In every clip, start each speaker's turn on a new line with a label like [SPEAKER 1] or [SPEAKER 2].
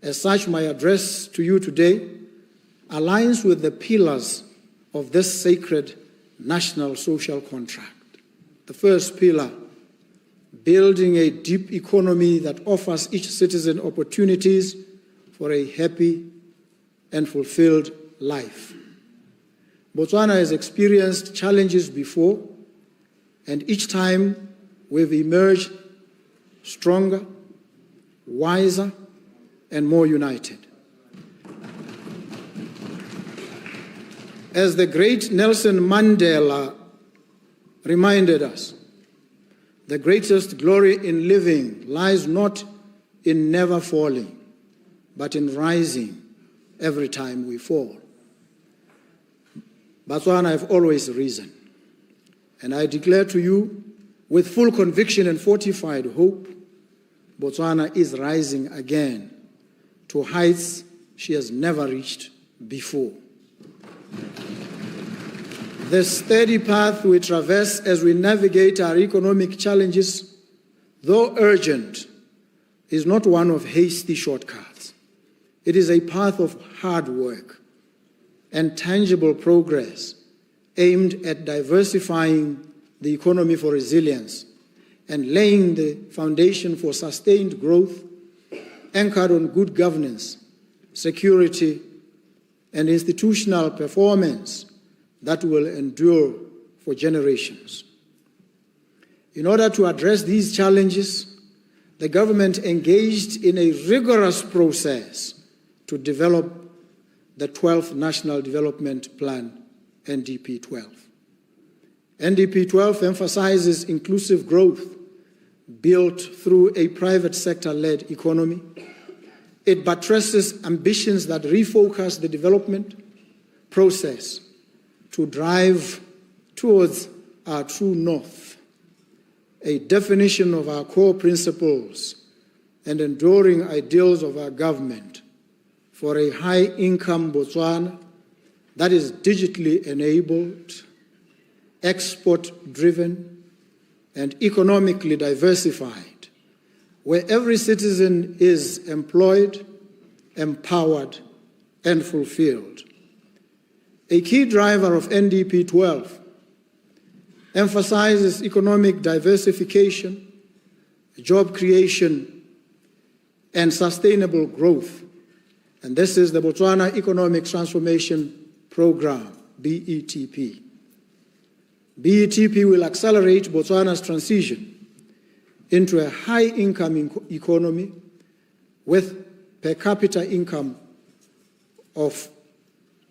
[SPEAKER 1] As such, my address to you today aligns with the pillars of this sacred national social contract. The first pillar, building a deep economy that offers each citizen opportunities for a happy and fulfilled life. Botswana has experienced challenges before, and each time we've emerged stronger, wiser, and more united. As the great Nelson Mandela reminded us, the greatest glory in living lies not in never falling, but in rising every time we fall. Botswana have always risen, and I declare to you with full conviction and fortified hope, Botswana is rising again to heights she has never reached before. The steady path we traverse as we navigate our economic challenges, though urgent, is not one of hasty shortcuts. It is a path of hard work and tangible progress aimed at diversifying the economy for resilience and laying the foundation for sustained growth anchored on good governance, security, and institutional performance that will endure for generations. In order to address these challenges, the government engaged in a rigorous process to develop the 12th National Development Plan, NDP 12. NDP 12 emphasizes inclusive growth built through a private sector-led economy. It buttresses ambitions that refocus the development process to drive towards our true north, a definition of our core principles and enduring ideals of our government for a high-income Botswana that is digitally enabled, export-driven, and economically diversified, where every citizen is employed, empowered, and fulfilled. A key driver of NDP 12 emphasizes economic diversification, job creation, and sustainable growth. And this is the Botswana Economic Transformation Program, BETP. BETP will accelerate Botswana's transition into a high-income economy with per capita income of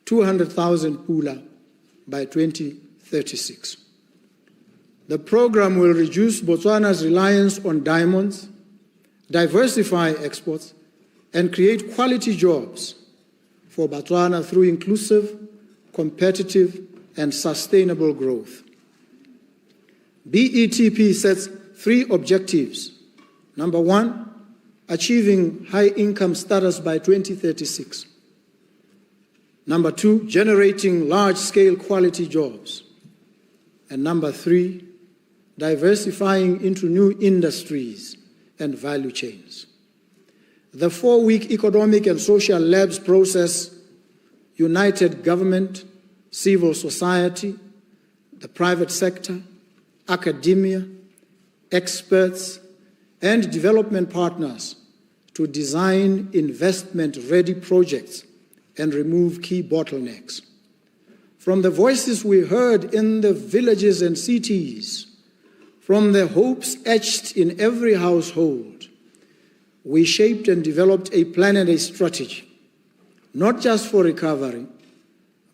[SPEAKER 1] 200,000 pula by 2036. The program will reduce Botswana's reliance on diamonds, diversify exports, and create quality jobs for Botswana through inclusive, competitive, and sustainable growth. BETP sets 3 objectives. Number 1, achieving high-income status by 2036. Number 2, generating large-scale quality jobs. And number 3, diversifying into new industries and value chains. The 4-week Economic and Social Labs process united government, civil society, the private sector, academia, experts, and development partners to design investment-ready projects and remove key bottlenecks. From the voices we heard in the villages and cities, from the hopes etched in every household, we shaped and developed a plan and a strategy, not just for recovery,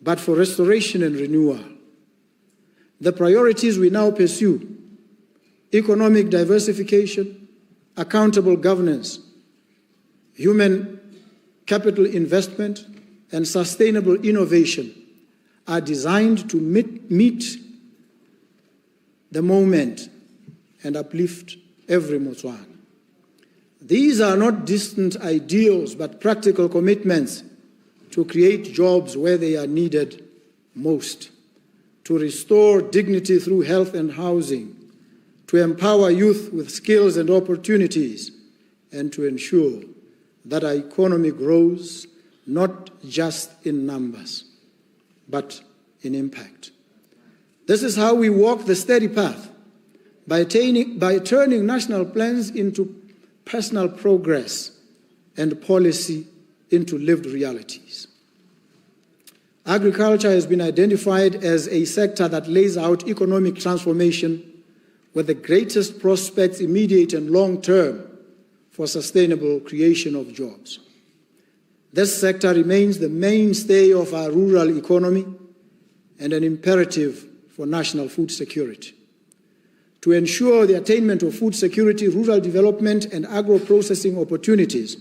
[SPEAKER 1] but for restoration and renewal. The priorities we now pursue: economic diversification, accountable governance, human capital investment, and sustainable innovation, are designed to meet the moment and uplift every Botswana. These are not distant ideals, but practical commitments to create jobs where they are needed most, to restore dignity through health and housing, to empower youth with skills and opportunities, and to ensure that our economy grows not just in numbers, but in impact. This is how we walk the steady path, by turning national plans into personal progress and policy into lived realities. Agriculture has been identified as a sector that lays out economic transformation with the greatest prospects, immediate and long-term, for sustainable creation of jobs. This sector remains the mainstay of our rural economy and an imperative for national food security. To ensure the attainment of food security, rural development, and agro-processing opportunities,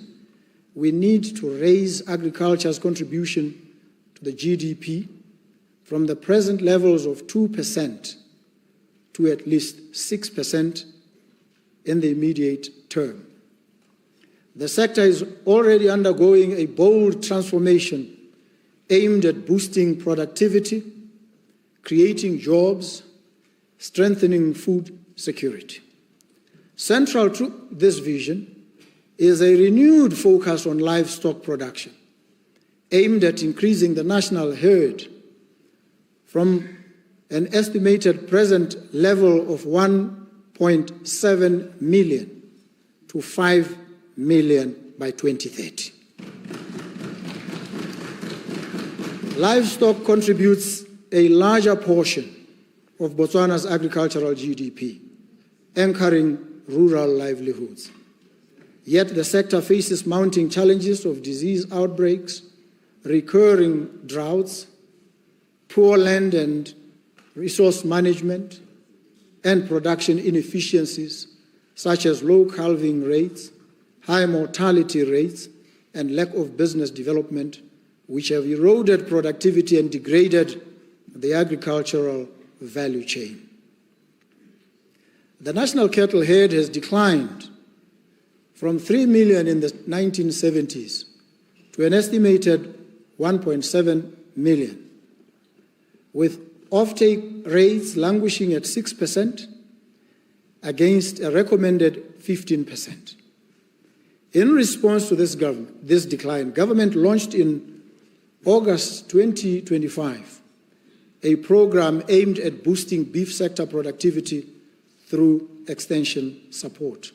[SPEAKER 1] we need to raise agriculture's contribution to the GDP from the present levels of 2% to at least 6% in the immediate term. The sector is already undergoing a bold transformation aimed at boosting productivity, creating jobs, strengthening food security. Central to this vision is a renewed focus on livestock production, aimed at increasing the national herd from an estimated present level of 1.7 million to 5 million by 2030. Livestock contributes a larger portion of Botswana's agricultural GDP, anchoring rural livelihoods. Yet the sector faces mounting challenges of disease outbreaks, recurring droughts, poor land and resource management, and production inefficiencies such as low calving rates, high mortality rates, and lack of business development, which have eroded productivity and degraded the agricultural value chain. The national cattle herd has declined from 3 million in the 1970s to an estimated 1.7 million, with offtake rates languishing at 6% against a recommended 15%. In response to this decline, government launched in August 2025 a program aimed at boosting beef sector productivity through extension support.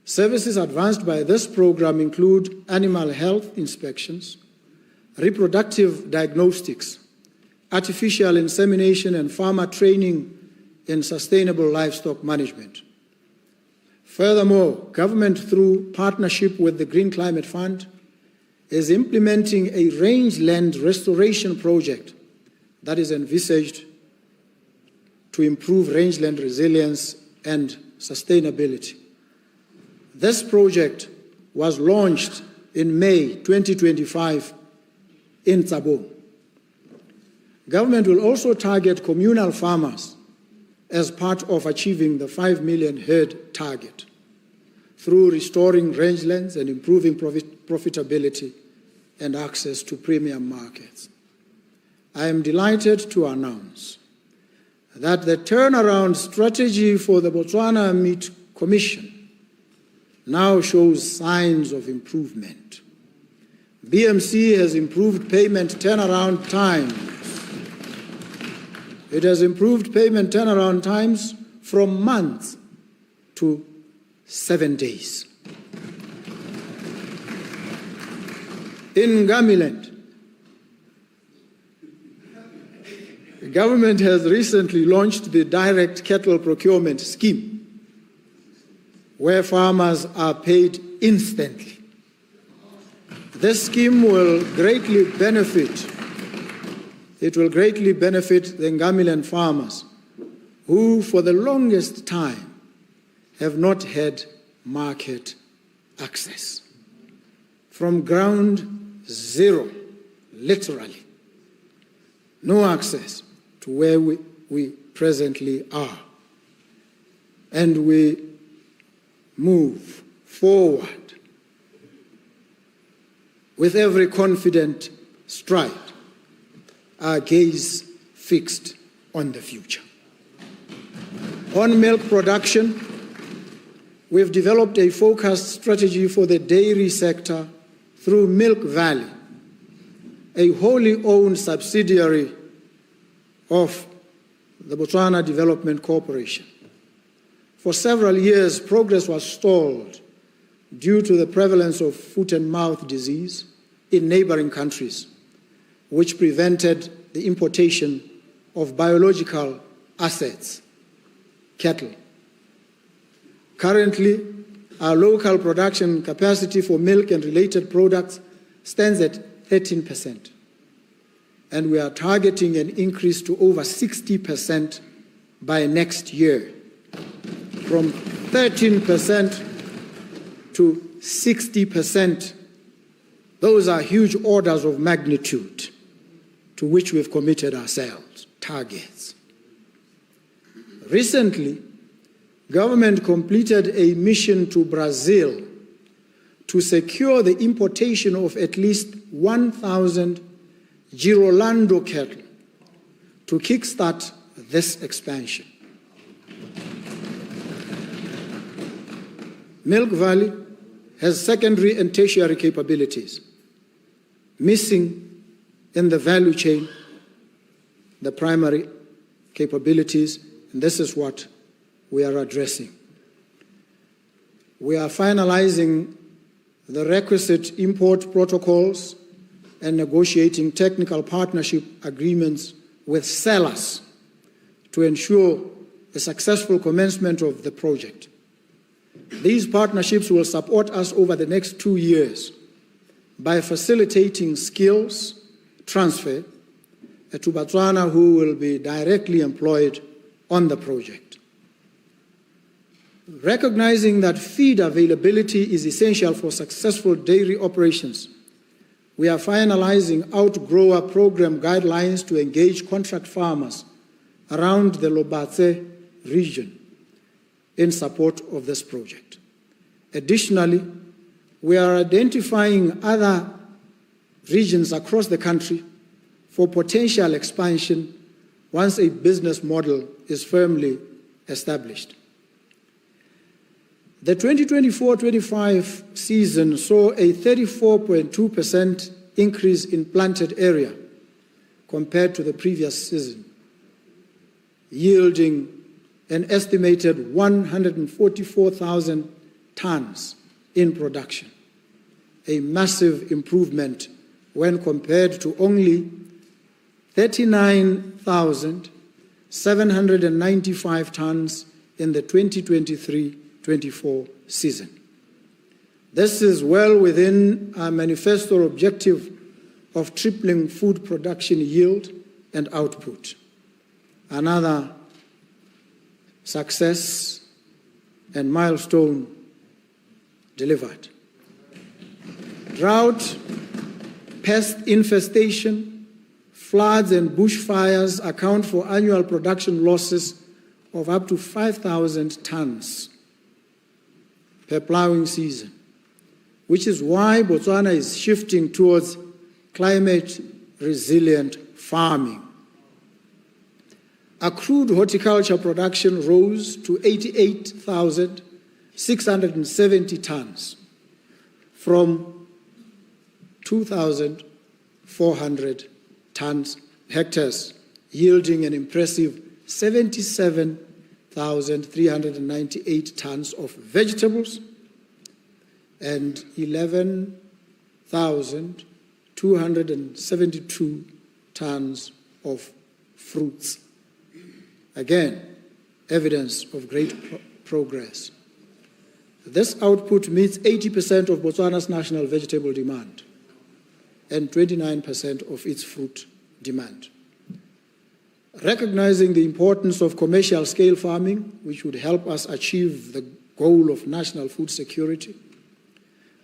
[SPEAKER 1] Services advanced by this program include animal health inspections, reproductive diagnostics, artificial insemination, and farmer training in sustainable livestock management. Furthermore, government, through partnership with the Green Climate Fund, is implementing a rangeland restoration project that is envisaged to improve rangeland resilience and sustainability. This project was launched in May 2025 in Tsabo. Government will also target communal farmers as part of achieving the 5 million herd target through restoring rangelands and improving profitability and access to premium markets. I am delighted to announce that the turnaround strategy for the Botswana Meat Commission now shows signs of improvement. BMC has improved payment turnaround times. It has improved payment turnaround times from months to 7 days. In Ngamiland, the government has recently launched the direct cattle procurement scheme, where farmers are paid instantly. This scheme will greatly benefit the Ngamiland farmers, who for the longest time have not had market access. From ground zero, literally, no access to where we presently are. And we move forward with every confident stride, our gaze fixed on the future. On milk production, we've developed a focused strategy for the dairy sector through Milk Valley, a wholly owned subsidiary of the Botswana Development Corporation. For several years, progress was stalled due to the prevalence of foot and mouth disease in neighboring countries, which prevented the importation of biological assets, cattle. Currently, our local production capacity for milk and related products stands at 13%, and we are targeting an increase to over 60% by next year, from 13% to 60%. Those are huge orders of magnitude to which we've committed ourselves, targets. Recently, government completed a mission to Brazil to secure the importation of at least 1,000 Girolando cattle to kickstart this expansion. Milk Valley has secondary and tertiary capabilities. Missing in the value chain, the primary capabilities, and this is what we are addressing. We are finalizing the requisite import protocols and negotiating technical partnership agreements with sellers to ensure the successful commencement of the project. These partnerships will support us over the next 2 years by facilitating skills transfer to Botswana, who will be directly employed on the project. Recognizing that feed availability is essential for successful dairy operations, we are finalizing outgrower program guidelines to engage contract farmers around the Lobatse region in support of this project. Additionally, we are identifying other regions across the country for potential expansion once a business model is firmly established. The 2024-25 season saw a 34.2% increase in planted area compared to the previous season, yielding an estimated 144,000 tons in production, a massive improvement when compared to only 39,795 tons in the 2023-24 season. This is well within our manifesto objective of tripling food production yield and output. Another success and milestone delivered. Drought, pest infestation, floods and bushfires account for annual production losses of up to 5,000 tons per plowing season, which is why Botswana is shifting towards climate-resilient farming. Accrued horticulture production rose to 88,670 tons from 2,400 hectares, yielding an impressive 77,398 tons of vegetables and 11,272 tons of fruits. Again, evidence of great progress. This output meets 80% of Botswana's national vegetable demand and 29% of its fruit demand. Recognizing the importance of commercial scale farming, which would help us achieve the goal of national food security,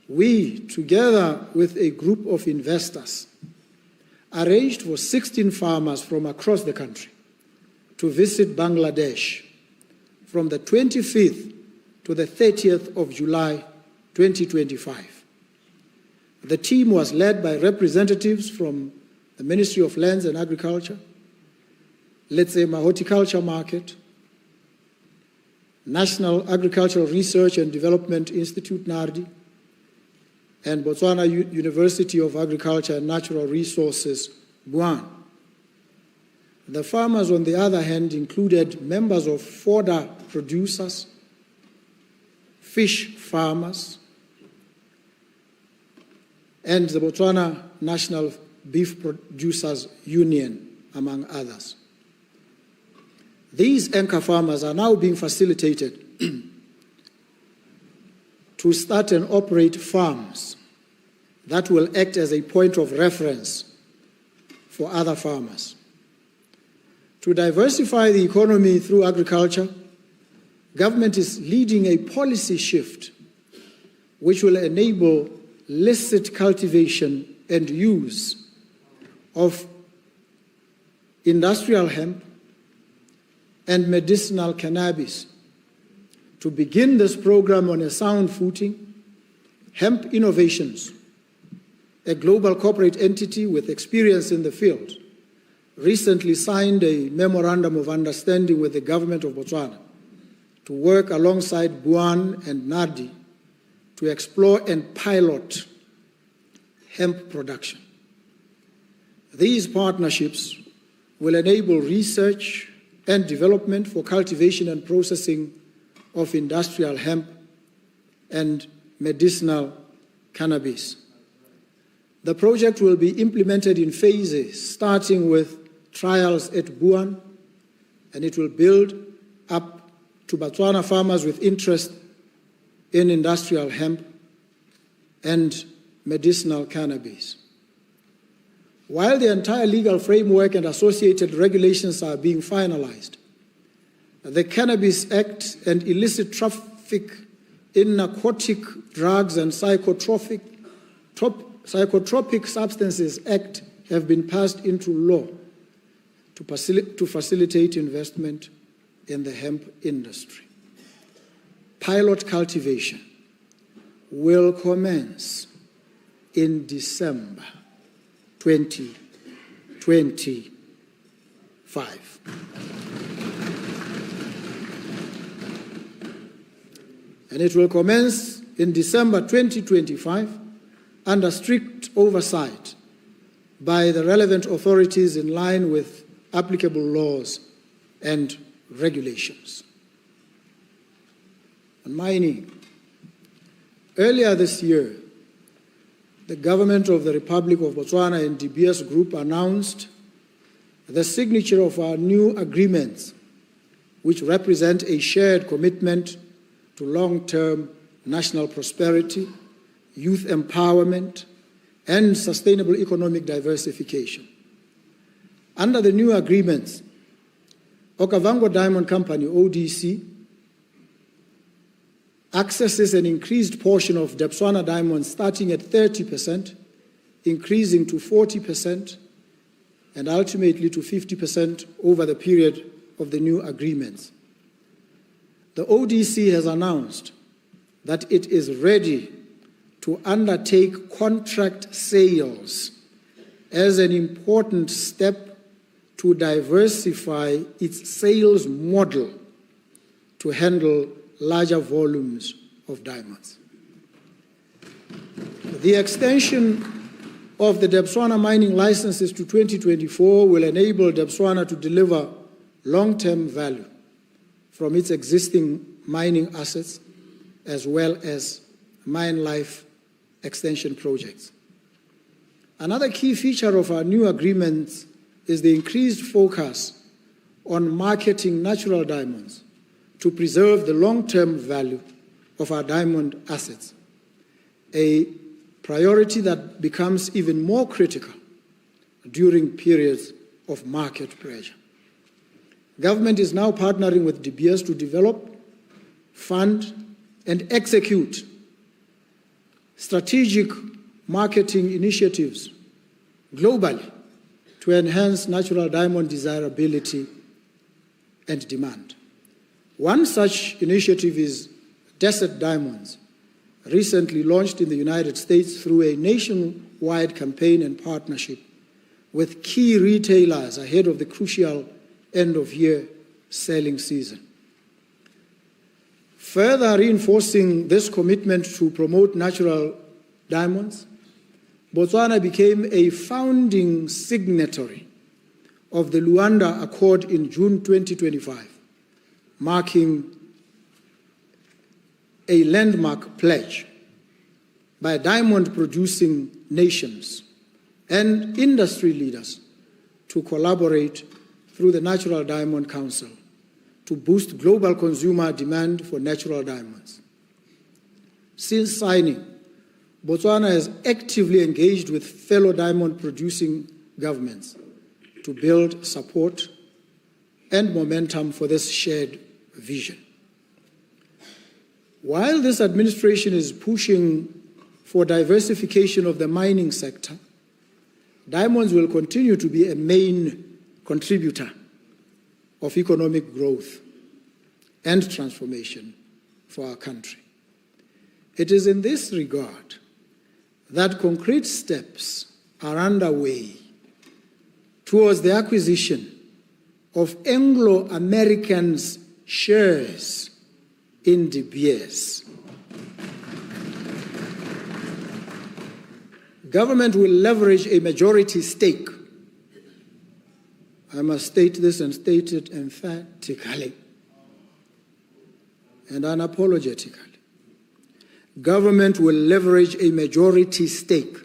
[SPEAKER 1] we, together with a group of investors, arranged for 16 farmers from across the country to visit Bangladesh from the 25th to the 30th of July 2025. The team was led by representatives from the Ministry of Lands and Agriculture, Letsema Horticulture Market, National Agricultural Research and Development Institute, NARDI, and Botswana University of Agriculture and Natural Resources, BUAN. The farmers, on the other hand, included members of fodder producers, fish farmers, and the Botswana National Beef Producers Union, among others. These anchor farmers are now being facilitated to start and operate farms that will act as a point of reference for other farmers. To diversify the economy through agriculture, government is leading a policy shift which will enable licit cultivation and use of industrial hemp and medicinal cannabis. To begin this program on a sound footing, Hemp Innovations, a global corporate entity with experience in the field, recently signed a memorandum of understanding with the government of Botswana to work alongside BUAN and NARDI to explore and pilot hemp production. These partnerships will enable research and development for cultivation and processing of industrial hemp and medicinal cannabis. The project will be implemented in phases, starting with trials at BUAN, and it will build up to Botswana farmers with interest in industrial hemp and medicinal cannabis. While the entire legal framework and associated regulations are being finalized, the Cannabis Act and illicit traffic in narcotic drugs and psychotropic substances Act have been passed into law to facilitate investment in the hemp industry. Pilot cultivation will commence in December 2025. And it will commence in December 2025 under strict oversight by the relevant authorities in line with applicable laws and regulations. On mining, earlier this year, the government of the Republic of Botswana and De Beers Group announced the signature of our new agreements, which represent a shared commitment to long-term national prosperity, youth empowerment, and sustainable economic diversification. Under the new agreements, Okavango Diamond Company, ODC, accesses an increased portion of Botswana diamonds starting at 30%, increasing to 40%, and ultimately to 50% over the period of the new agreements. The ODC has announced that it is ready to undertake contract sales as an important step to diversify its sales model to handle larger volumes of diamonds. The extension of the Botswana mining licenses to 2024 will enable Botswana to deliver long-term value from its existing mining assets as well as mine life extension projects. Another key feature of our new agreements is the increased focus on marketing natural diamonds to preserve the long-term value of our diamond assets, a priority that becomes even more critical during periods of market pressure. Government is now partnering with De Beers to develop, fund, and execute strategic marketing initiatives globally to enhance natural diamond desirability and demand. One such initiative is Desert Diamonds, recently launched in the United States through a nationwide campaign and partnership with key retailers ahead of the crucial end-of-year selling season. Further reinforcing this commitment to promote natural diamonds, Botswana became a founding signatory of the Luanda Accord in June 2025, marking a landmark pledge by diamond-producing nations and industry leaders to collaborate through the Natural Diamond Council to boost global consumer demand for natural diamonds. Since signing, Botswana has actively engaged with fellow diamond-producing governments to build support and momentum for this shared vision. While this administration is pushing for diversification of the mining sector, diamonds will continue to be a main contributor of economic growth and transformation for our country. It is in this regard that concrete steps are underway towards the acquisition of Anglo-Americans' shares in De Beers. Government will leverage a majority stake. I must state this and state it emphatically and unapologetically. Government will leverage a majority stake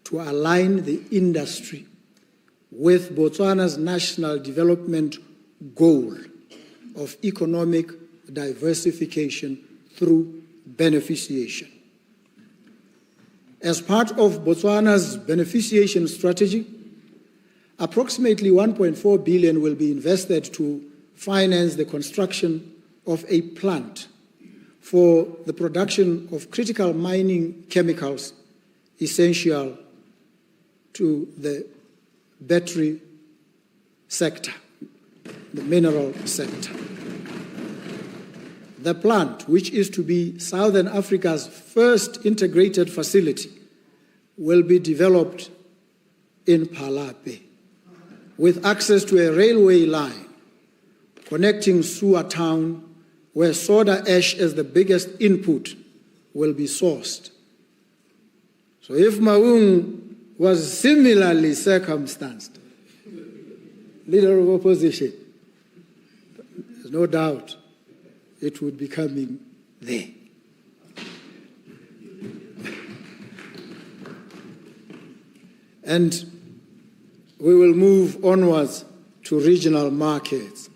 [SPEAKER 1] to align the industry with Botswana's national development goal of economic diversification through beneficiation. As part of Botswana's beneficiation strategy, approximately 1.4 billion will be invested to finance the construction of a plant for the production of critical mining chemicals essential to the battery sector, the mineral sector. The plant, which is to be Southern Africa's first integrated facility, will be developed in Phalape, with access to a railway line connecting Suwa town, where soda ash as the biggest input will be sourced. So if Maung was similarly circumstanced, leader of opposition, there's no doubt it would be coming there. And we will move onwards to regional markets.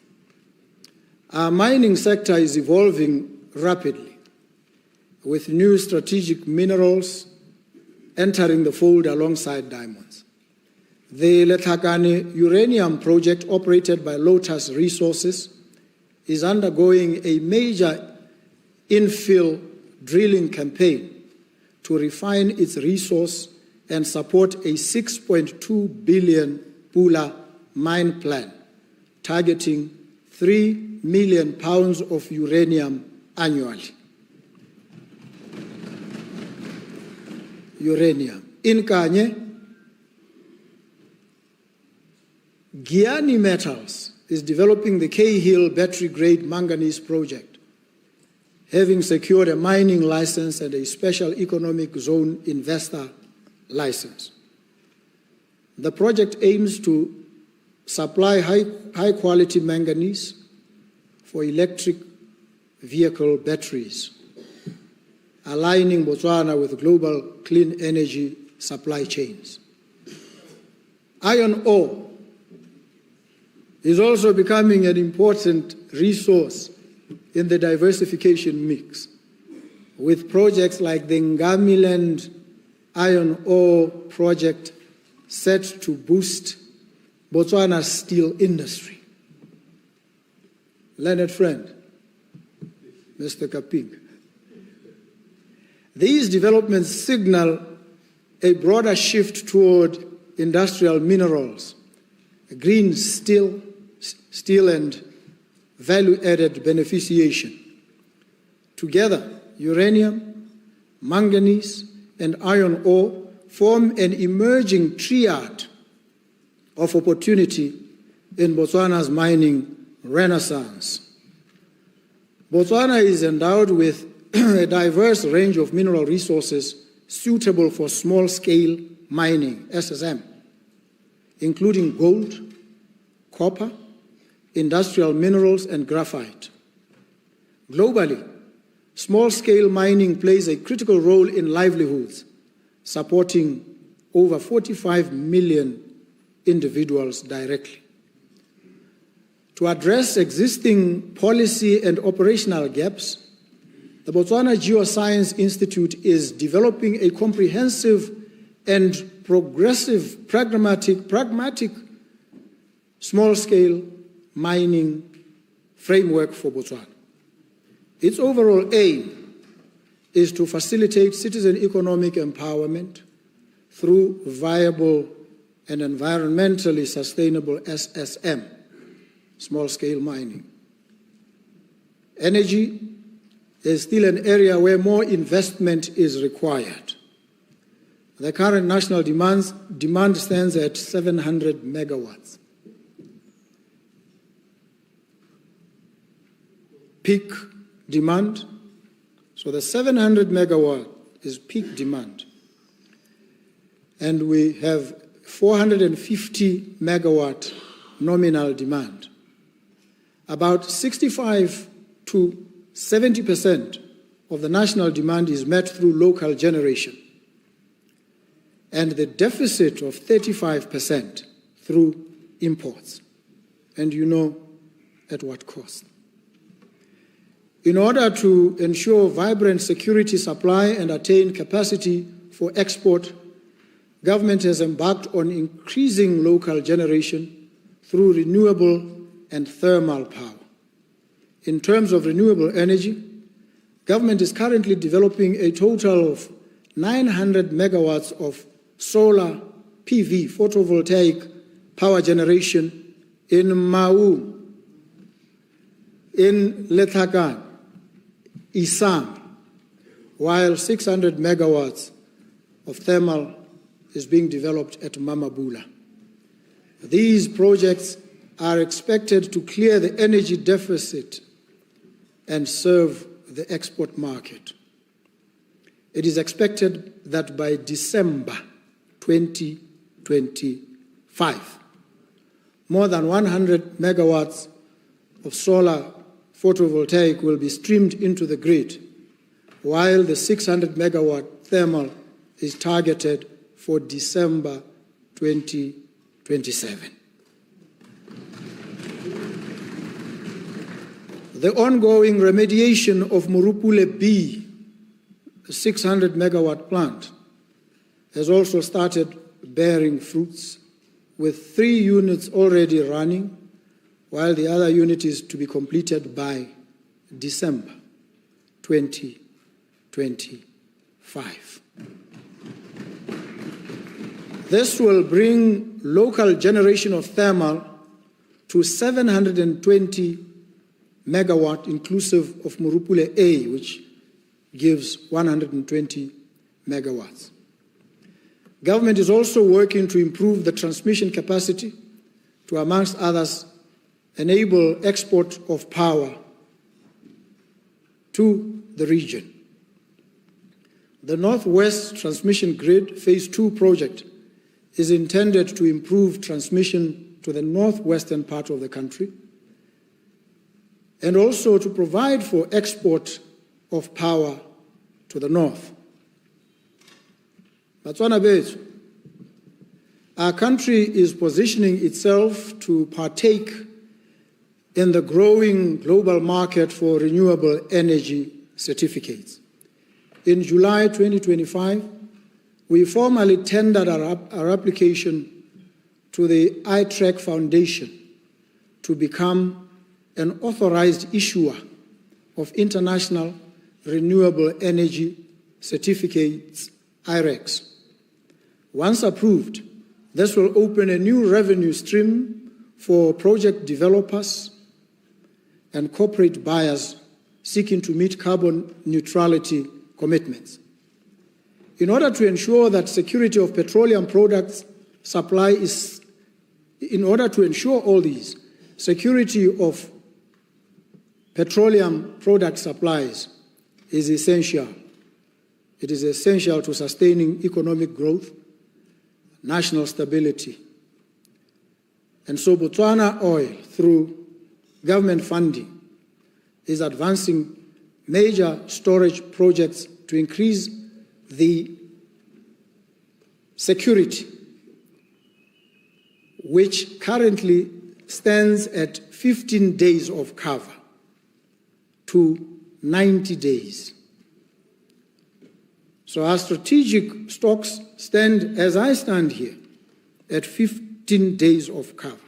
[SPEAKER 1] Our mining sector is evolving rapidly, with new strategic minerals entering the fold alongside diamonds. The Letlhakane uranium project, operated by Lotus Resources, is undergoing a major infill drilling campaign to refine its resource and support a 6.2 billion Pula mine plan, targeting 3 million pounds of uranium annually. Uranium. In Kanye, Giani Metals is developing the K-Hill battery-grade manganese project, having secured a mining license and a special economic zone investor license. The project aims to supply high-quality manganese for electric vehicle batteries, aligning Botswana with global clean energy supply chains. Iron ore is also becoming an important resource in the diversification mix, with projects like the Ngamiland iron ore project set to boost Botswana's steel industry. Learned friend, Mr. Kaping. These developments signal a broader shift toward industrial minerals, green steel and value-added beneficiation. Together, uranium, manganese, and iron ore form an emerging triad of opportunity in Botswana's mining renaissance. Botswana is endowed with a diverse range of mineral resources suitable for small-scale mining, SSM, including gold, copper, industrial minerals, and graphite. Globally, small-scale mining plays a critical role in livelihoods, supporting over 45 million individuals directly. To address existing policy and operational gaps, the Botswana Geoscience Institute is developing a comprehensive and progressive, pragmatic small-scale mining framework for Botswana. Its overall aim is to facilitate citizen economic empowerment through viable and environmentally sustainable SSM, small-scale mining. Energy is still an area where more investment is required. The current national demand stands at 700 megawatts. Peak demand, so the 700 megawatt is peak demand. And we have 450 megawatt nominal demand. About 65 to 70% of the national demand is met through local generation, and the deficit of 35% through imports, and you know at what cost. In order to ensure vibrant security supply and attain capacity for export, government has embarked on increasing local generation through renewable and thermal power. In terms of renewable energy, government is currently developing a total of 900 megawatts of solar PV, photovoltaic power generation in Mau, in Lethakan, Isang, while 600 megawatts of thermal is being developed at Mamabula. These projects are expected to clear the energy deficit and serve the export market. It is expected that by December 2025, more than 100 megawatts of solar photovoltaic will be streamed into the grid, while the 600 megawatt thermal is targeted for December 2027. The ongoing remediation of Morupule B, the 600 megawatt plant, has also started bearing fruits, with 3 units already running, while the other unit is to be completed by December 2025. This will bring local generation of thermal to 720 megawatt, inclusive of Morupule A, which gives 120 megawatts. Government is also working to improve the transmission capacity to, amongst others, enable export of power to the region. The Northwest Transmission Grid Phase 2 project is intended to improve transmission to the northwestern part of the country and also to provide for export of power to the north. Botswana bethu, our country is positioning itself to partake in the growing global market for renewable energy certificates. In July 2025, we formally tendered our application to the iTrack Foundation to become an authorized issuer of international renewable energy certificates, IRECs. Once approved, this will open a new revenue stream for project developers and corporate buyers seeking to meet carbon neutrality commitments. In order to ensure that security of petroleum products supply is, in order to ensure all these, security of petroleum product supplies is essential. It is essential to sustaining economic growth, national stability. And so Botswana Oil, through government funding, is advancing major storage projects to increase the security, which currently stands at 15 days of cover to 90 days. So our strategic stocks stand, as I stand here, at 15 days of cover.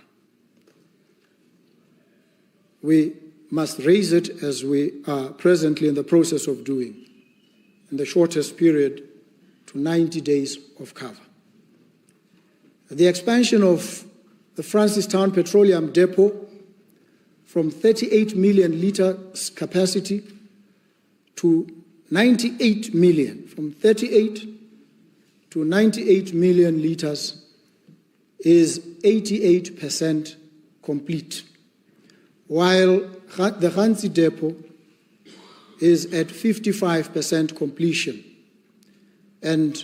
[SPEAKER 1] We must raise it, as we are presently in the process of doing, in the shortest period to 90 days of cover. The expansion of the Francistown Petroleum Depot from 38 million litres capacity to 98 million, from 38 to 98 million litres, is 88% complete, while the Ghanzi Depot is at 55% completion and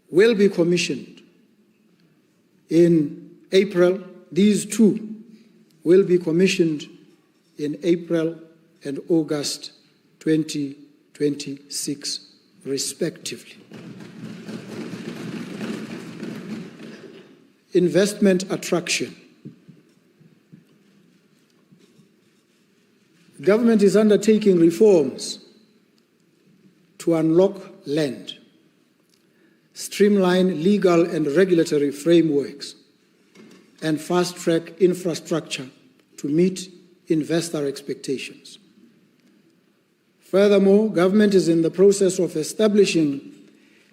[SPEAKER 1] will be commissioned in April. These two will be commissioned in April and August 2026, respectively. Investment attraction. Government is undertaking reforms to unlock land, streamline legal and regulatory frameworks, and fast-track infrastructure to meet investor expectations. Furthermore, government is in the process of establishing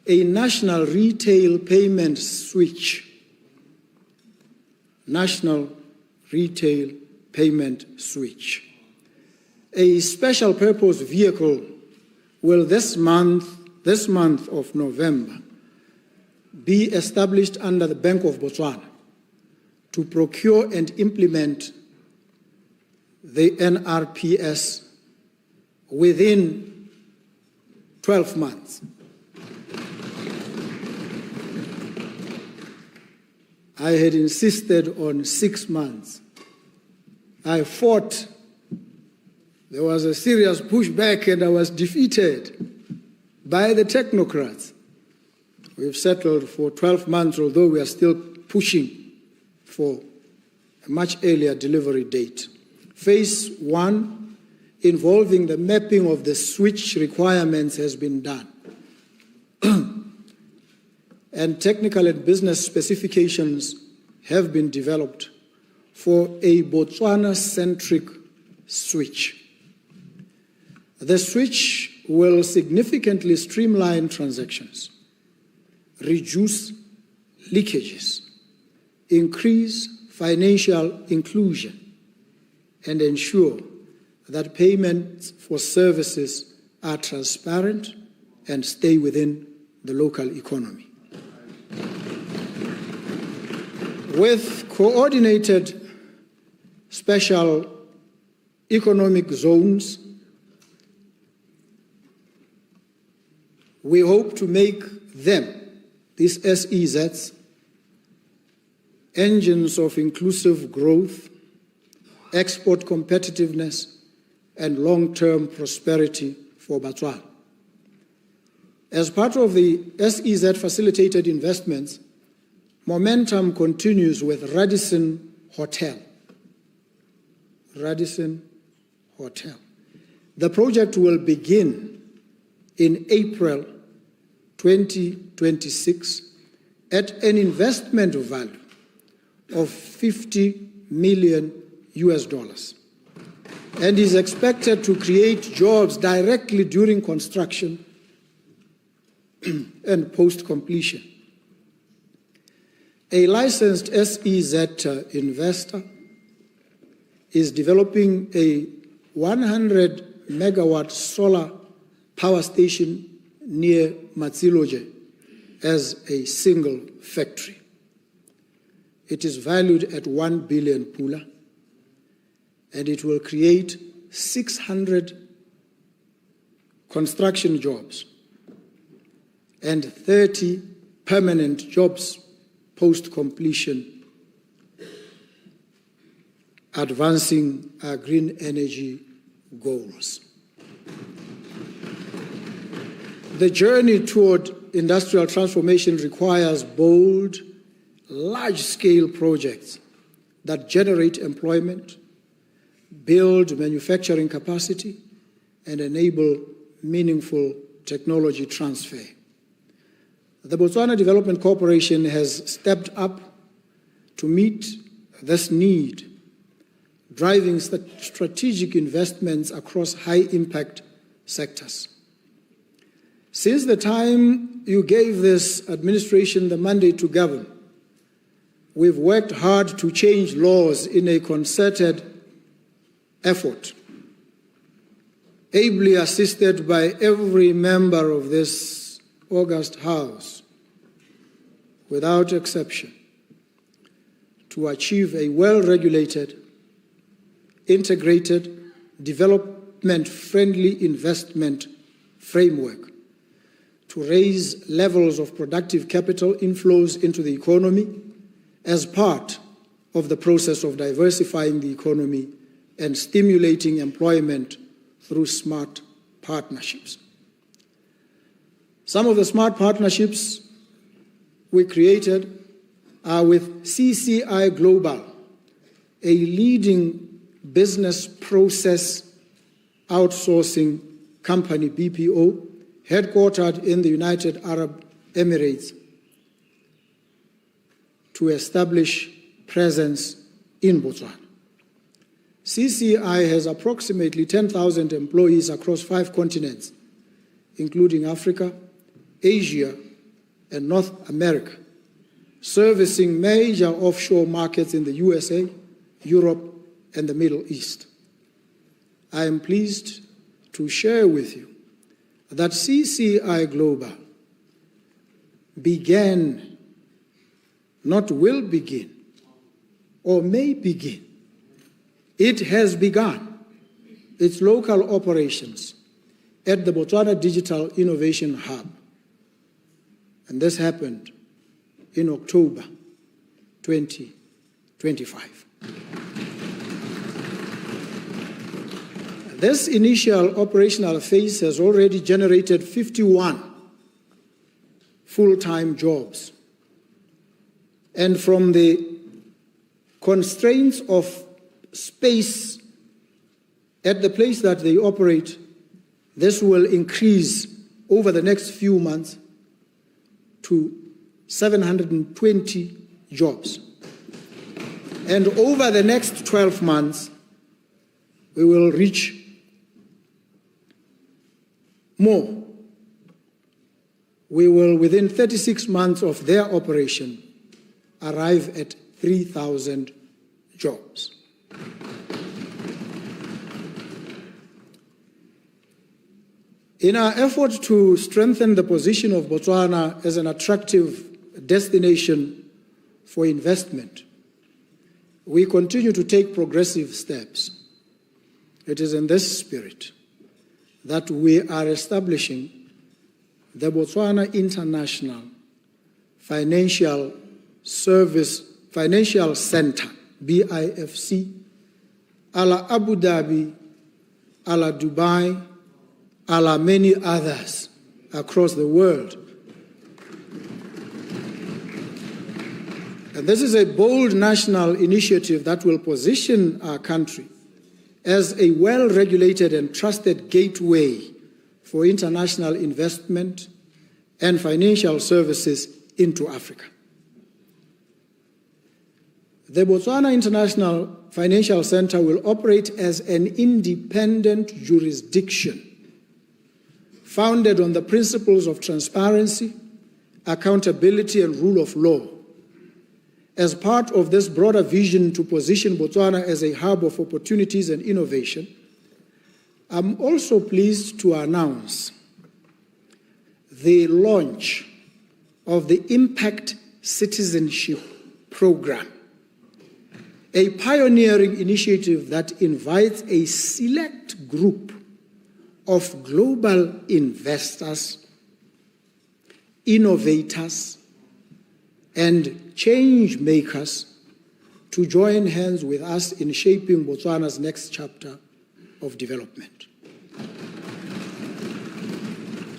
[SPEAKER 1] a national retail payment switch. National retail payment switch. A special purpose vehicle will this month of November be established under the Bank of Botswana to procure and implement the NRPS within 12 months. I had insisted on 6 months. I fought. There was a serious pushback and I was defeated by the technocrats. We've settled for 12 months, although we are still pushing for a much earlier delivery date. Phase 1, involving the mapping of the switch requirements, has been done. And technical and business specifications have been developed for a Botswana-centric switch. The switch will significantly streamline transactions, reduce leakages, increase financial inclusion, and ensure that payments for services are transparent and stay within the local economy. With coordinated special economic zones, we hope to make them, these SEZs, engines of inclusive growth, export competitiveness, and long-term prosperity for Botswana. As part of the SEZ facilitated investments, momentum continues with Radisson Hotel. Radisson Hotel. The project will begin in April 2026 at an investment value of $50 million and is expected to create jobs directly during construction and post-completion. A licensed SEZ investor is developing a 100-megawatt solar power station near Matsiloje as a single factory. It is valued at 1 billion pula and it will create 600 construction jobs and 30 permanent jobs post-completion, advancing our green energy goals. The journey toward industrial transformation requires bold, large-scale projects that generate employment, build manufacturing capacity, and enable meaningful technology transfer. The Botswana Development Corporation has stepped up to meet this need, driving strategic investments across high-impact sectors. Since the time you gave this administration the mandate to govern, we've worked hard to change laws in a concerted effort, ably assisted by every member of this august House, without exception, to achieve a well-regulated, integrated, development-friendly investment framework to raise levels of productive capital inflows into the economy as part of the process of diversifying the economy and stimulating employment through smart partnerships. Some of the smart partnerships we created are with CCI Global, a leading business process outsourcing company, BPO, headquartered in the United Arab Emirates, to establish presence in Botswana. CCI has approximately 10,000 employees across 5 continents, including Africa, Asia, and North America, servicing major offshore markets in the USA, Europe, and the Middle East. I am pleased to share with you that CCI Global began, not will begin, or may begin. It has begun its local operations at the Botswana Digital Innovation Hub. And this happened in October 2025. This initial operational phase has already generated 51 full-time jobs. And from the constraints of space at the place that they operate, this will increase over the next few months to 720 jobs. And over the next 12 months, we will reach more. We will, within 36 months of their operation, arrive at 3,000 jobs. In our effort to strengthen the position of Botswana as an attractive destination for investment, we continue to take progressive steps. It is in this spirit that we are establishing the Botswana International Financial Center, BIFC, a la Abu Dhabi, a la Dubai, a la many others across the world. And this is a bold national initiative that will position our country as a well-regulated and trusted gateway for international investment and financial services into Africa. The Botswana International Financial Center will operate as an independent jurisdiction founded on the principles of transparency, accountability, and rule of law. As part of this broader vision to position Botswana as a hub of opportunities and innovation, I'm also pleased to announce the launch of the Impact Citizenship Program, a pioneering initiative that invites a select group of global investors, innovators, and change makers to join hands with us in shaping Botswana's next chapter of development.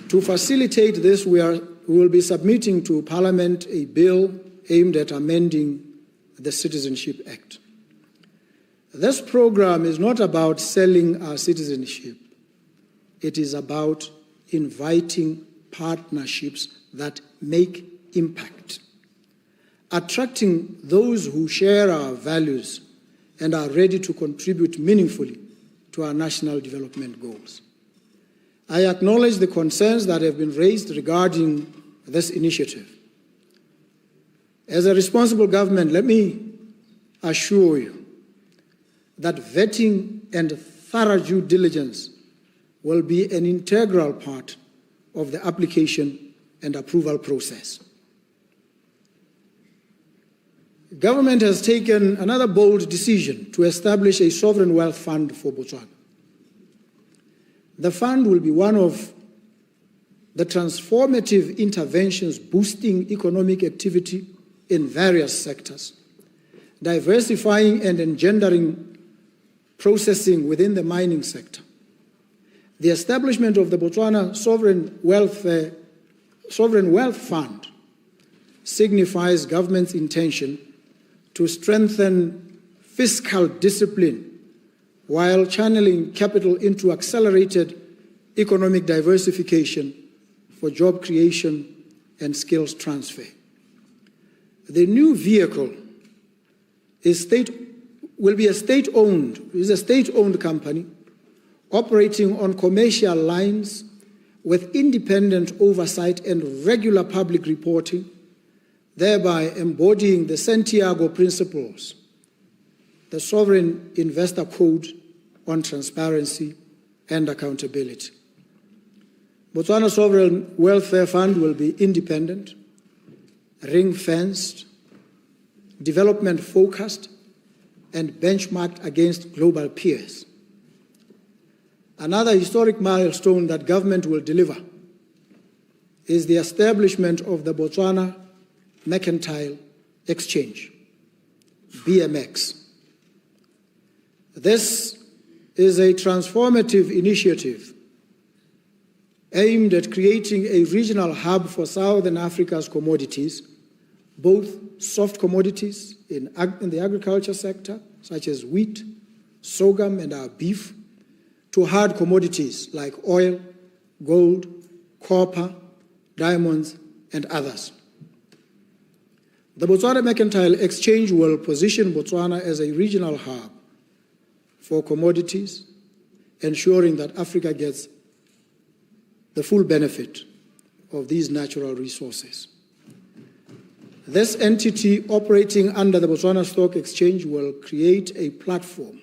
[SPEAKER 1] To facilitate this, we will be submitting to Parliament a bill aimed at amending the Citizenship Act. This program is not about selling our citizenship. It is about inviting partnerships that make impact, attracting those who share our values and are ready to contribute meaningfully to our national development goals. I acknowledge the concerns that have been raised regarding this initiative. As a responsible government, let me assure you that vetting and thorough due diligence will be an integral part of the application and approval process. Government has taken another bold decision to establish a sovereign wealth fund for Botswana. The fund will be one of the transformative interventions boosting economic activity in various sectors, diversifying and engendering processing within the mining sector. The establishment of the Botswana Sovereign Wealth Fund signifies government's intention to strengthen fiscal discipline while channeling capital into accelerated economic diversification for job creation and skills transfer. The new vehicle will be a state-owned company operating on commercial lines with independent oversight and regular public reporting, thereby embodying the Santiago Principles, the Sovereign Investor Code on transparency and accountability. Botswana Sovereign Welfare Fund will be independent, ring-fenced, development-focused, and benchmarked against global peers. Another historic milestone that government will deliver is the establishment of the Botswana Mercantile Exchange, BMX. This is a transformative initiative aimed at creating a regional hub for Southern Africa's commodities, both soft commodities in the agriculture sector, such as wheat, sorghum, and our beef, to hard commodities like oil, gold, copper, diamonds, and others. The Botswana Mercantile Exchange will position Botswana as a regional hub for commodities, ensuring that Africa gets the full benefit of these natural resources. This entity operating under the Botswana Stock Exchange will create a platform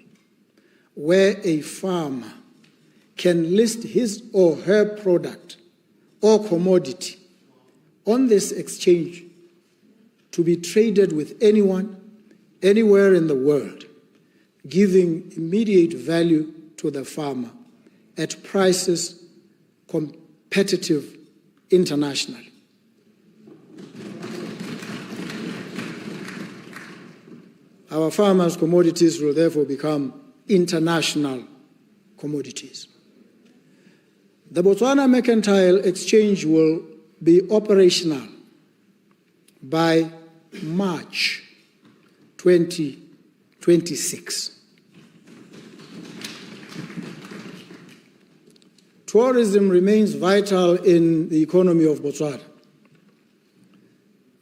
[SPEAKER 1] where a farmer can list his or her product or commodity on this exchange to be traded with anyone, anywhere in the world, giving immediate value to the farmer at prices competitive internationally. Our farmers' commodities will therefore become international commodities. The Botswana Mercantile Exchange will be operational by March 2026. Tourism remains vital in the economy of Botswana.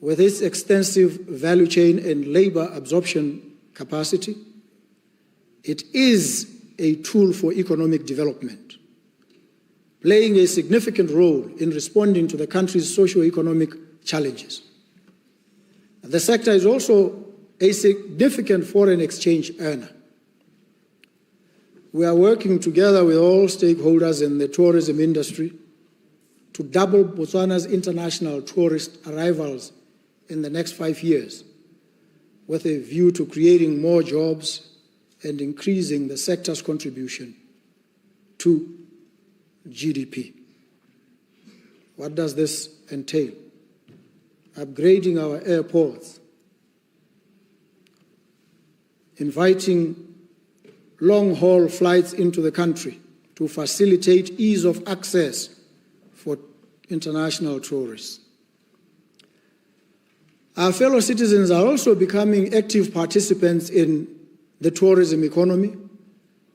[SPEAKER 1] With its extensive value chain and labor absorption capacity, it is a tool for economic development, playing a significant role in responding to the country's socio-economic challenges. The sector is also a significant foreign exchange earner. We are working together with all stakeholders in the tourism industry to double Botswana's international tourist arrivals in the next 5 years, with a view to creating more jobs and increasing the sector's contribution to GDP. What does this entail? Upgrading our airports, inviting long-haul flights into the country to facilitate ease of access for international tourists. Our fellow citizens are also becoming active participants in the tourism economy,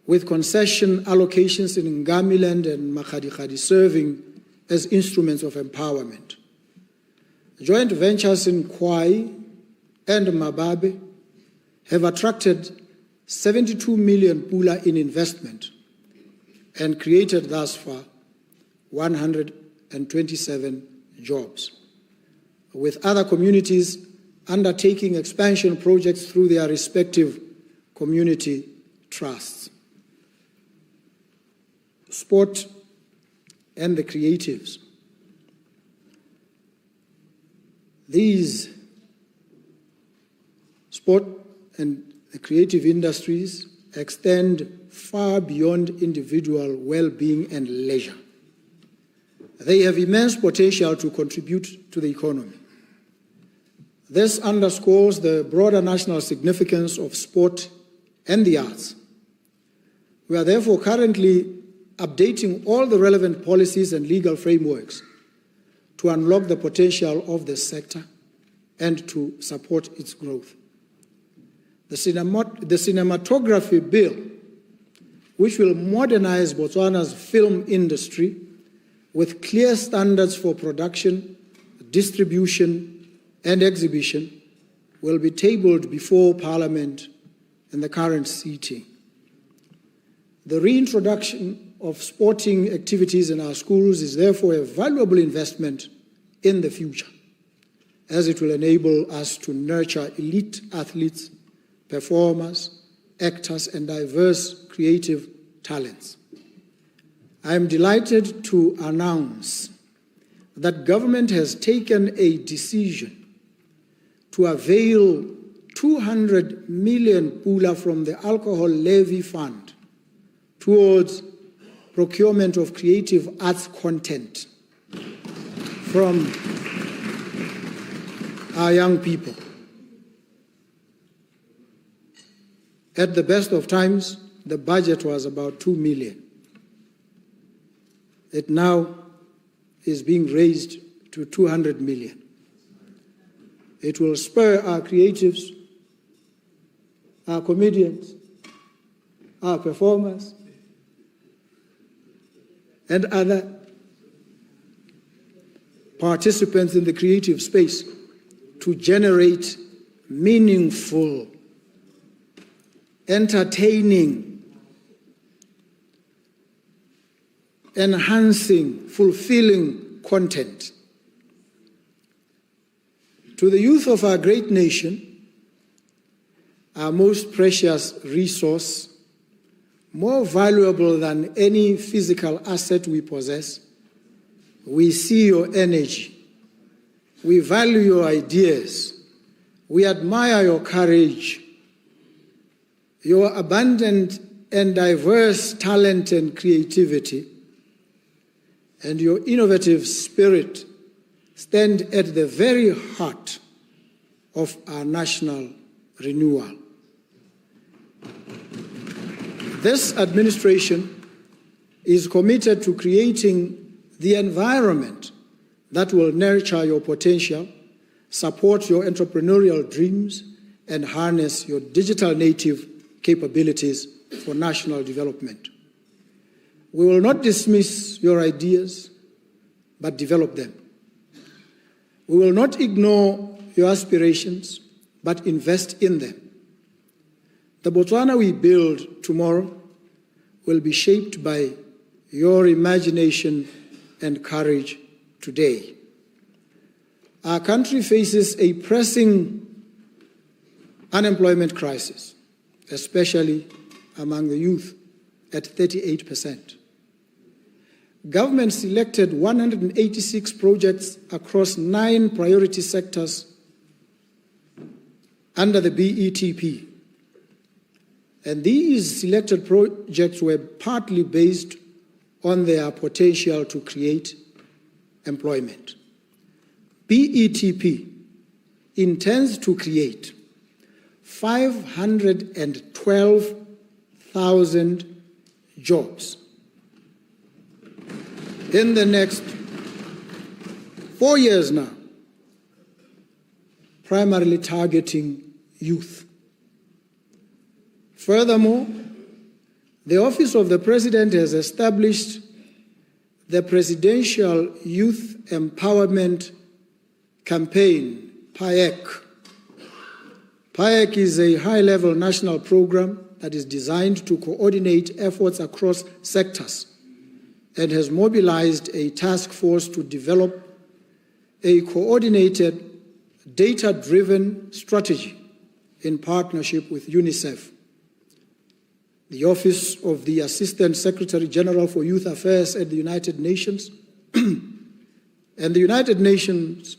[SPEAKER 1] with concession allocations in Ngamiland and Makgadikgadi serving as instruments of empowerment. Joint ventures in Kwai and Mababe have attracted 72 million pula in investment and created thus far 127 jobs, with other communities undertaking expansion projects through their respective community trusts. Sport and the creatives. These sport and the creative industries extend far beyond individual well-being and leisure. They have immense potential to contribute to the economy. This underscores the broader national significance of sport and the arts. We are therefore currently updating all the relevant policies and legal frameworks to unlock the potential of this sector and to support its growth. The cinematography bill, which will modernize Botswana's film industry with clear standards for production, distribution, and exhibition, will be tabled before Parliament in the current sitting. The reintroduction of sporting activities in our schools is therefore a valuable investment in the future, as it will enable us to nurture elite athletes, performers, actors, and diverse creative talents. I am delighted to announce that government has taken a decision to avail 200 million pula from the alcohol levy fund towards procurement of creative arts content from our young people. At the best of times, the budget was about 2 million. It now is being raised to 200 million. It will spur our creatives, our comedians, our performers, and other participants in the creative space to generate meaningful, entertaining, enhancing, fulfilling content. To the youth of our great nation, our most precious resource, more valuable than any physical asset we possess, we see your energy, we value your ideas, we admire your courage, your abundant and diverse talent and creativity, and your innovative spirit stand at the very heart of our national renewal. This administration is committed to creating the environment that will nurture your potential, support your entrepreneurial dreams, and harness your digital native capabilities for national development. We will not dismiss your ideas, but develop them. We will not ignore your aspirations, but invest in them. The Botswana we build tomorrow will be shaped by your imagination and courage today. Our country faces a pressing unemployment crisis, especially among the youth, at 38%. Government selected 186 projects across 9 priority sectors under the BETP. And these selected projects were partly based on their potential to create employment. BETP intends to create 512,000 jobs in the next 4 years now, primarily targeting youth. Furthermore, the Office of the President has established the Presidential Youth Empowerment Campaign, PYEC. PYEC is a high-level national program that is designed to coordinate efforts across sectors and has mobilized a task force to develop a coordinated, data-driven strategy in partnership with UNICEF, the Office of the Assistant Secretary General for Youth Affairs at the United Nations, and the United Nations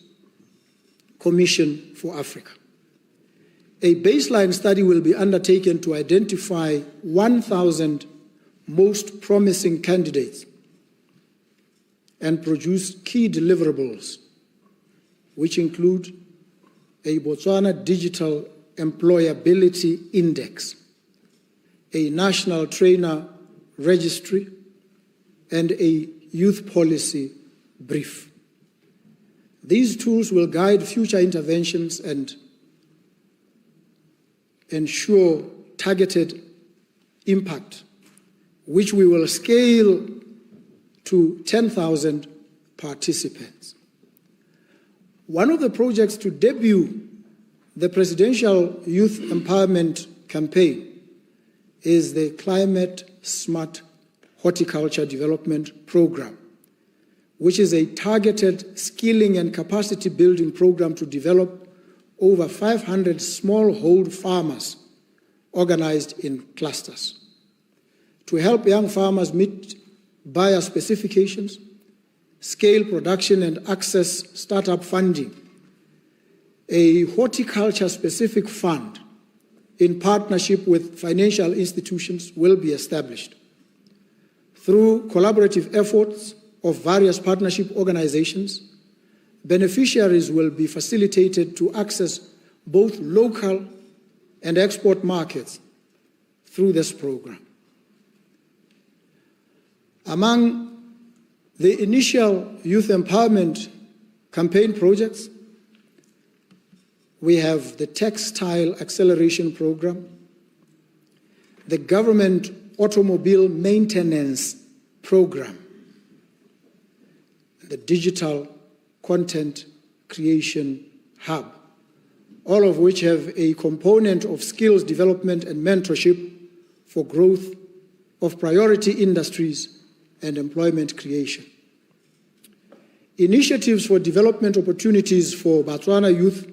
[SPEAKER 1] Commission for Africa. A baseline study will be undertaken to identify 1,000 most promising candidates and produce key deliverables, which include a Botswana Digital Employability Index, a national trainer registry, and a youth policy brief. These tools will guide future interventions and ensure targeted impact, which we will scale to 10,000 participants. One of the projects to debut the Presidential Youth Empowerment Campaign is the Climate Smart Horticulture Development Program, which is a targeted skilling and capacity building program to develop over 500 smallhold farmers organized in clusters. To help young farmers meet buyer specifications, scale production, and access startup funding, a horticulture-specific fund in partnership with financial institutions will be established. Through collaborative efforts of various partnership organizations, beneficiaries will be facilitated to access both local and export markets through this program. Among the initial youth empowerment campaign projects, we have the Textile Acceleration Program, the Government Automobile Maintenance Program, the Digital Content Creation Hub, all of which have a component of skills development and mentorship for growth of priority industries and employment creation. Initiatives for development opportunities for Botswana youth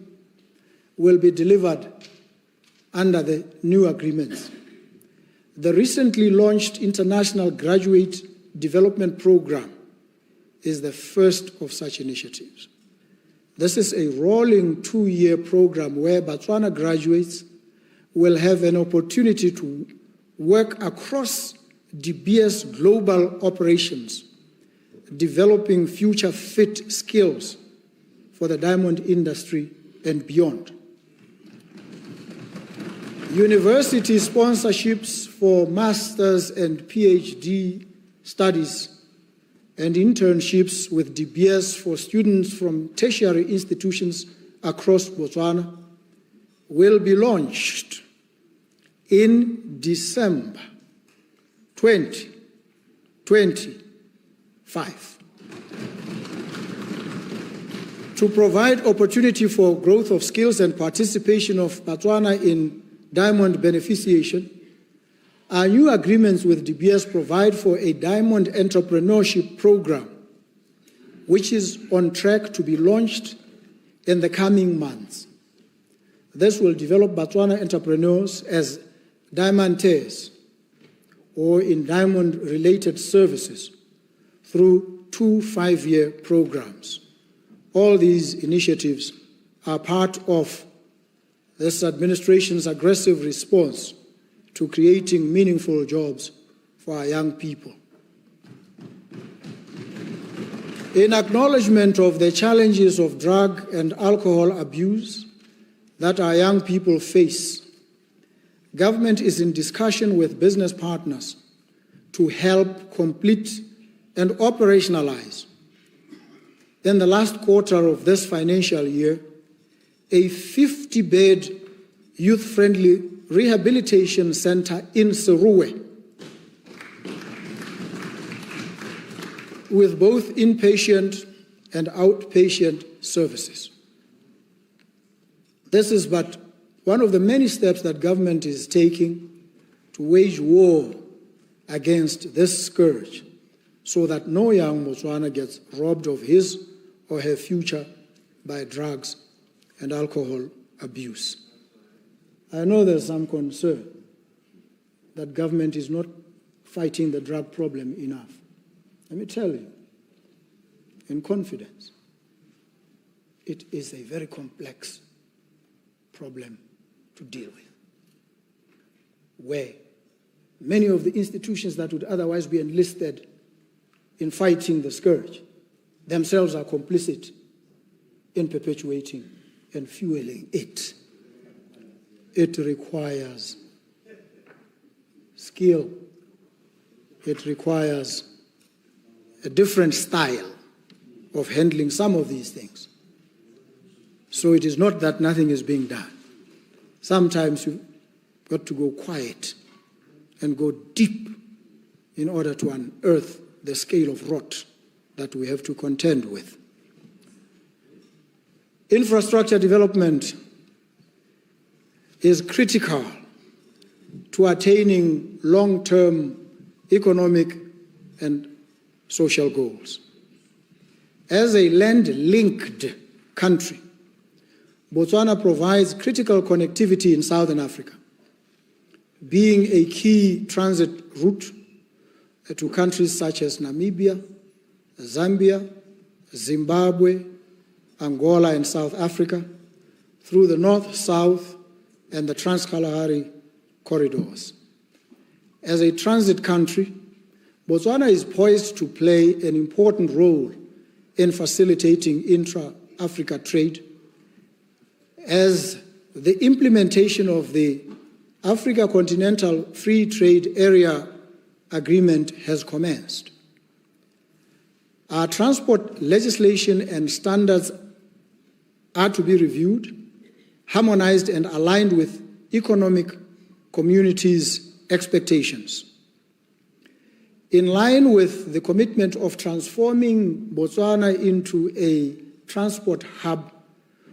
[SPEAKER 1] will be delivered under the new agreements. The recently launched International Graduate Development Program is the first of such initiatives. This is a rolling 2-year program where Botswana graduates will have an opportunity to work across DBS global operations, developing future-fit skills for the diamond industry and beyond. University sponsorships for master's and PhD studies and internships with DBS for students from tertiary institutions across Botswana will be launched in December 2025 to provide opportunity for growth of skills and participation of Botswana in diamond beneficiation. Our new agreements with DBS provide for a diamond entrepreneurship program, which is on track to be launched in the coming months. This will develop Botswana entrepreneurs as diamantes or in diamond-related services through 2 5-year programs. All these initiatives are part of this administration's aggressive response to creating meaningful jobs for our young people. In acknowledgement of the challenges of drug and alcohol abuse that our young people face, government is in discussion with business partners to help complete and operationalize, in the last quarter of this financial year, a 50-bed youth-friendly rehabilitation center in Seruwe, with both inpatient and outpatient services. This is but one of the many steps that government is taking to wage war against this scourge, so that no young Botswana gets robbed of his or her future by drugs and alcohol abuse. I know there's some concern that government is not fighting the drug problem enough. Let me tell you, in confidence, it is a very complex problem to deal with, where many of the institutions that would otherwise be enlisted in fighting the scourge themselves are complicit in perpetuating and fueling it. It requires skill. It requires a different style of handling some of these things. So it is not that nothing is being done. Sometimes you've got to go quiet and go deep in order to unearth the scale of rot that we have to contend with. Infrastructure development is critical to attaining long-term economic and social goals. As a land-linked country, Botswana provides critical connectivity in Southern Africa, being a key transit route to countries such as Namibia, Zambia, Zimbabwe, Angola, and South Africa, through the North, South, and the Trans-Kalahari corridors. As a transit country, Botswana is poised to play an important role in facilitating intra-Africa trade, as the implementation of the Africa Continental Free Trade Area Agreement has commenced. Our transport legislation and standards are to be reviewed, harmonized, and aligned with economic communities' expectations. In line with the commitment of transforming Botswana into a transport hub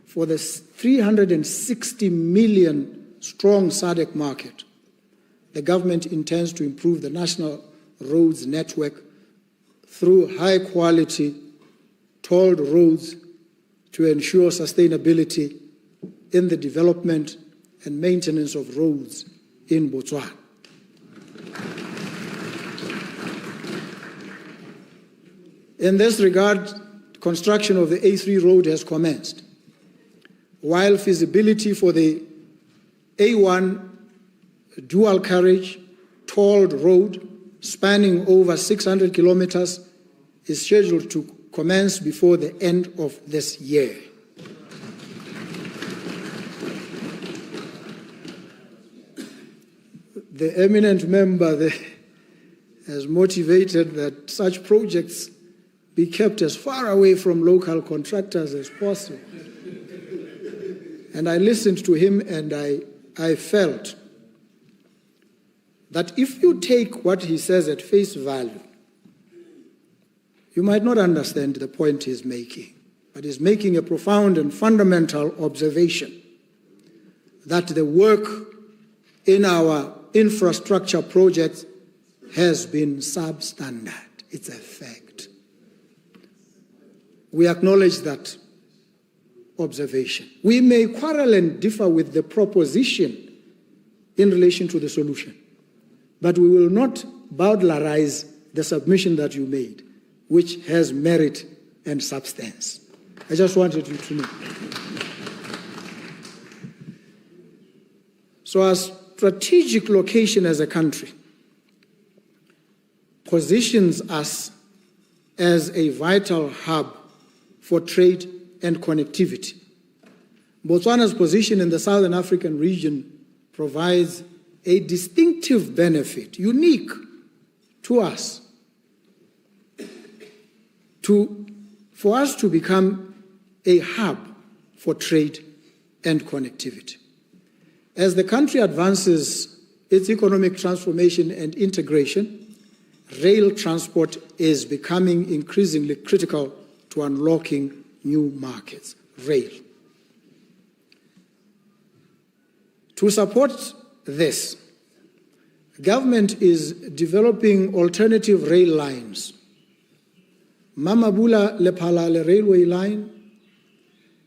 [SPEAKER 1] for the 360 million strong SADC market, the government intends to improve the national roads network through high-quality tolled roads to ensure sustainability in the development and maintenance of roads in Botswana. In this regard, construction of the A3 road has commenced, while feasibility for the A1 dual carriage tolled road spanning over 600 kilometers is scheduled to commence before the end of this year. The eminent member has motivated that such projects be kept as far away from local contractors as possible. And I listened to him, and I felt that if you take what he says at face value, you might not understand the point he's making, but he's making a profound and fundamental observation that the work in our infrastructure projects has been substandard. It's a fact. We acknowledge that observation. We may quarrel and differ with the proposition in relation to the solution, but we will not bowdlerize the submission that you made, which has merit and substance. I just wanted you to know. So our strategic location as a country positions us as a vital hub for trade and connectivity. Botswana's position in the Southern African region provides a distinctive benefit, unique to us, for us to become a hub for trade and connectivity. As the country advances its economic transformation and integration, rail transport is becoming increasingly critical to unlocking new markets. Rail. To support this, government is developing alternative rail lines. Mamabula Lephalale railway line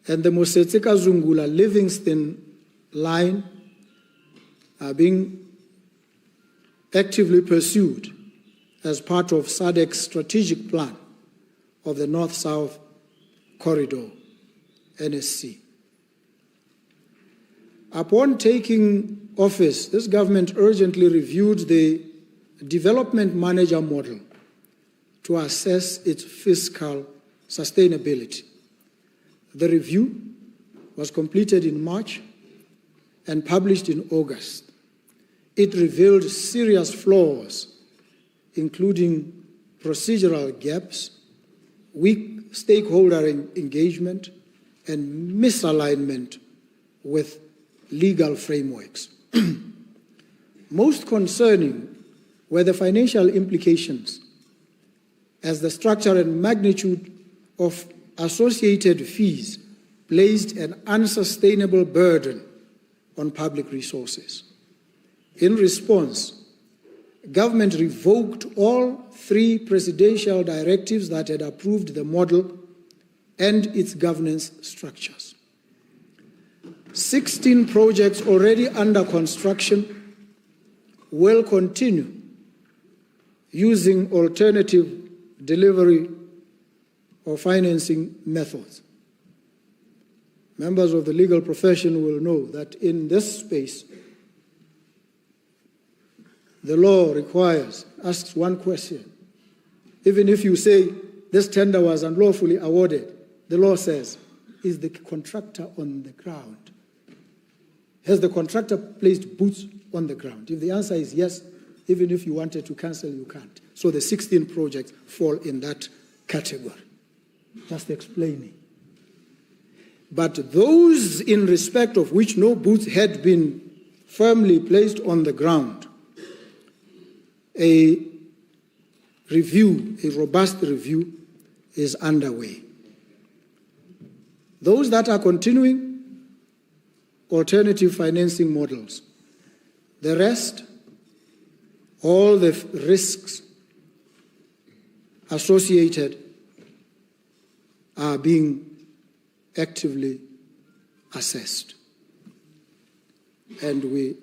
[SPEAKER 1] and the Mosetseka Zungula Livingston line are being actively pursued as part of SADC's strategic plan of the North-South Corridor, NSC. Upon taking office, this government urgently reviewed the development manager model to assess its fiscal sustainability. The review was completed in March and published in August. It revealed serious flaws, including procedural gaps, weak stakeholder engagement, and misalignment with legal frameworks. Most concerning were the financial implications, as the structure and magnitude of associated fees placed an unsustainable burden on public resources. In response, government revoked all 3 presidential directives that had approved the model and its governance structures. 16 projects already under construction will continue using alternative delivery or financing methods. Members of the legal profession will know that in this space, the law asks one question. Even if you say this tender was unlawfully awarded, the law says, is the contractor on the ground? Has the contractor placed boots on the ground? If the answer is yes, even if you wanted to cancel, you can't. So the 16 projects fall in that category. Just explaining. But those in respect of which no boots had been firmly placed on the ground, a robust review is underway. Those that are continuing, alternative financing models. The rest, all the risks associated are being actively assessed. And we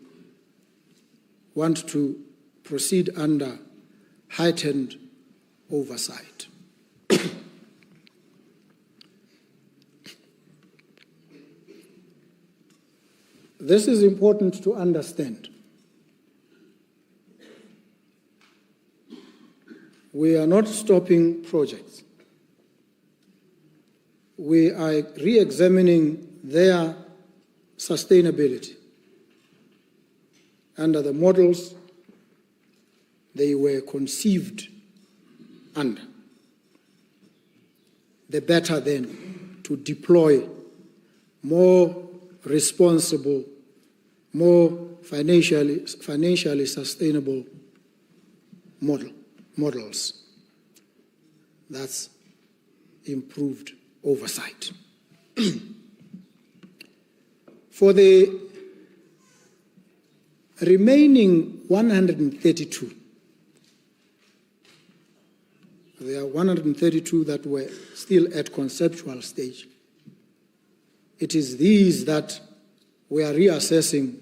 [SPEAKER 1] want to proceed under heightened oversight. This is important to understand. We are not stopping projects. We are re-examining their sustainability under the models they were conceived under. The better then to deploy more responsible, more financially sustainable models. That's improved oversight. For the remaining 132, there are 132 that were still at conceptual stage. It is these that we are reassessing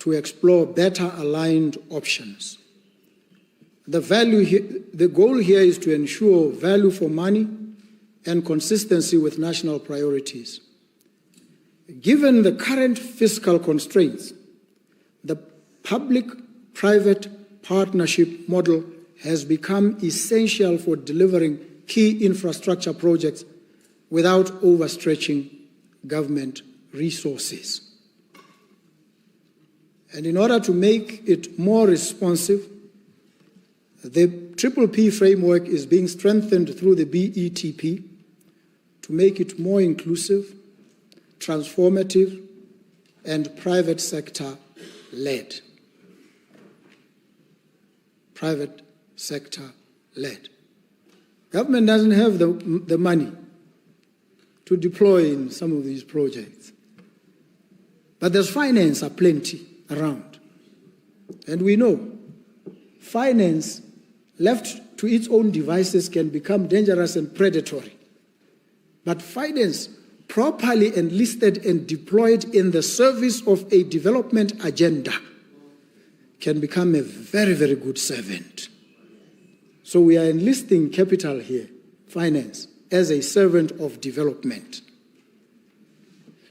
[SPEAKER 1] to explore better aligned options. The goal here is to ensure value for money and consistency with national priorities. Given the current fiscal constraints, the public-private partnership model has become essential for delivering key infrastructure projects without overstretching government resources. And in order to make it more responsive, the PPP framework is being strengthened through the BETP to make it more inclusive, transformative, and private sector-led. Private sector-led. Government doesn't have the money to deploy in some of these projects. But there's finance aplenty around. And we know finance left to its own devices can become dangerous and predatory. But finance properly enlisted and deployed in the service of a development agenda can become a very, very good servant. So we are enlisting capital here, finance, as a servant of development.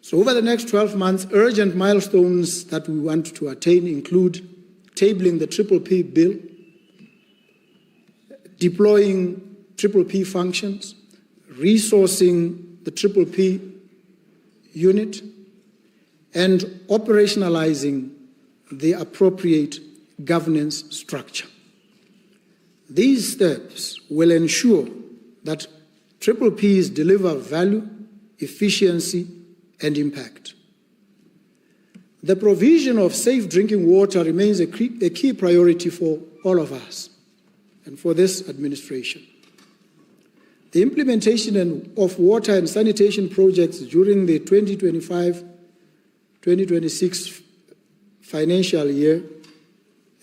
[SPEAKER 1] So over the next 12 months, urgent milestones that we want to attain include tabling the PPP bill, deploying PPP functions, resourcing the PPP unit, and operationalizing the appropriate governance structure. These steps will ensure that PPPs deliver value, efficiency, and impact. The provision of safe drinking water remains a key priority for all of us and for this administration. The implementation of water and sanitation projects during the 2025-2026 financial year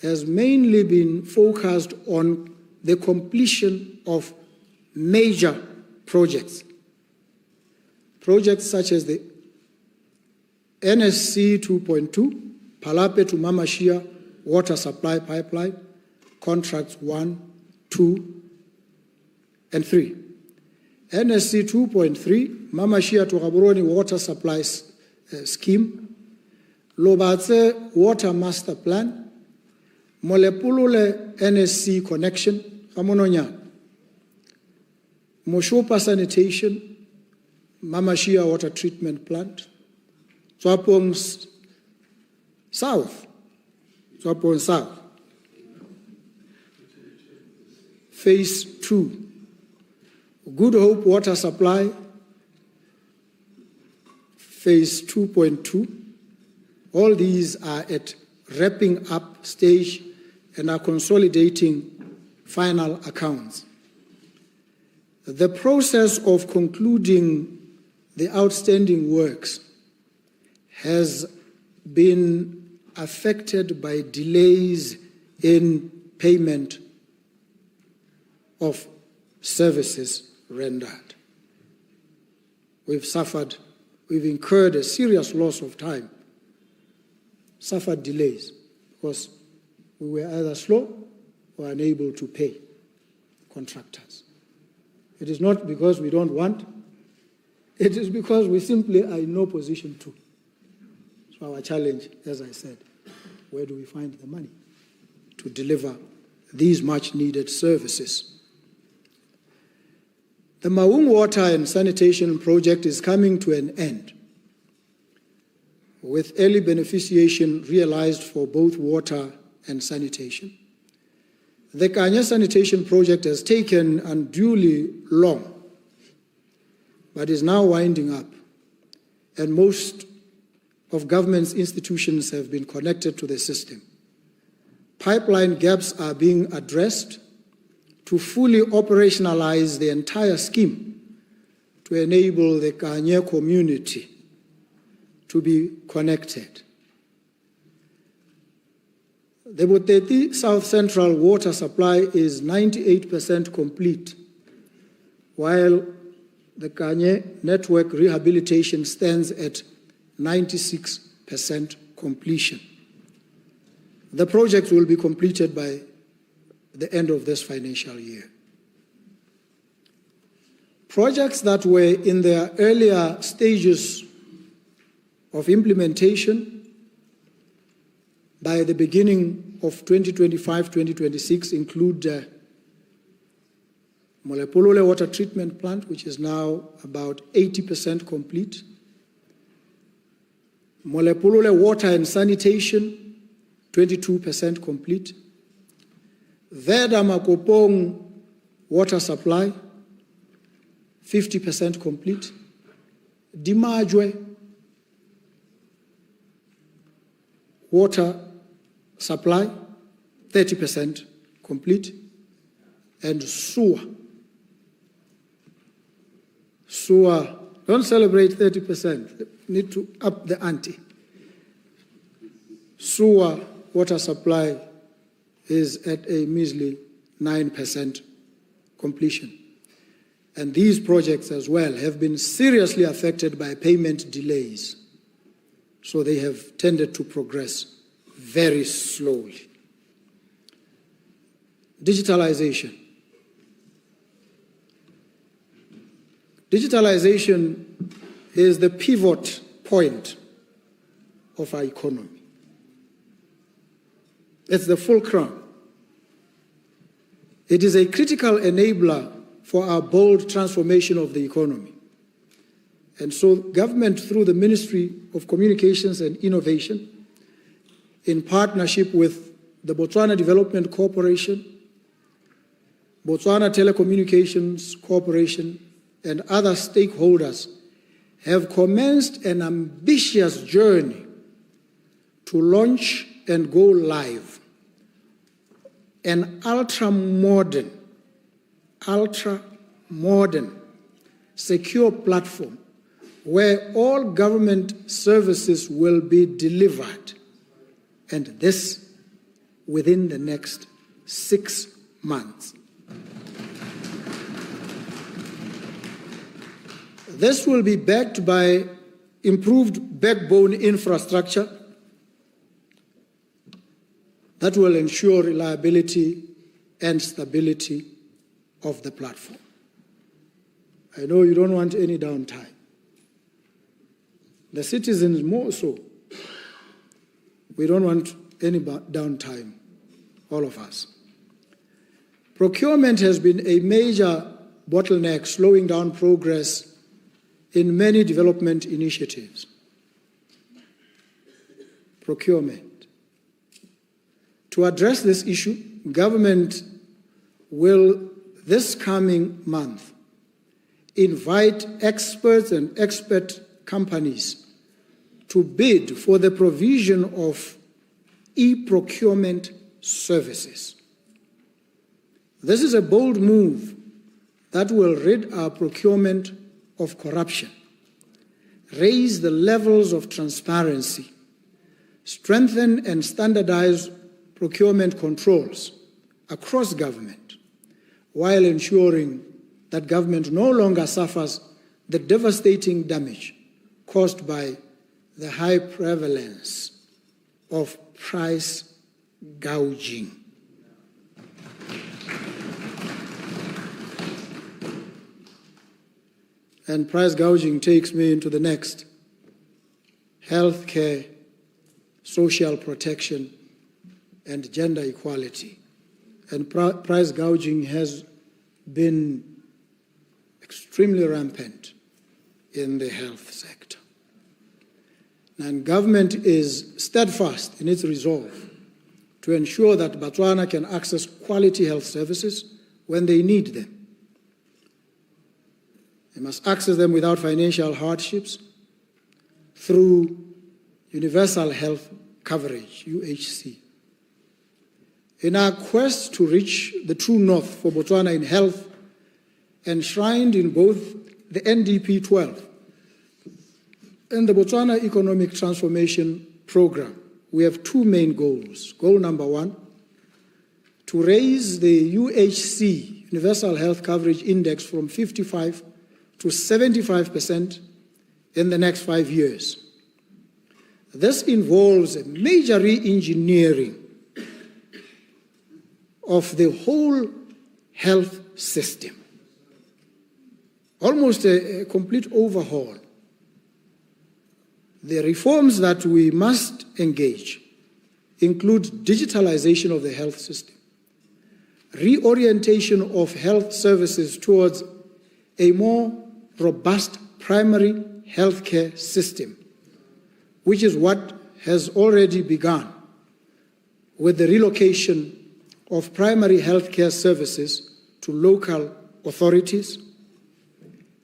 [SPEAKER 1] has mainly been focused on the completion of major projects. Projects such as the NSC 2.2, Palape to Mamashia water supply pipeline, contracts 1, 2, and 3. NSC 2.3, Mamashia to Gaborone water supply scheme, Lobatse water master plan, Molepulule NSC connection, Hamononya, Moshopa sanitation, Mamashia water treatment plant, Swapong South, Phase 2, Good Hope water supply, Phase 2.2. All these are at wrapping up stage and are consolidating final accounts. The process of concluding the outstanding works has been affected by delays in payment of services rendered. We've incurred a serious loss of time, suffered delays because we were either slow or unable to pay contractors. It is not because we don't want, it is because we simply are in no position to. So our challenge, as I said, where do we find the money to deliver these much needed services? The Maung Water and Sanitation Project is coming to an end, with early beneficiation realized for both water and sanitation. The Kanya Sanitation Project has taken unduly long, but is now winding up, and most of government's institutions have been connected to the system. Pipeline gaps are being addressed to fully operationalize the entire scheme to enable the Kanya community to be connected. The Boteti South Central water supply is 98% complete, while the Kanye network rehabilitation stands at 96% completion. The project will be completed by the end of this financial year. Projects that were in their earlier stages of implementation by the beginning of 2025-2026 include Molepolole Water Treatment Plant, which is now about 80% complete. Molepolole Water and Sanitation, 22% complete. Veda Makopong Water Supply, 50% complete. Dimajwe Water Supply, 30% complete. And SUA, don't celebrate 30%, need to up the ante. SUA water supply is at a measly 9% completion. And these projects as well have been seriously affected by payment delays. So they have tended to progress very slowly. Digitalization. Digitalization is the pivot point of our economy. It's the fulcrum. It is a critical enabler for our bold transformation of the economy. And so government, through the Ministry of Communications and Innovation, in partnership with the Botswana Development Corporation, Botswana Telecommunications Corporation, and other stakeholders, have commenced an ambitious journey to launch and go live an ultra-modern, secure platform where all government services will be delivered, and this within the next 6 months. This will be backed by improved backbone infrastructure that will ensure reliability and stability of the platform. I know you don't want any downtime. The citizens more so. We don't want any downtime, all of us. Procurement has been a major bottleneck, slowing down progress in many development initiatives. Procurement. To address this issue, government will, this coming month, invite experts and expert companies to bid for the provision of e-procurement services. This is a bold move that will rid our procurement of corruption, raise the levels of transparency, strengthen and standardize procurement controls across government, while ensuring that government no longer suffers the devastating damage caused by the high prevalence of price gouging. And price gouging takes me into the next: healthcare, social protection, and gender equality. And price gouging has been extremely rampant in the health sector. And government is steadfast in its resolve to ensure that Botswana can access quality health services when they need them. They must access them without financial hardships through universal health coverage, UHC. In our quest to reach the true north for Botswana in health, enshrined in both the NDP 12 and the Botswana Economic Transformation Program, we have two main goals. Goal number one, to raise the UHC, Universal Health Coverage Index, from 55 to 75% in the next 5 years. This involves a major re-engineering of the whole health system, almost a complete overhaul. The reforms that we must engage include digitalization of the health system, reorientation of health services towards a more robust primary healthcare system, which is what has already begun with the relocation of primary healthcare services to local authorities,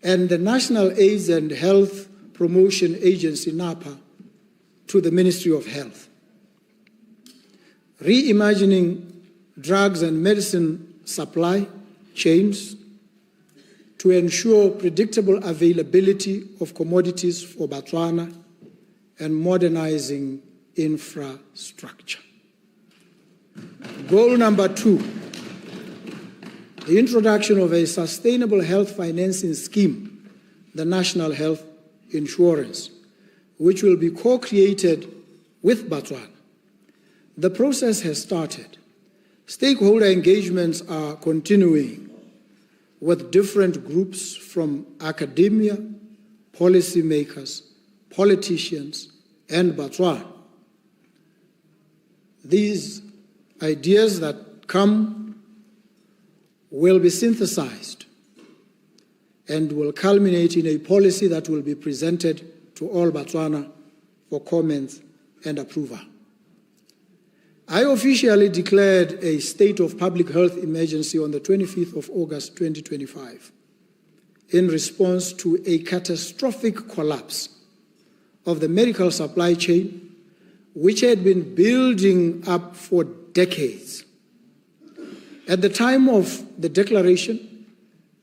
[SPEAKER 1] and the National AIDS and Health Promotion Agency, NAPA, to the Ministry of Health. Reimagining drugs and medicine supply chains to ensure predictable availability of commodities for Botswana, and modernizing infrastructure. Goal number 2, the introduction of a sustainable health financing scheme, the National Health Insurance, which will be co-created with Botswana. The process has started. Stakeholder engagements are continuing with different groups from academia, policymakers, politicians, and Botswana. These ideas that come will be synthesized and will culminate in a policy that will be presented to all Botswana for comments and approval. I officially declared a state of public health emergency on the 25th of August 2025 in response to a catastrophic collapse of the medical supply chain, which had been building up for decades. At the time of the declaration,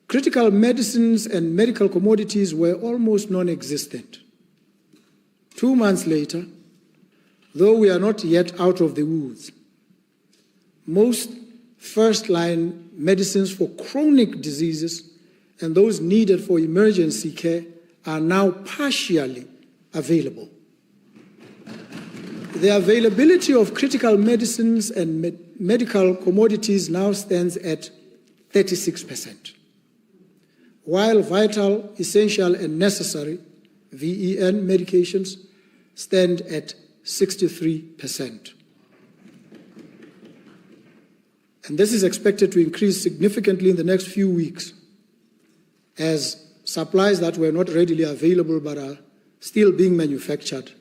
[SPEAKER 1] critical medicines and medical commodities were almost non-existent. 2 months later, though we are not yet out of the woods, most first-line medicines for chronic diseases and those needed for emergency care are now partially available. The availability of critical medicines and medical commodities now stands at 36%, while vital, essential, and necessary VEN medications stand at 63%. And this is expected to increase significantly in the next few weeks as supplies that were not readily available but are still being manufactured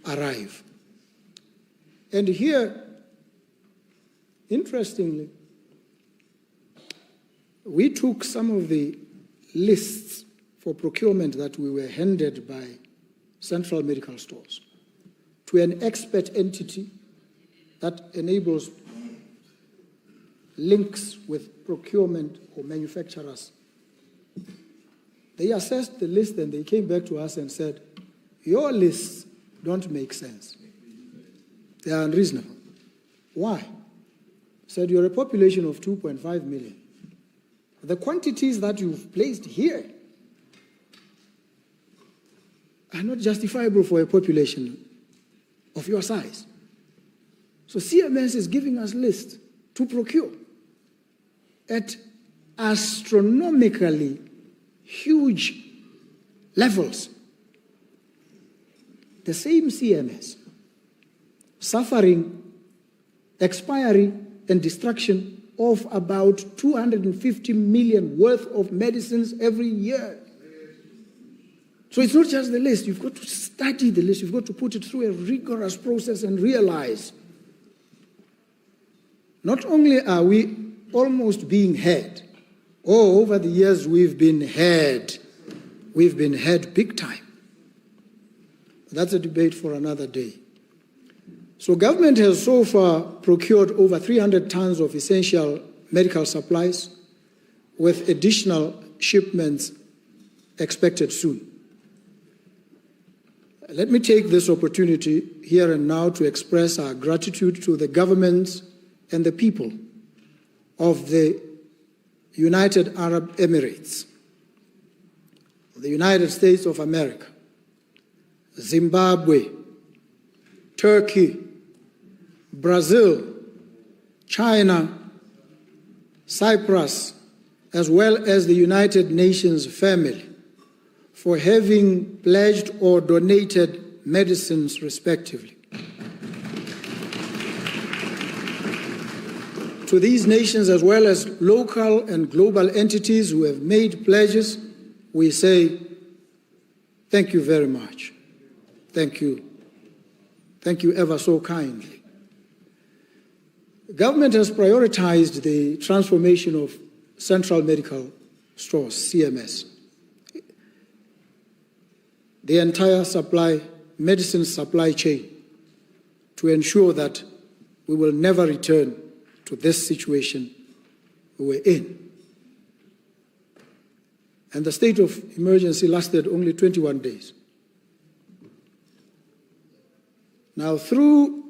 [SPEAKER 1] arrive. And here, interestingly, we took some of the lists for procurement that we were handed by central medical stores to an expert entity that enables links with procurement or manufacturers. They assessed the list and they came back to us and said, your lists don't make sense. They are unreasonable. Why? Said you're a population of 2.5 million. The quantities that you've placed here are not justifiable for a population of your size. So CMS is giving us lists to procure at astronomically huge levels. The same CMS suffering expiry and destruction of about 250 million worth of medicines every year. So it's not just the list. You've got to study the list. You've got to put it through a rigorous process and realize not only are we almost being had, over the years we've been had big time. That's a debate for another day. So government has so far procured over 300 tons of essential medical supplies with additional shipments expected soon. Let me take this opportunity here and now to express our gratitude to the governments and the people of the United Arab Emirates, the United States of America, Zimbabwe, Turkey, Brazil, China, Cyprus, as well as the United Nations family, for having pledged or donated medicines respectively. to these nations as well as local and global entities who have made pledges, we say, thank you very much. Thank you. Thank you ever so kindly. The government has prioritized the transformation of central medical stores, CMS. The entire medicine supply chain to ensure that we will never return to this situation we were in. And the state of emergency lasted only 21 days. Now, through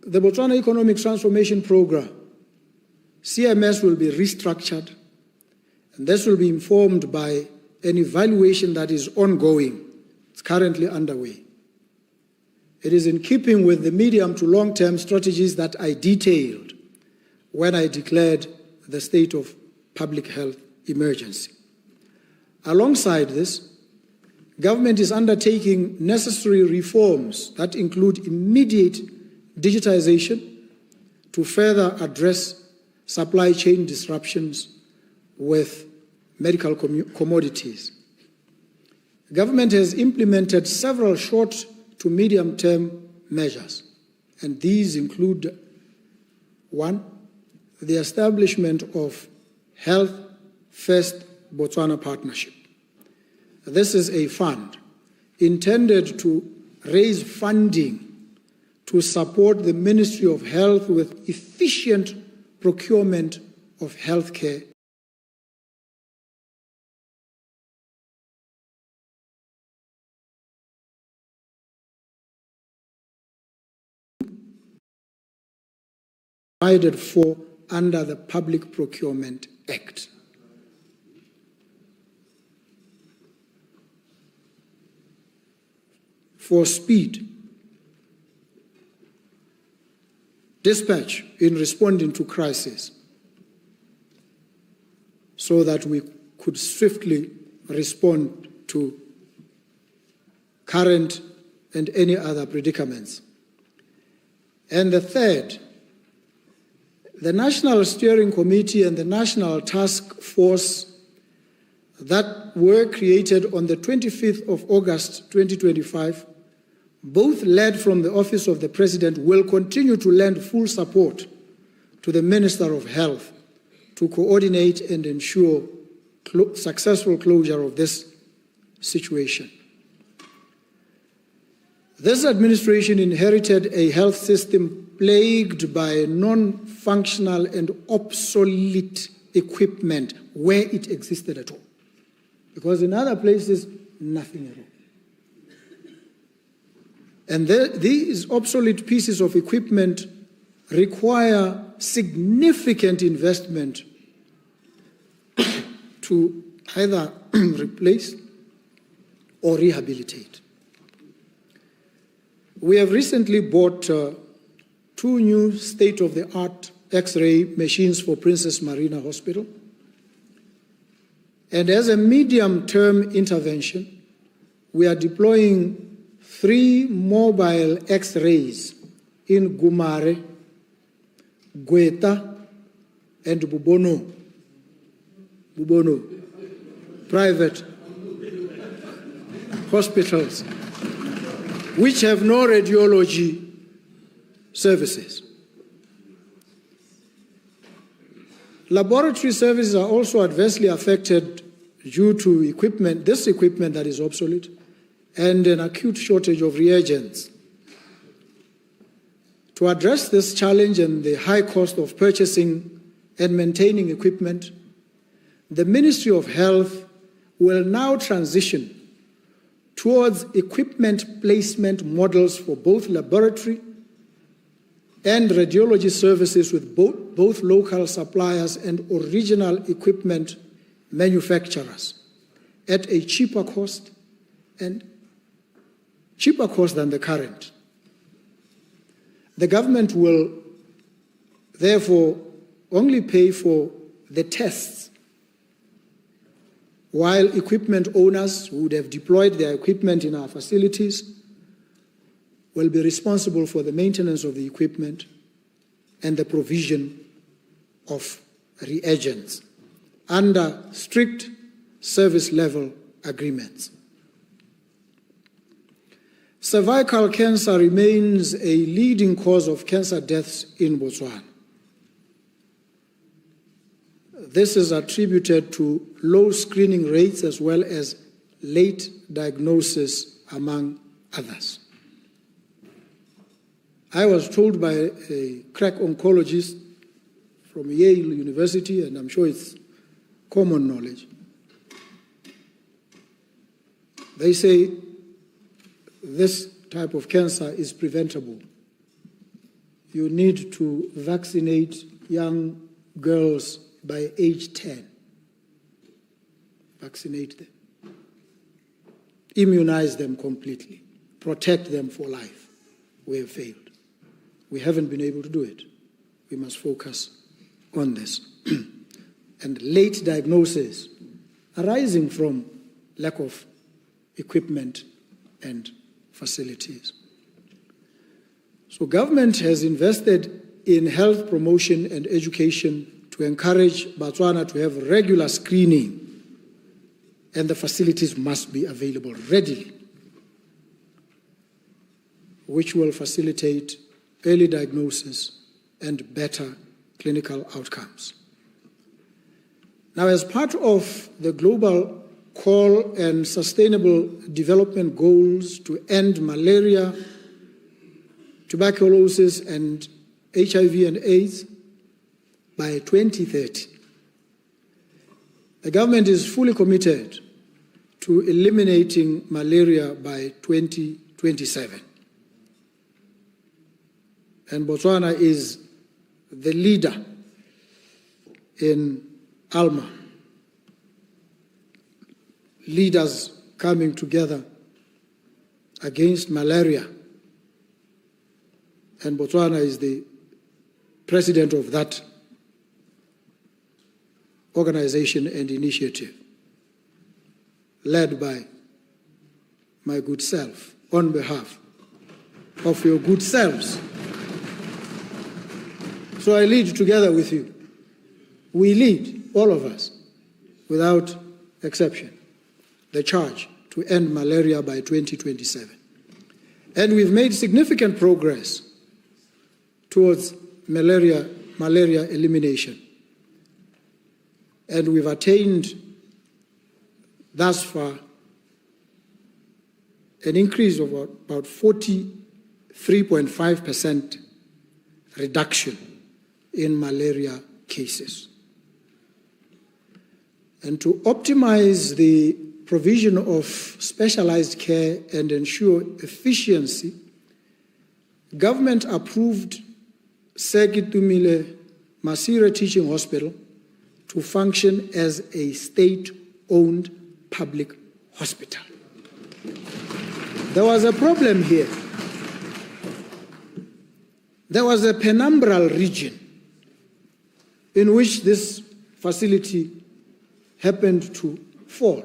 [SPEAKER 1] the Botswana Economic Transformation Program, CMS will be restructured, and this will be informed by an evaluation that is ongoing. It's currently underway. It is in keeping with the medium to long-term strategies that I detailed when I declared the state of public health emergency. Alongside this, government is undertaking necessary reforms that include immediate digitization to further address supply chain disruptions with medical commodities. Government has implemented several short to medium-term measures, and these include: 1, the establishment of Health First Botswana Partnership. This is a fund intended to raise funding to support the Ministry of Health with efficient procurement of healthcare. Provided for under the Public Procurement Act. For speed, dispatch in responding to crisis, so that we could swiftly respond to current and any other predicaments. And the third, the National Steering Committee and the National Task Force that were created on the 25th of August 2025, both led from the Office of the President, will continue to lend full support to the Minister of Health to coordinate and ensure successful closure of this situation. This administration inherited a health system plagued by non-functional and obsolete equipment where it existed at all. Because in other places, nothing at all. And these obsolete pieces of equipment require significant investment to either replace or rehabilitate. We have recently bought 2 new state-of-the-art X-ray machines for Princess Marina Hospital. And as a medium-term intervention, we are deploying 3 mobile X-rays in Gumare, Gweta, and Bubono, private hospitals, which have no radiology services. Laboratory services are also adversely affected due to this equipment that is obsolete, and an acute shortage of reagents. To address this challenge and the high cost of purchasing and maintaining equipment, the Ministry of Health will now transition towards equipment placement models for both laboratory and radiology services with both local suppliers and original equipment manufacturers at a cheaper cost than the current. The government will therefore only pay for the tests, while equipment owners who would have deployed their equipment in our facilities will be responsible for the maintenance of the equipment and the provision of reagents under strict service level agreements. Cervical cancer remains a leading cause of cancer deaths in Botswana. This is attributed to low screening rates as well as late diagnosis, among others. I was told by a crack oncologist from Yale University, and I'm sure it's common knowledge. They say this type of cancer is preventable. You need to vaccinate young girls by age 10. Vaccinate them. Immunize them completely. Protect them for life. We have failed. We haven't been able to do it. We must focus on this. And late diagnosis arising from lack of equipment and facilities. So government has invested in health promotion and education to encourage Botswana to have regular screening, and the facilities must be available readily, which will facilitate early diagnosis and better clinical outcomes. Now, as part of the global call and sustainable development goals to end malaria, tuberculosis, and HIV and AIDS by 2030, the government is fully committed to eliminating malaria by 2027. And Botswana is the leader in ALMA, leaders coming together against malaria. And Botswana is the president of that organization and initiative, led by my good self, on behalf of your good selves. So I lead together with you. We lead, all of us, without exception, the charge to end malaria by 2027. And we've made significant progress towards malaria elimination. And we've attained thus far an increase of about 43.5% reduction in malaria cases. And to optimize the provision of specialized care and ensure efficiency, government approved Sekitumile Masire Teaching Hospital to function as a state-owned public hospital. There was a problem here. There was a penumbral region in which this facility happened to fall.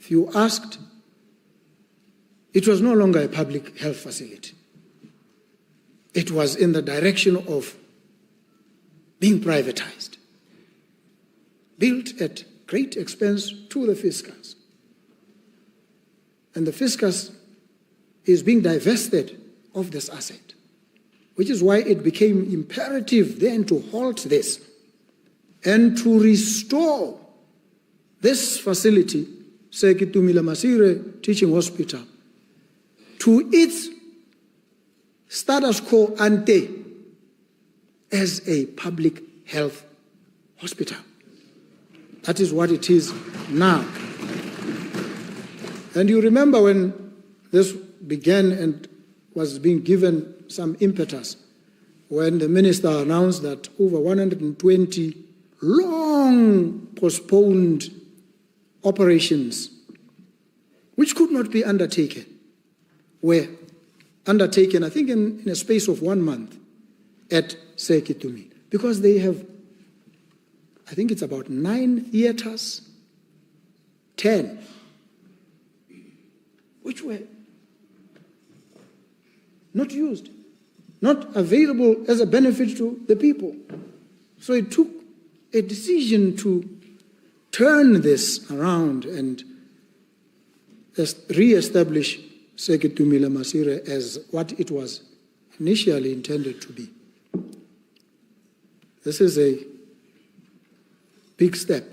[SPEAKER 1] If you asked, it was no longer a public health facility. It was in the direction of being privatized, built at great expense to the fiscus. And the fiscus is being divested of this asset, which is why it became imperative then to halt this and to restore this facility, Sekitumile Masire Teaching Hospital, to its status quo ante as a public health hospital. That is what it is now. And you remember when this began and was being given some impetus, when the minister announced that over 120 long postponed operations, which could not be undertaken, were undertaken, I think, in a space of 1 month at Sekitumile, because they have, I think it's about 9 theaters, 10, which were not used, not available as a benefit to the people. So it took a decision to turn this around and re-establish Seketumile Masire as what it was initially intended to be. This is a big step.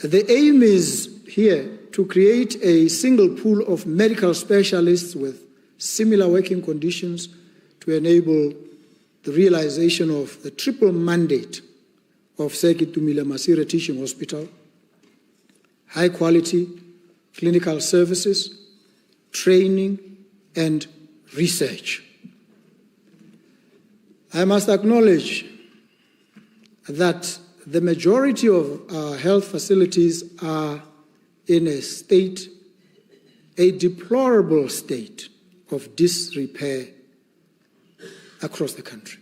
[SPEAKER 1] The aim is here to create a single pool of medical specialists with similar working conditions to enable the realization of the triple mandate of Seketumile Masire Teaching Hospital: high quality clinical services, training, and research. I must acknowledge that the majority of our health facilities are in a deplorable state of disrepair across the country.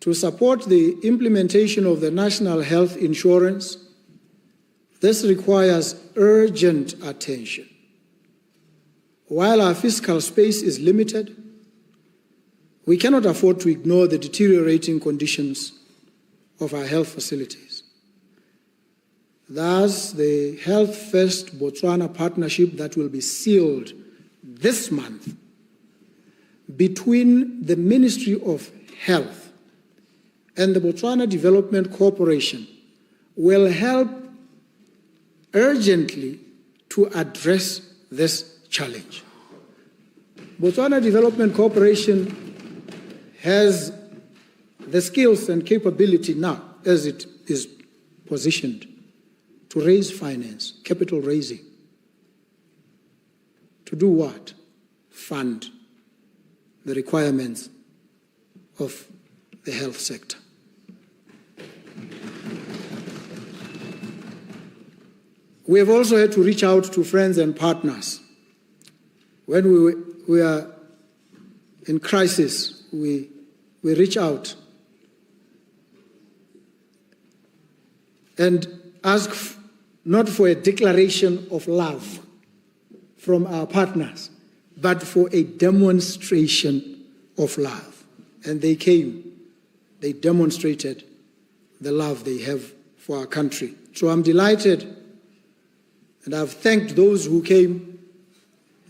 [SPEAKER 1] To support the implementation of the National Health Insurance, this requires urgent attention. While our fiscal space is limited, we cannot afford to ignore the deteriorating conditions of our health facilities. Thus, the Health First Botswana partnership that will be sealed this month between the Ministry of Health and the Botswana Development Corporation will help urgently to address this challenge. Botswana Development Corporation has the skills and capability now, as it is positioned, to raise finance, capital raising. To do what? Fund the requirements of the health sector. We have also had to reach out to friends and partners. When we are in crisis, we reach out and ask not for a declaration of love from our partners, but for a demonstration of love. And they came, they demonstrated the love they have for our country. So I'm delighted, and I've thanked those who came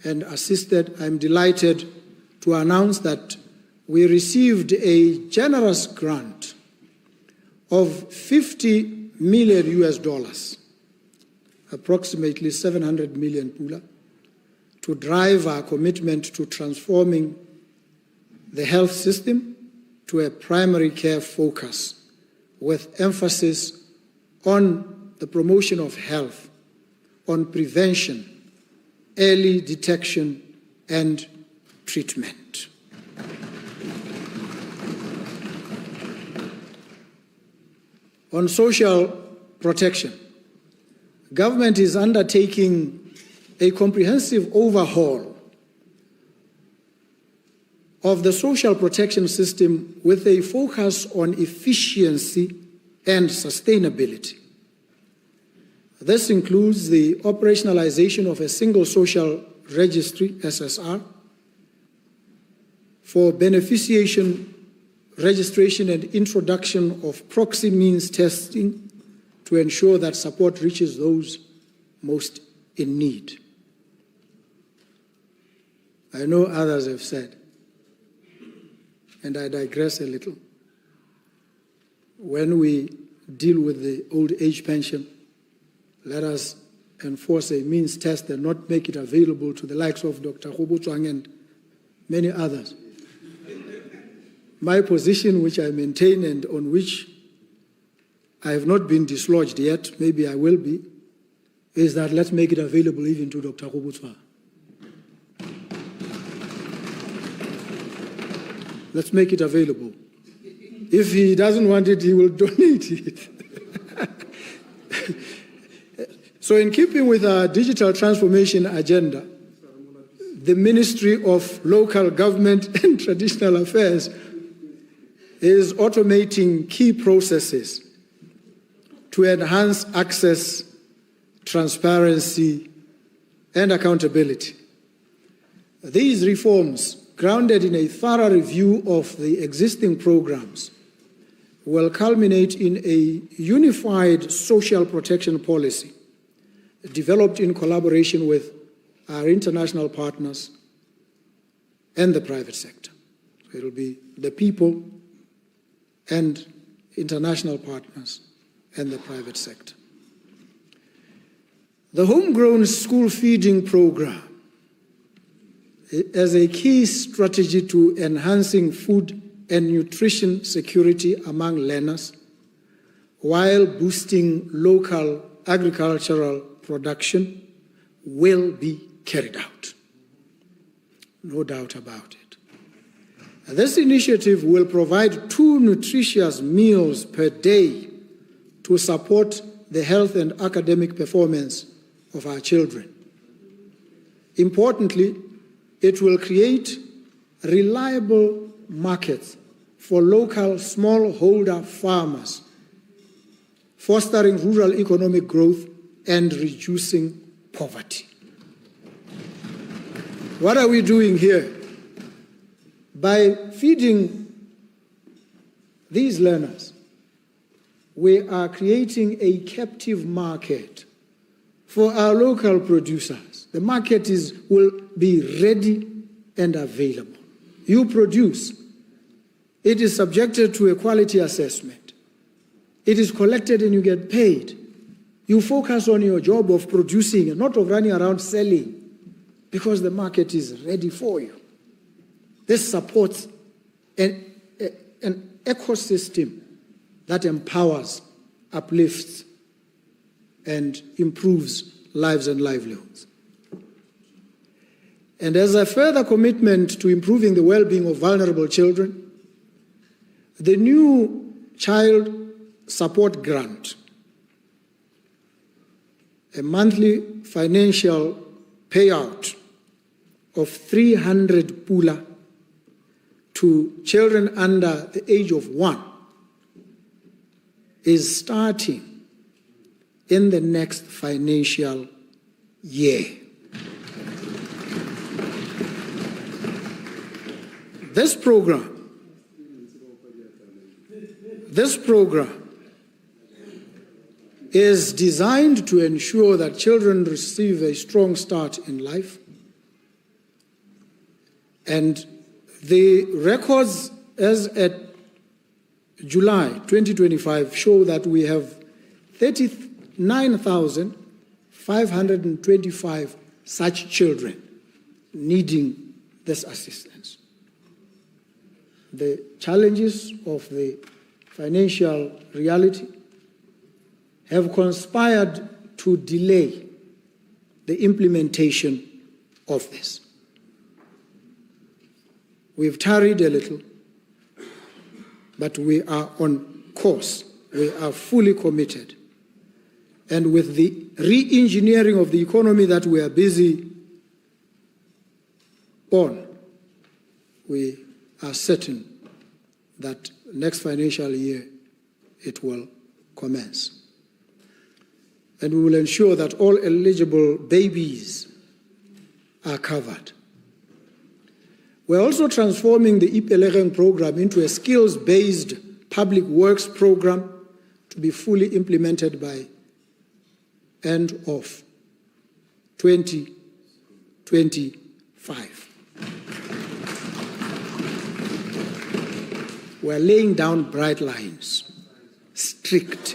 [SPEAKER 1] and assisted. I'm delighted to announce that we received a generous grant of $50 million, approximately 700 million pula, to drive our commitment to transforming the health system to a primary care focus with emphasis on the promotion of health, on prevention, early detection, and treatment. On social protection, government is undertaking a comprehensive overhaul of the social protection system with a focus on efficiency and sustainability. This includes the operationalization of a single social registry, SSR, for beneficiation, registration and introduction of proxy means testing to ensure that support reaches those most in need. I know others have said, and I digress a little, when we deal with the old age pension, let us enforce a means test and not make it available to the likes of Dr. Botswana and many others. My position, which I maintain and on which I have not been dislodged yet, maybe I will be, is that let's make it available even to Dr. Botswana. Let's make it available. If he doesn't want it, he will donate it. So in keeping with our digital transformation agenda, the Ministry of Local Government and Traditional Affairs is automating key processes to enhance access, transparency, and accountability. These reforms grounded in a thorough review of the existing programs, will culminate in a unified social protection policy developed in collaboration with our international partners and the private sector. So it will be the people and international partners and the private sector. The homegrown school feeding program as a key strategy to enhancing food and nutrition security among learners while boosting local agricultural production will be carried out. No doubt about it. This initiative will provide 2 nutritious meals per day to support the health and academic performance of our children. Importantly, it will create reliable markets for local smallholder farmers, fostering rural economic growth and reducing poverty. What are we doing here? By feeding these learners, we are creating a captive market for our local producers. The market will be ready and available. You produce. It is subjected to a quality assessment. It is collected and you get paid. You focus on your job of producing and not of running around selling, because the market is ready for you. This supports an ecosystem that empowers, uplifts, and improves lives and livelihoods. And as a further commitment to improving the well-being of vulnerable children, the new Child Support Grant, a monthly financial payout of 300 pula to children under the age of 1, is starting in the next financial year. This program is designed to ensure that children receive a strong start in life. And the records as at July 2025 show that we have 39,525 such children needing this assistance. The challenges of the financial reality have conspired to delay the implementation of this. We've tarried a little, but we are on course. We are fully committed. And with the re-engineering of the economy that we are busy on, we are certain that next financial year it will commence. And we will ensure that all eligible babies are covered. We're also transforming the Ipeleng program into a skills-based public works program to be fully implemented by end of 2025. We're laying down bright lines, strict,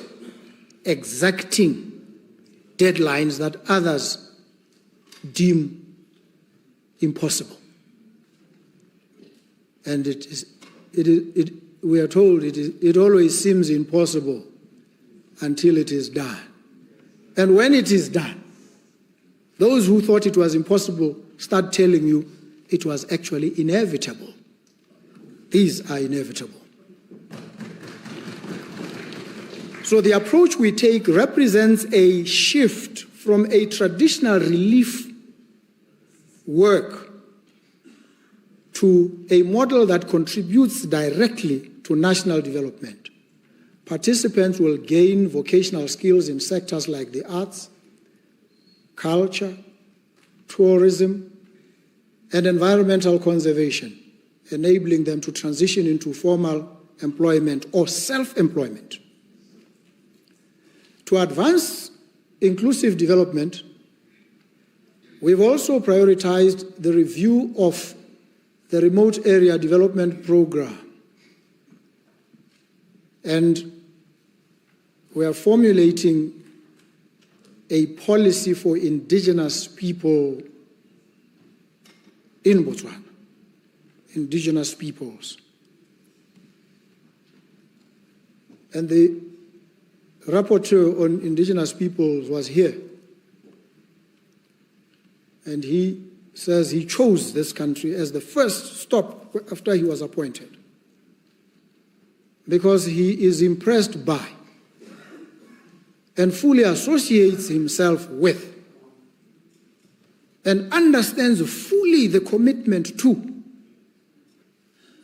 [SPEAKER 1] exacting deadlines that others deem impossible. And we are told it always seems impossible until it is done. And when it is done, those who thought it was impossible start telling you it was actually inevitable. These are inevitable. So the approach we take represents a shift from a traditional relief work to a model that contributes directly to national development. Participants will gain vocational skills in sectors like the arts, culture, tourism, and environmental conservation, enabling them to transition into formal employment or self-employment. To advance inclusive development, we've also prioritized the review of the Remote Area Development Program, and we are formulating a policy for indigenous people in Botswana, indigenous peoples. And the rapporteur on indigenous peoples was here. And he says he chose this country as the first stop after he was appointed, because he is impressed by and fully associates himself with and understands fully the commitment to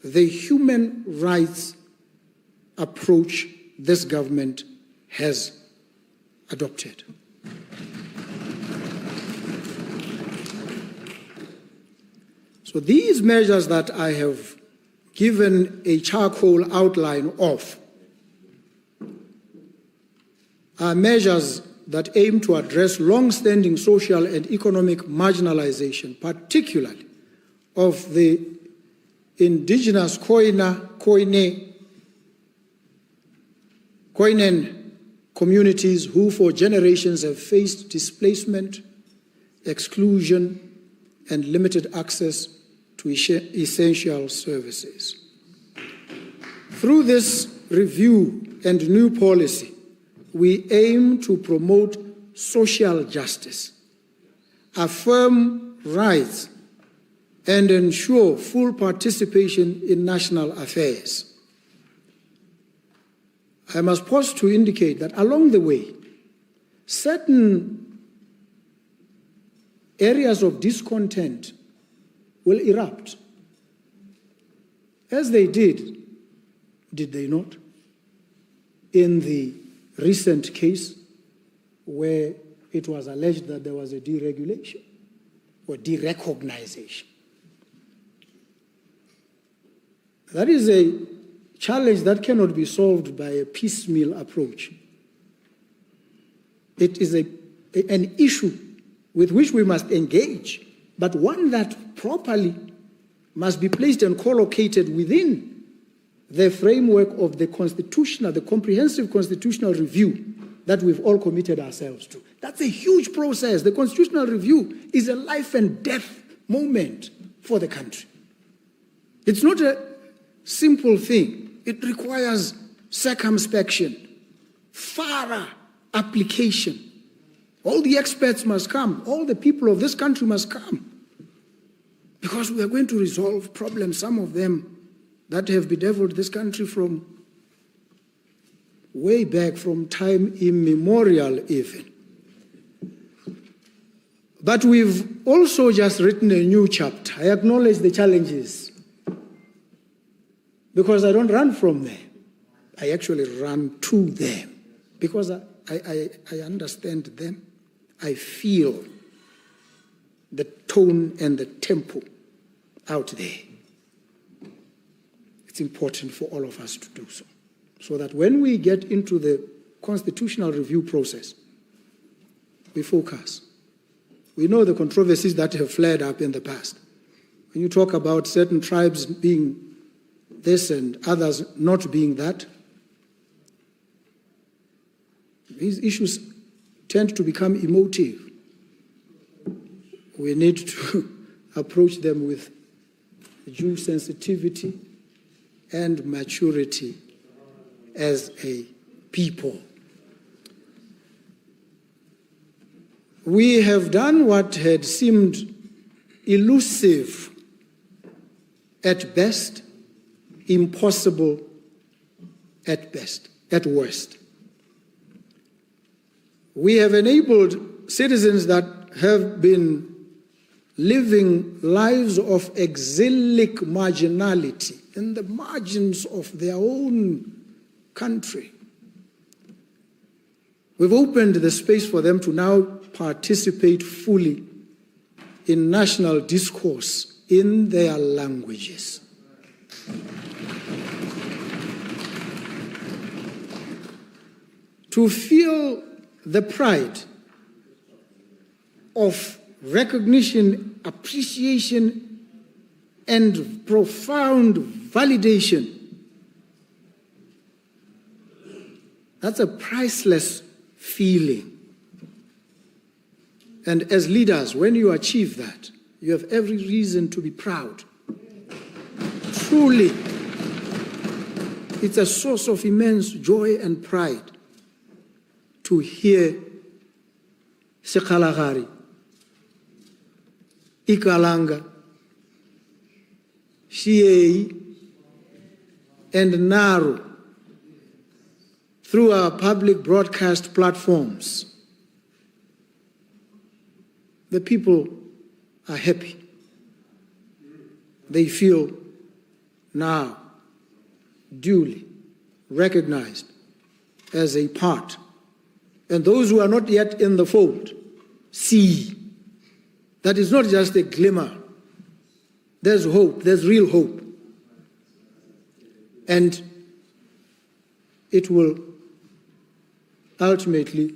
[SPEAKER 1] the human rights approach this government has adopted. So these measures that I have given a charcoal outline of are measures that aim to address long-standing social and economic marginalization, particularly of the indigenous Koinen communities who for generations have faced displacement, exclusion, and limited access to essential services. Through this review and new policy, we aim to promote social justice, affirm rights, and ensure full participation in national affairs. I must pause to indicate that along the way, certain areas of discontent will erupt, as they did they not, in the recent case where it was alleged that there was a deregulation or derecognition. That is a challenge that cannot be solved by a piecemeal approach. It is an issue with which we must engage, but one that properly must be placed and collocated within the framework of the comprehensive constitutional review that we've all committed ourselves to. That's a huge process. The constitutional review is a life and death moment for the country. It's not a simple thing. It requires circumspection, thorough application. All the experts must come. All the people of this country must come, because we are going to resolve problems, some of them that have bedeviled this country from way back, from time immemorial even. But we've also just written a new chapter. I acknowledge the challenges, because I don't run from them. I actually run to them, because I understand them. I feel the tone and the tempo out there. It's important for all of us to do so, so that when we get into the constitutional review process, we focus. We know the controversies that have flared up in the past. When you talk about certain tribes being this and others not being that, these issues tend to become emotive. We need to approach them with due sensitivity and maturity as a people. We have done what had seemed elusive at best, impossible at best, at worst. We have enabled citizens that have been living lives of exilic marginality in the margins of their own country. We've opened the space for them to now participate fully in national discourse in their languages. To feel the pride of recognition, appreciation, and profound validation, that's a priceless feeling. And as leaders, when you achieve that, you have every reason to be proud. Truly, it's a source of immense joy and pride to hear Sekhalagari, Ikalanga, Shiei, and Naru through our public broadcast platforms. The people are happy. They feel now duly recognized as a part. And those who are not yet in the fold see that it's not just a glimmer. There's hope, there's real hope. And it will ultimately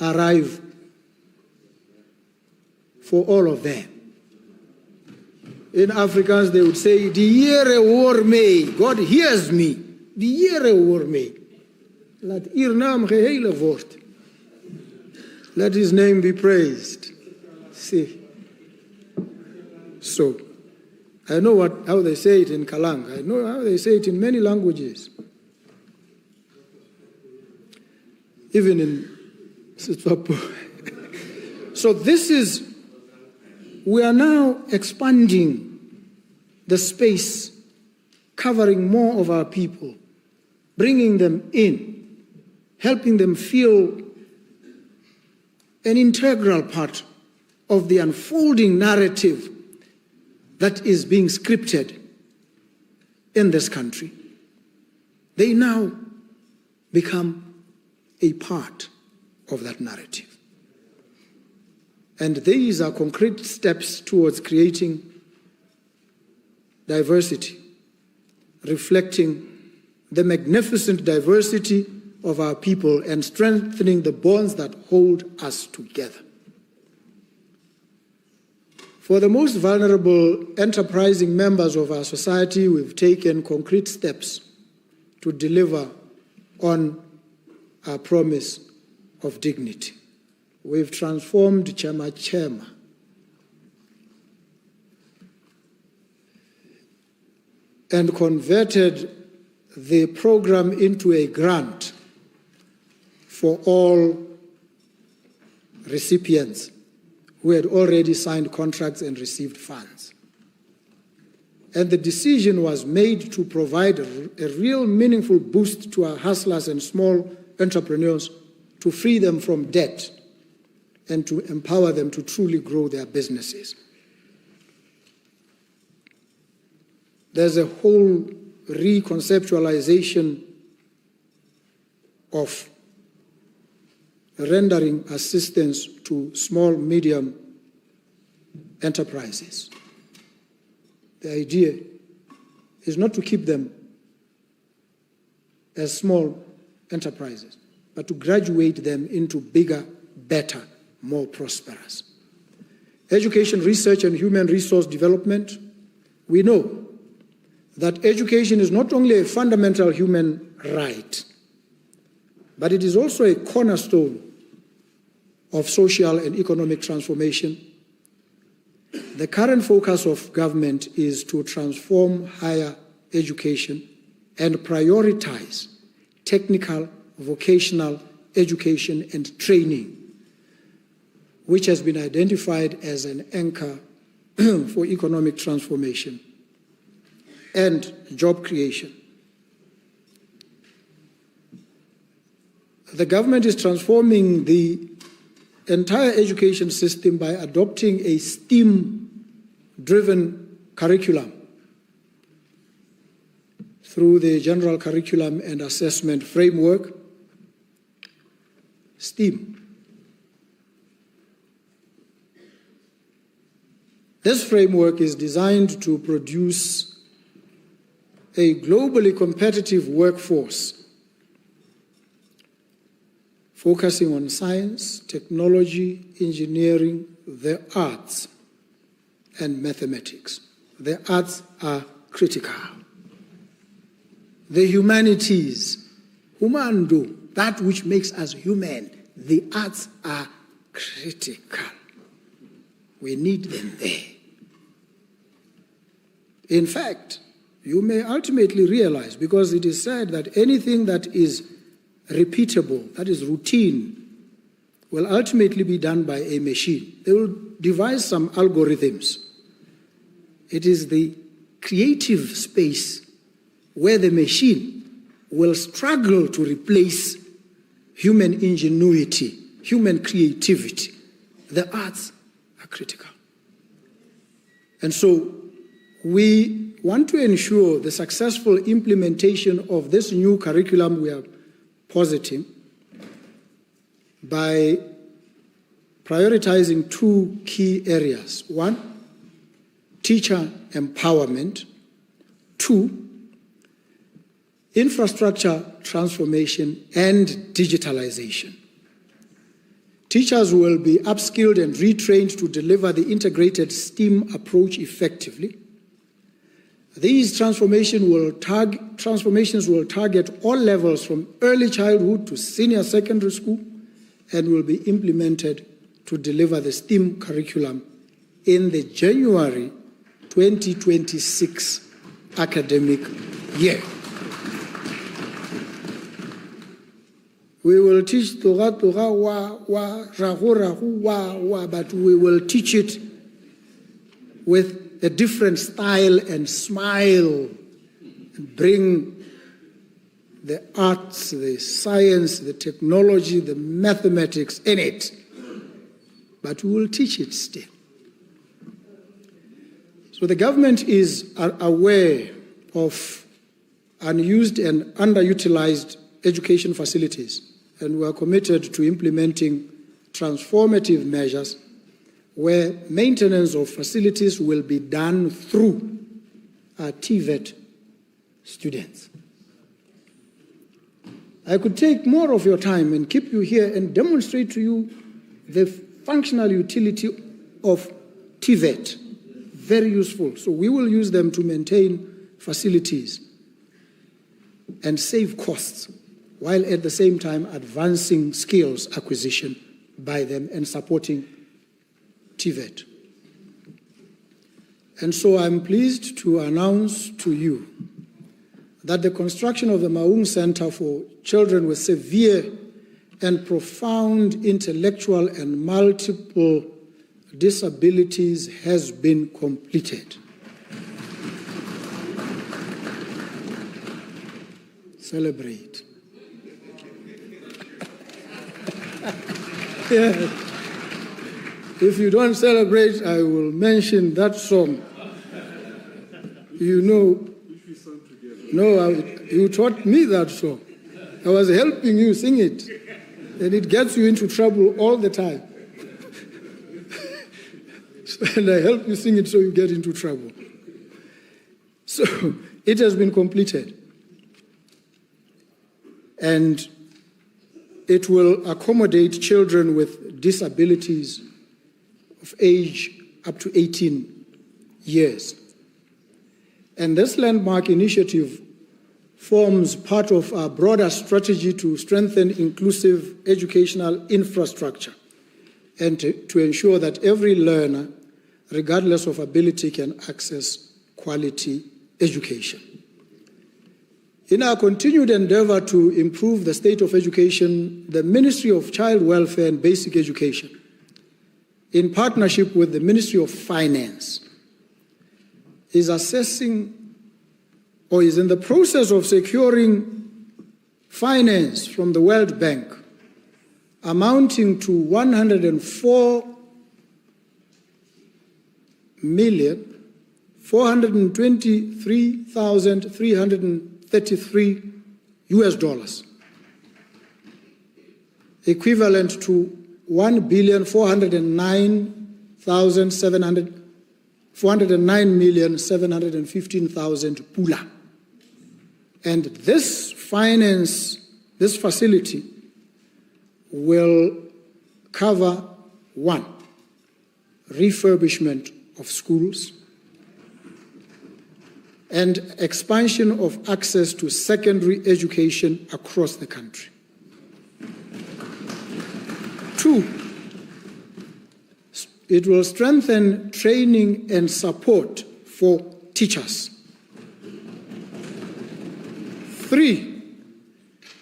[SPEAKER 1] arrive for all of them. In Afrikaans, they would say, "Die Here hoor mij." God hears me. Die Here hoor mij. Laat Uw naam geheiligd worden. Let His name be praised. See. So, I know how they say it in Kalang. I know how they say it in many languages. Even in Setswapo. So we are now expanding the space, covering more of our people, bringing them in, helping them feel an integral part of the unfolding narrative that is being scripted in this country. They now become a part of that narrative. And these are concrete steps towards creating diversity, reflecting the magnificent diversity of our people and strengthening the bonds that hold us together. For the most vulnerable, enterprising members of our society, we've taken concrete steps to deliver on our promise of dignity. We've transformed Chema Chema and converted the program into a grant for all recipients who had already signed contracts and received funds. And the decision was made to provide a real meaningful boost to our hustlers and small entrepreneurs to free them from debt and to empower them to truly grow their businesses. There's a whole reconceptualization of rendering assistance to small, medium enterprises. The idea is not to keep them as small enterprises, but to graduate them into bigger, better, more prosperous. Education, research, and human resource development. We know that education is not only a fundamental human right, but it is also a cornerstone of social and economic transformation. The current focus of government is to transform higher education and prioritize technical, vocational education and training, which has been identified as an anchor for economic transformation and job creation. The government is transforming the entire education system by adopting a STEAM-driven curriculum through the General Curriculum and Assessment Framework, STEAM. This framework is designed to produce a globally competitive workforce focusing on science, technology, engineering, the arts, and mathematics. The arts are critical. The humanities, humando, that which makes us human, the arts are critical. We need them there. In fact, you may ultimately realize, because it is said that anything that is repeatable, that is routine, will ultimately be done by a machine. They will devise some algorithms. It is the creative space where the machine will struggle to replace human ingenuity, human creativity. The arts are critical. And so we want to ensure the successful implementation of this new curriculum we are positing by prioritizing two key areas. One, teacher empowerment. Two, infrastructure transformation and digitalization. Teachers will be upskilled and retrained to deliver the integrated STEAM approach effectively. These transformations will target all levels from early childhood to senior secondary school and will be implemented to deliver the STEAM curriculum in the January 2026 academic year. We will teach Torah, wa, rahu, rahu, wa, but we will teach it with a different style and smile, and bring the arts, the science, the technology, the mathematics in it. But we will teach it still. So the government is aware of unused and underutilized education facilities, and we are committed to implementing transformative measures where maintenance of facilities will be done through our TVET students. I could take more of your time and keep you here and demonstrate to you the functional utility of TVET. Very useful. So we will use them to maintain facilities and save costs, while at the same time advancing skills acquisition by them and supporting TVET. And so I'm pleased to announce to you that the construction of the Maung Center for Children with Severe and Profound Intellectual and Multiple Disabilities has been completed. Celebrate. Yeah. If you don't celebrate, I will mention that song. You know, no, you taught me that song. I was helping you sing it, and it gets you into trouble all the time. And I help you sing it so you get into trouble. So it has been completed. And it will accommodate children with disabilities of age up to 18 years. And this landmark initiative forms part of our broader strategy to strengthen inclusive educational infrastructure and to ensure that every learner, regardless of ability, can access quality education. In our continued endeavor to improve the state of education, the Ministry of Child Welfare and Basic Education, in partnership with the Ministry of Finance, is assessing or is in the process of securing finance from the World Bank amounting to 104,423,333 US dollars, equivalent to 1,409,700 409,715,000 pula. And this facility will cover 1, refurbishment of schools and expansion of access to secondary education across the country. 2, it will strengthen training and support for teachers. 3,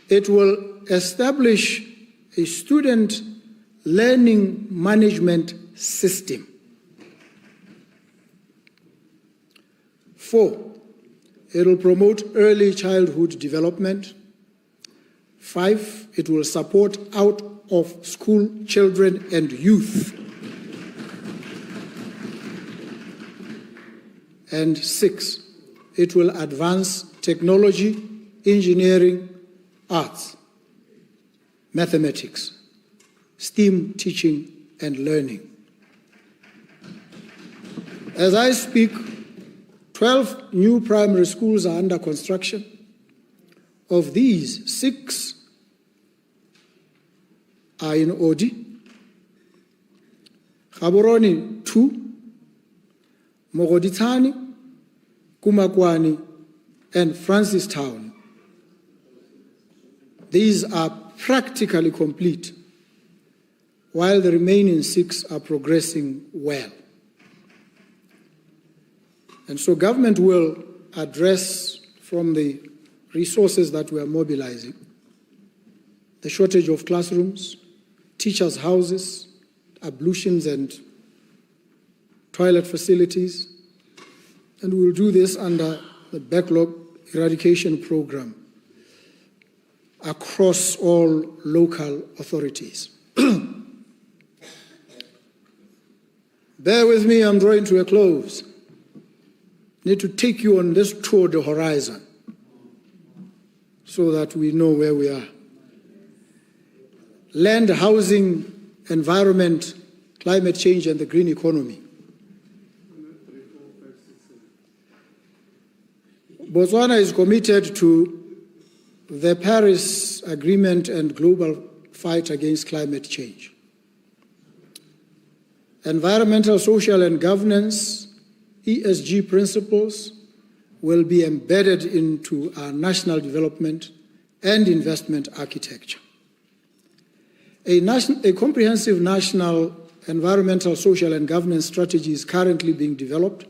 [SPEAKER 1] it will establish a student learning management system. 4, it will promote early childhood development. 5, it will support out-of-school children and youth. And 6, it will advance technology, engineering, arts, mathematics, STEAM teaching and learning. As I speak, 12 new primary schools are under construction. Of these, 6 are in Odi, Gaborone 2, Mogoditani, Kumakwani, and Francistown. These are practically complete, while the remaining 6 are progressing well. And so government will address, from the resources that we are mobilizing, the shortage of classrooms, teachers' houses, ablutions and toilet facilities, and we'll do this under the backlog eradication program across all local authorities. Bear with me, I'm drawing to a close. Need to take you on this tour de horizon so that we know where we are. Land, housing, environment, climate change, and the green economy. Botswana is committed to the Paris Agreement and global fight against climate change. Environmental, social, and governance, ESG principles, will be embedded into our national development and investment architecture. A comprehensive national environmental, social, and governance strategy is currently being developed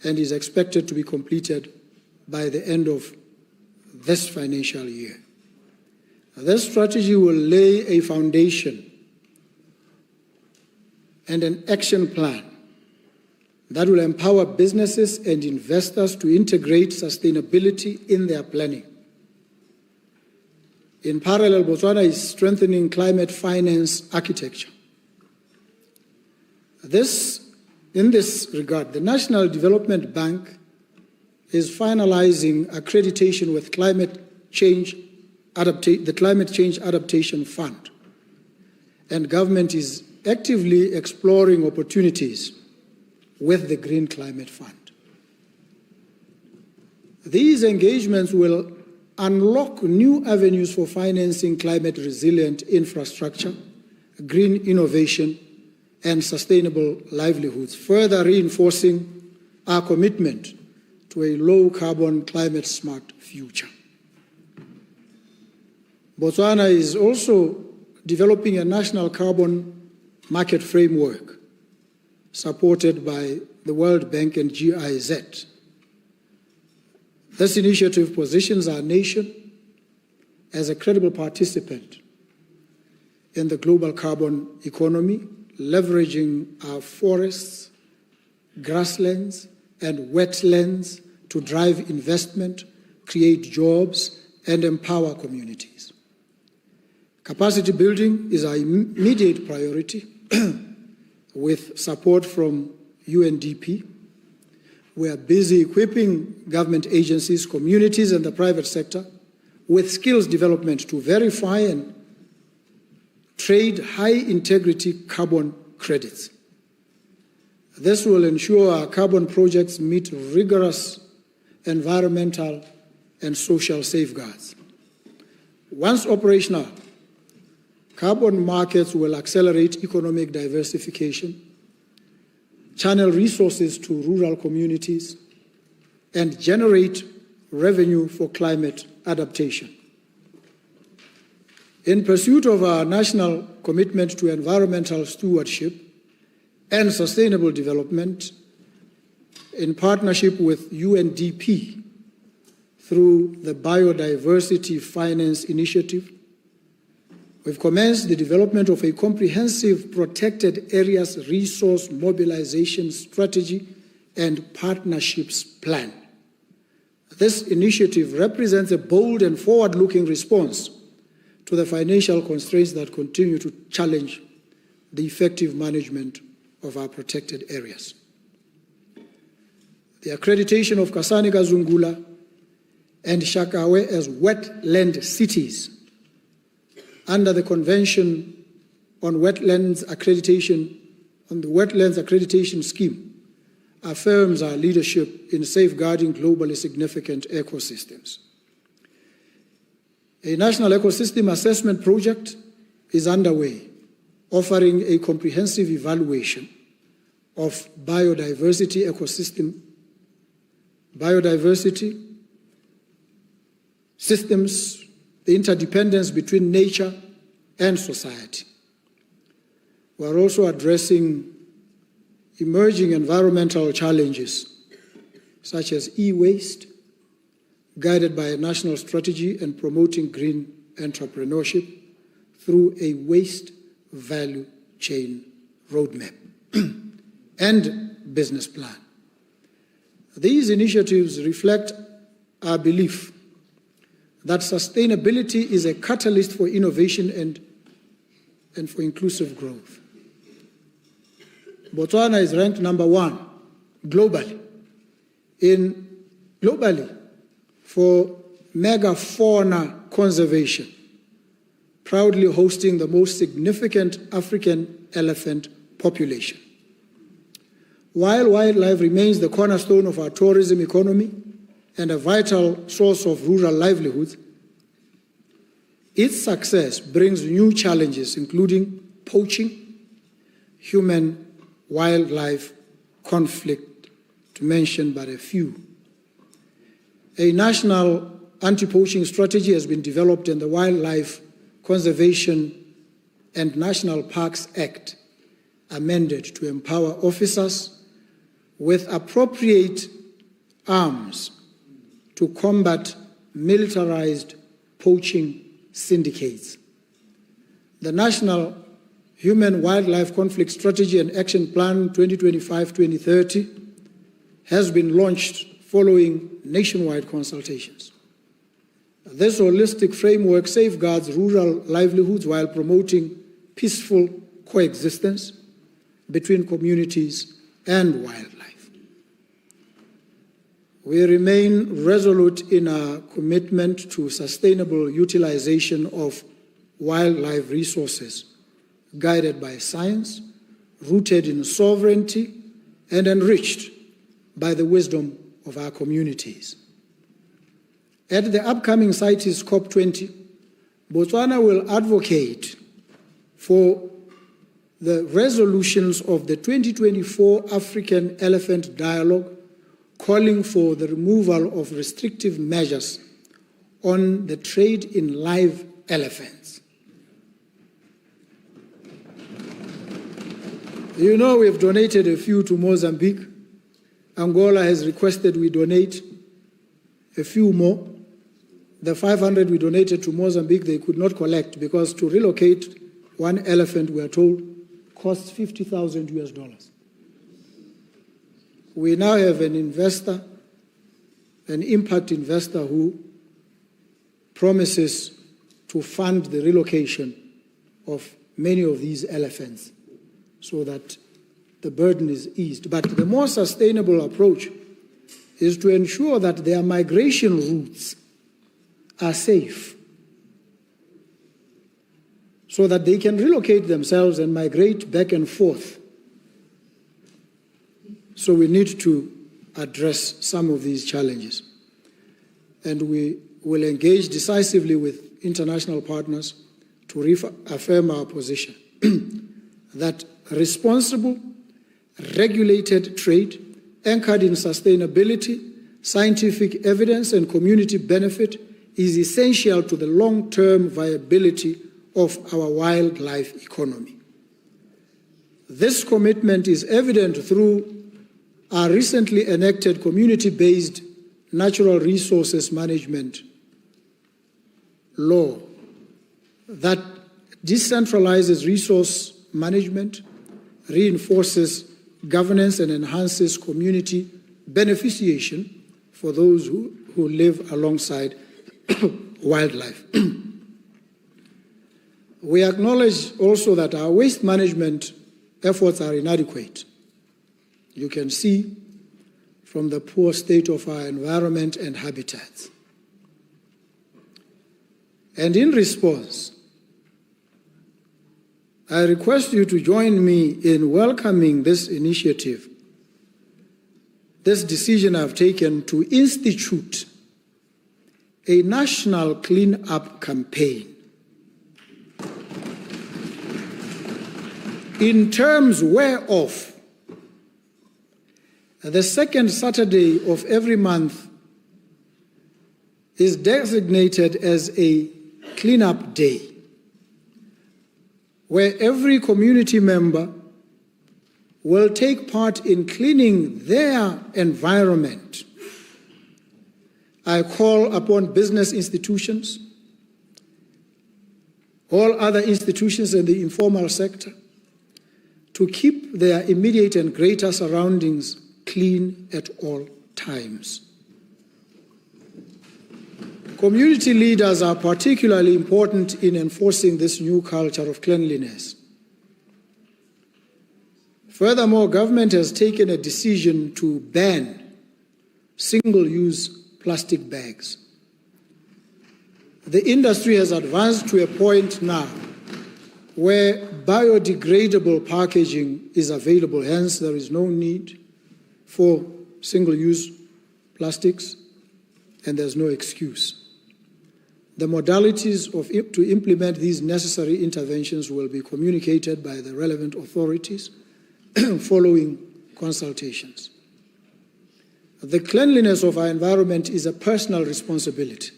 [SPEAKER 1] and is expected to be completed by the end of this financial year. This strategy will lay a foundation and an action plan that will empower businesses and investors to integrate sustainability in their planning. In parallel, Botswana is strengthening climate finance architecture. In this regard, the National Development Bank is finalizing accreditation with the Climate Change Adaptation Fund, and government is actively exploring opportunities with the Green Climate Fund. These engagements will unlock new avenues for financing climate-resilient infrastructure, green innovation, and sustainable livelihoods, further reinforcing our commitment to a low-carbon, climate-smart future. Botswana is also developing a national carbon market framework supported by the World Bank and GIZ. This initiative positions our nation as a credible participant in the global carbon economy, leveraging our forests, grasslands, and wetlands to drive investment, create jobs, and empower communities. Capacity building is our immediate priority with support from UNDP. We are busy equipping government agencies, communities, and the private sector with skills development to verify and trade high-integrity carbon credits. This will ensure our carbon projects meet rigorous environmental and social safeguards. Once operational, carbon markets will accelerate economic diversification, channel resources to rural communities, and generate revenue for climate adaptation. In pursuit of our national commitment to environmental stewardship and sustainable development, in partnership with UNDP through the Biodiversity Finance Initiative, we've commenced the development of a comprehensive protected areas resource mobilization strategy and partnerships plan. This initiative represents a bold and forward-looking response to the financial constraints that continue to challenge the effective management of our protected areas. The accreditation of Kasane Kazungula and Shakawe as wetland cities under the Convention on Wetlands Accreditation, on the Wetlands Accreditation Scheme, affirms our leadership in safeguarding globally significant ecosystems. A national ecosystem assessment project is underway, offering a comprehensive evaluation of biodiversity, systems, the interdependence between nature and society. We are also addressing emerging environmental challenges such as e-waste, guided by a national strategy and promoting green entrepreneurship through a waste value chain roadmap and business plan. These initiatives reflect our belief that sustainability is a catalyst for innovation and for inclusive growth. Botswana is ranked number 1 globally for megafauna conservation, proudly hosting the most significant African elephant population. While wildlife remains the cornerstone of our tourism economy and a vital source of rural livelihoods, its success brings new challenges, including poaching, human-wildlife conflict, to mention but a few. A national anti-poaching strategy has been developed in the Wildlife Conservation and National Parks Act, amended to empower officers with appropriate arms to combat militarized poaching syndicates. The National Human-Wildlife Conflict Strategy and Action Plan 2025-2030 has been launched following nationwide consultations. This holistic framework safeguards rural livelihoods while promoting peaceful coexistence between communities and wildlife. We remain resolute in our commitment to sustainable utilization of wildlife resources, guided by science, rooted in sovereignty, and enriched by the wisdom of our communities. At the upcoming CITES COP20, Botswana will advocate for the resolutions of the 2024 African Elephant Dialogue, calling for the removal of restrictive measures on the trade in live elephants. You know, we've donated a few to Mozambique. Angola has requested we donate a few more. The 500 we donated to Mozambique, they could not collect because to relocate one elephant, we are told, costs $50,000. We now have an investor, an impact investor who promises to fund the relocation of many of these elephants so that the burden is eased. But the more sustainable approach is to ensure that their migration routes are safe so that they can relocate themselves and migrate back and forth So we need to address some of these challenges. And we will engage decisively with international partners to reaffirm our position that responsible, regulated trade anchored in sustainability, scientific evidence, and community benefit is essential to the long-term viability of our wildlife economy. This commitment is evident through our recently enacted community-based natural resources management law that decentralizes resource management, reinforces governance, and enhances community beneficiation for those who live alongside wildlife. We acknowledge also that our waste management efforts are inadequate. You can see from the poor state of our environment and habitats. And in response, I request you to join me in welcoming this initiative, this decision I've taken to institute a national clean-up campaign in terms whereof the second Saturday of every month is designated as a clean-up day, where every community member will take part in cleaning their environment. I call upon business institutions, all other institutions in the informal sector, to keep their immediate and greater surroundings clean at all times. Community leaders are particularly important in enforcing this new culture of cleanliness. Furthermore, government has taken a decision to ban single-use plastic bags. The industry has advanced to a point now where biodegradable packaging is available, hence there is no need for single-use plastics, and there's no excuse. The modalities to implement these necessary interventions will be communicated by the relevant authorities following consultations. The cleanliness of our environment is a personal responsibility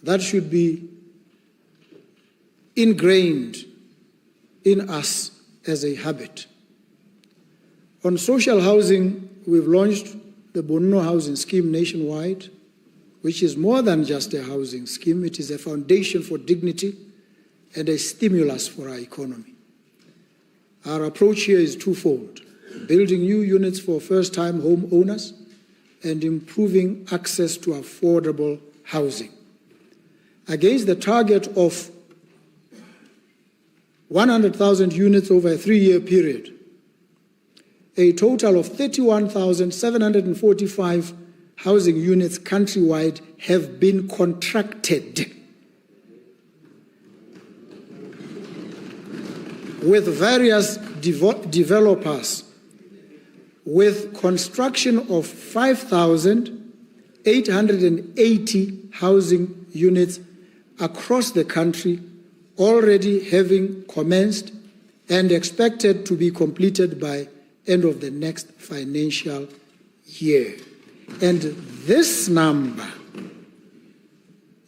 [SPEAKER 1] that should be ingrained in us as a habit. On social housing, we've launched the BOKO housing scheme nationwide, which is more than just a housing scheme. It is a foundation for dignity and a stimulus for our economy. Our approach here is twofold: building new units for first-time homeowners and improving access to affordable housing. Against the target of 100,000 units over a 3-year period, a total of 31,745 housing units countrywide have been contracted with various developers, with construction of 5,880 housing units across the country already having commenced and expected to be completed by end of the next financial year. And this number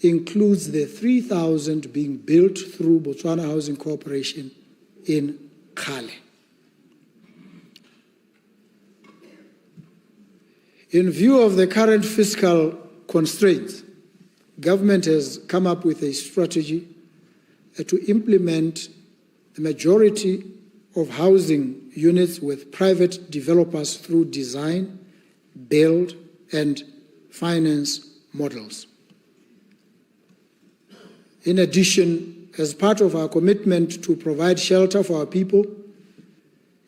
[SPEAKER 1] includes the 3,000 being built through Botswana Housing Corporation in Kale. In view of the current fiscal constraints, government has come up with a strategy to implement the majority of housing units with private developers through design, build, and finance models. In addition, as part of our commitment to provide shelter for our people,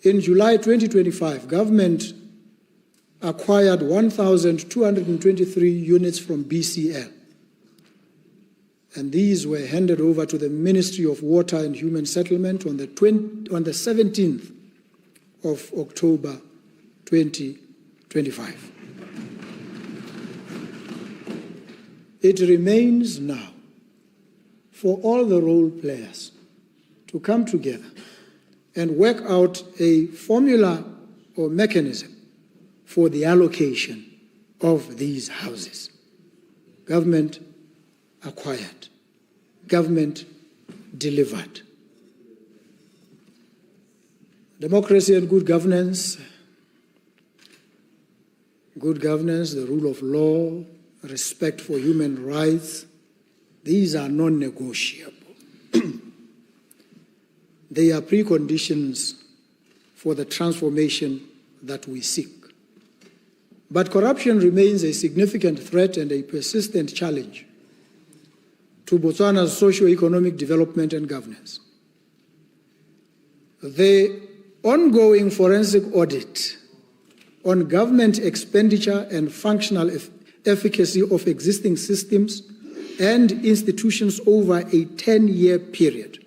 [SPEAKER 1] in July 2025, government acquired 1,223 units from BCL. And these were handed over to the Ministry of Water and Human Settlement on the 17th of October 2025. It remains now for all the role players to come together and work out a formula or mechanism for the allocation of these houses. Government acquired, government delivered. Democracy and good governance, the rule of law, respect for human rights, these are non-negotiable. They are preconditions for the transformation that we seek. But corruption remains a significant threat and a persistent challenge to Botswana's socio-economic development and governance. The ongoing forensic audit on government expenditure and functional efficacy of existing systems and institutions over a 10-year period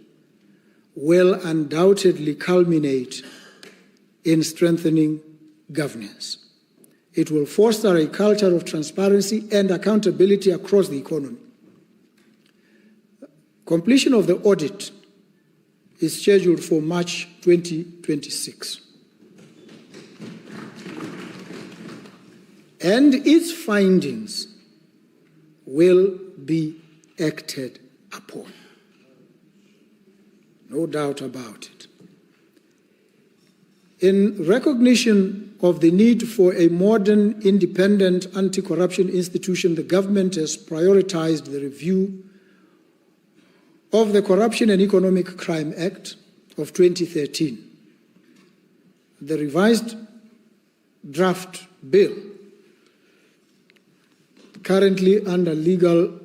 [SPEAKER 1] will undoubtedly culminate in strengthening governance. It will foster a culture of transparency and accountability across the economy. Completion of the audit is scheduled for March 2026. And its findings will be acted upon. No doubt about it. In recognition of the need for a modern, independent anti-corruption institution, the government has prioritized the review of the Corruption and Economic Crime Act of 2013. The revised draft bill, currently under legal,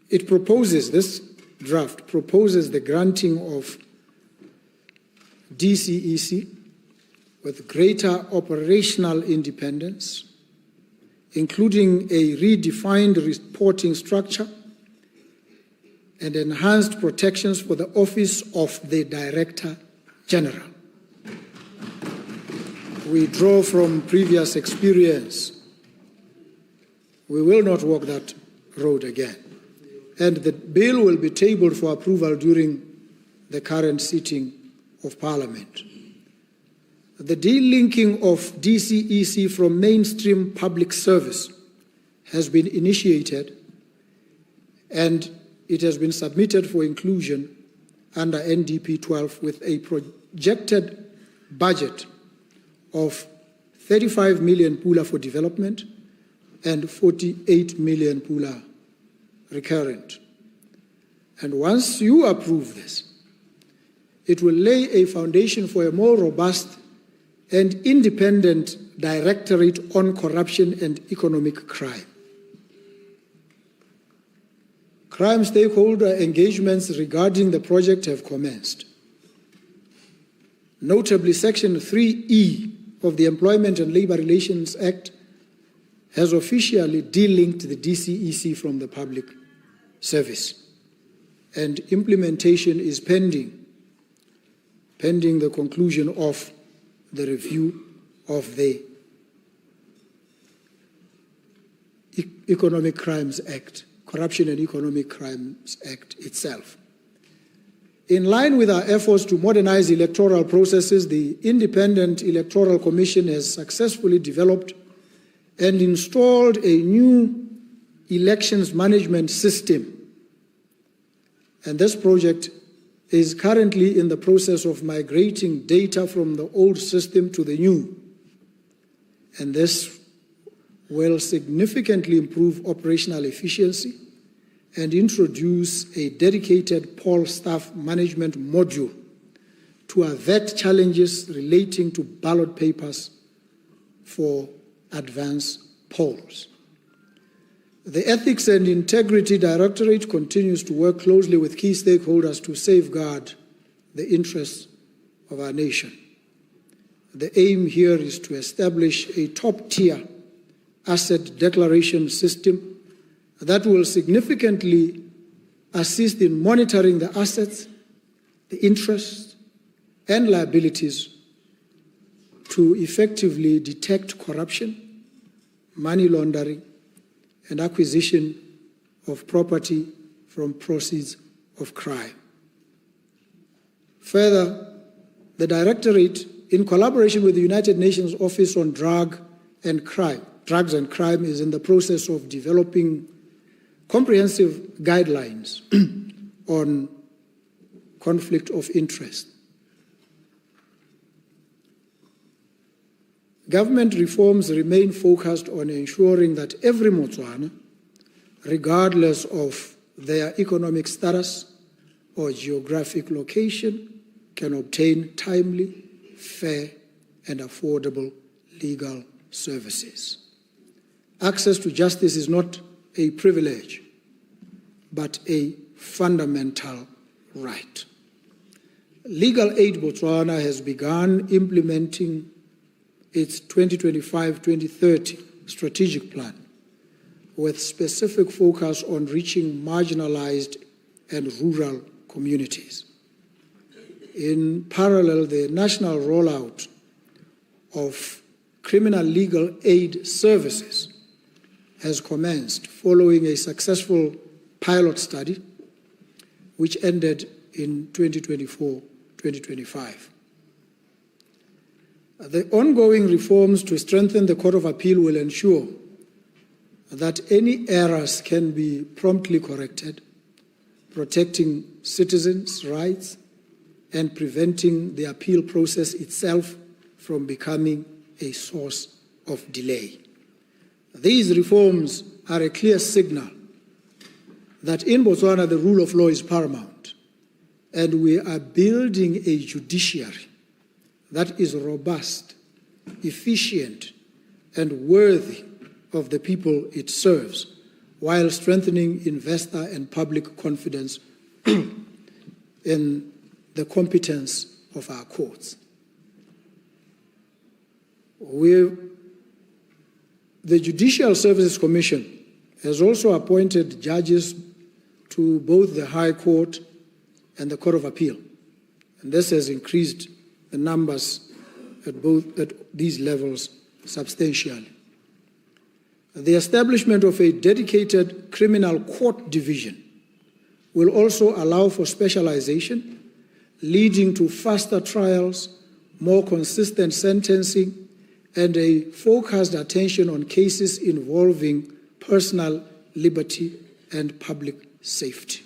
[SPEAKER 1] this draft proposes the granting of DCEC with greater operational independence, including a redefined reporting structure and enhanced protections for the Office of the Director General. We draw from previous experience. We will not walk that road again. And the bill will be tabled for approval during the current sitting of Parliament. The delinking of DCEC from mainstream public service has been initiated, and it has been submitted for inclusion under NDP 12 with a projected budget of 35 million pula for development and 48 million pula recurrent. And once you approve this, it will lay a foundation for a more robust and independent directorate on corruption and economic crime. Crime stakeholder engagements regarding the project have commenced. Notably, Section 3E of the Employment and Labour Relations Act has officially delinked the DCEC from the public service, and implementation is pending the conclusion of the review of the Economic Crimes Act, Corruption and Economic Crimes Act itself. In line with our efforts to modernize electoral processes, the Independent Electoral Commission has successfully developed and installed a new elections management system. And this project is currently in the process of migrating data from the old system to the new. And this will significantly improve operational efficiency and introduce a dedicated poll staff management module to avert challenges relating to ballot papers for advance polls. The Ethics and Integrity Directorate continues to work closely with key stakeholders to safeguard the interests of our nation. The aim here is to establish a top-tier asset declaration system that will significantly assist in monitoring the assets, the interests, and liabilities to effectively detect corruption, money laundering, and acquisition of property from proceeds of crime. Further, the Directorate, in collaboration with the United Nations Office on Drugs and Crime, is in the process of developing comprehensive guidelines on conflict of interest. Government reforms remain focused on ensuring that every Botswana, regardless of their economic status or geographic location, can obtain timely, fair, and affordable legal services. Access to justice is not a privilege, but a fundamental right. Legal Aid Botswana has begun implementing its 2025-2030 strategic plan with specific focus on reaching marginalized and rural communities. In parallel, the national rollout of criminal legal aid services has commenced following a successful pilot study which ended in 2024-2025. The ongoing reforms to strengthen the Court of Appeal will ensure that any errors can be promptly corrected, protecting citizens' rights and preventing the appeal process itself from becoming a source of delay. These reforms are a clear signal that in Botswana the rule of law is paramount, and we are building a judiciary that is robust, efficient, and worthy of the people it serves, while strengthening investor and public confidence in the competence of our courts. The Judicial Services Commission has also appointed judges to both the High Court and the Court of Appeal, and this has increased the numbers at these levels substantially. The establishment of a dedicated criminal court division will also allow for specialization, leading to faster trials, more consistent sentencing, and a focused attention on cases involving personal liberty and public safety.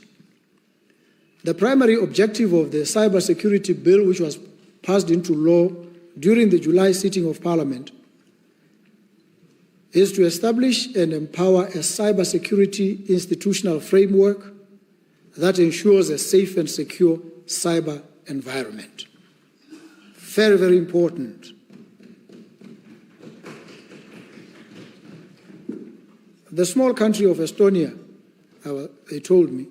[SPEAKER 1] The primary objective of the Cybersecurity Bill, which was passed into law during the July sitting of Parliament, is to establish and empower a cybersecurity institutional framework that ensures a safe and secure cyber environment. Very, very important. The small country of Estonia, they told me,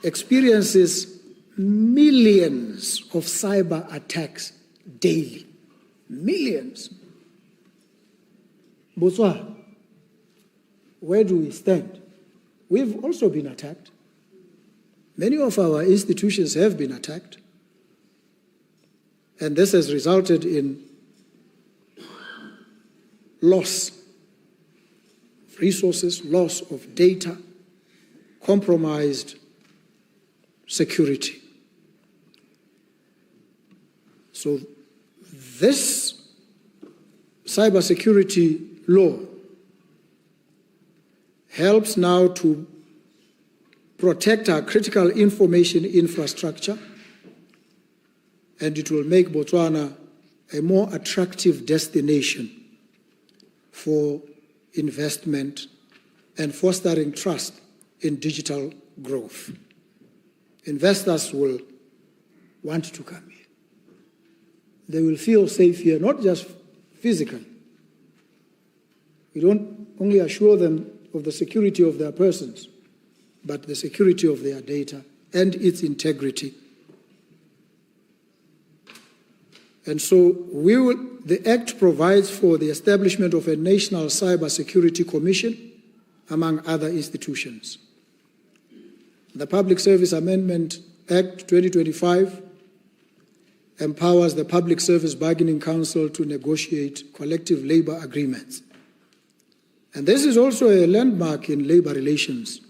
[SPEAKER 1] experiences millions of cyber attacks daily. Millions. Botswana, where do we stand? We've also been attacked. Many of our institutions have been attacked. And this has resulted in loss of resources, loss of data, compromised security. So this cybersecurity law helps now to protect our critical information infrastructure, and it will make Botswana a more attractive destination for investment and fostering trust in digital growth. Investors will want to come here. They will feel safe here, not just physically. We don't only assure them of the security of their persons, but the security of their data and its integrity. And so the Act provides for the establishment of a National Cybersecurity Commission, among other institutions. The Public Service Amendment Act 2025 empowers the Public Service Bargaining Council to negotiate collective labor agreements. And this is also a landmark in labor relations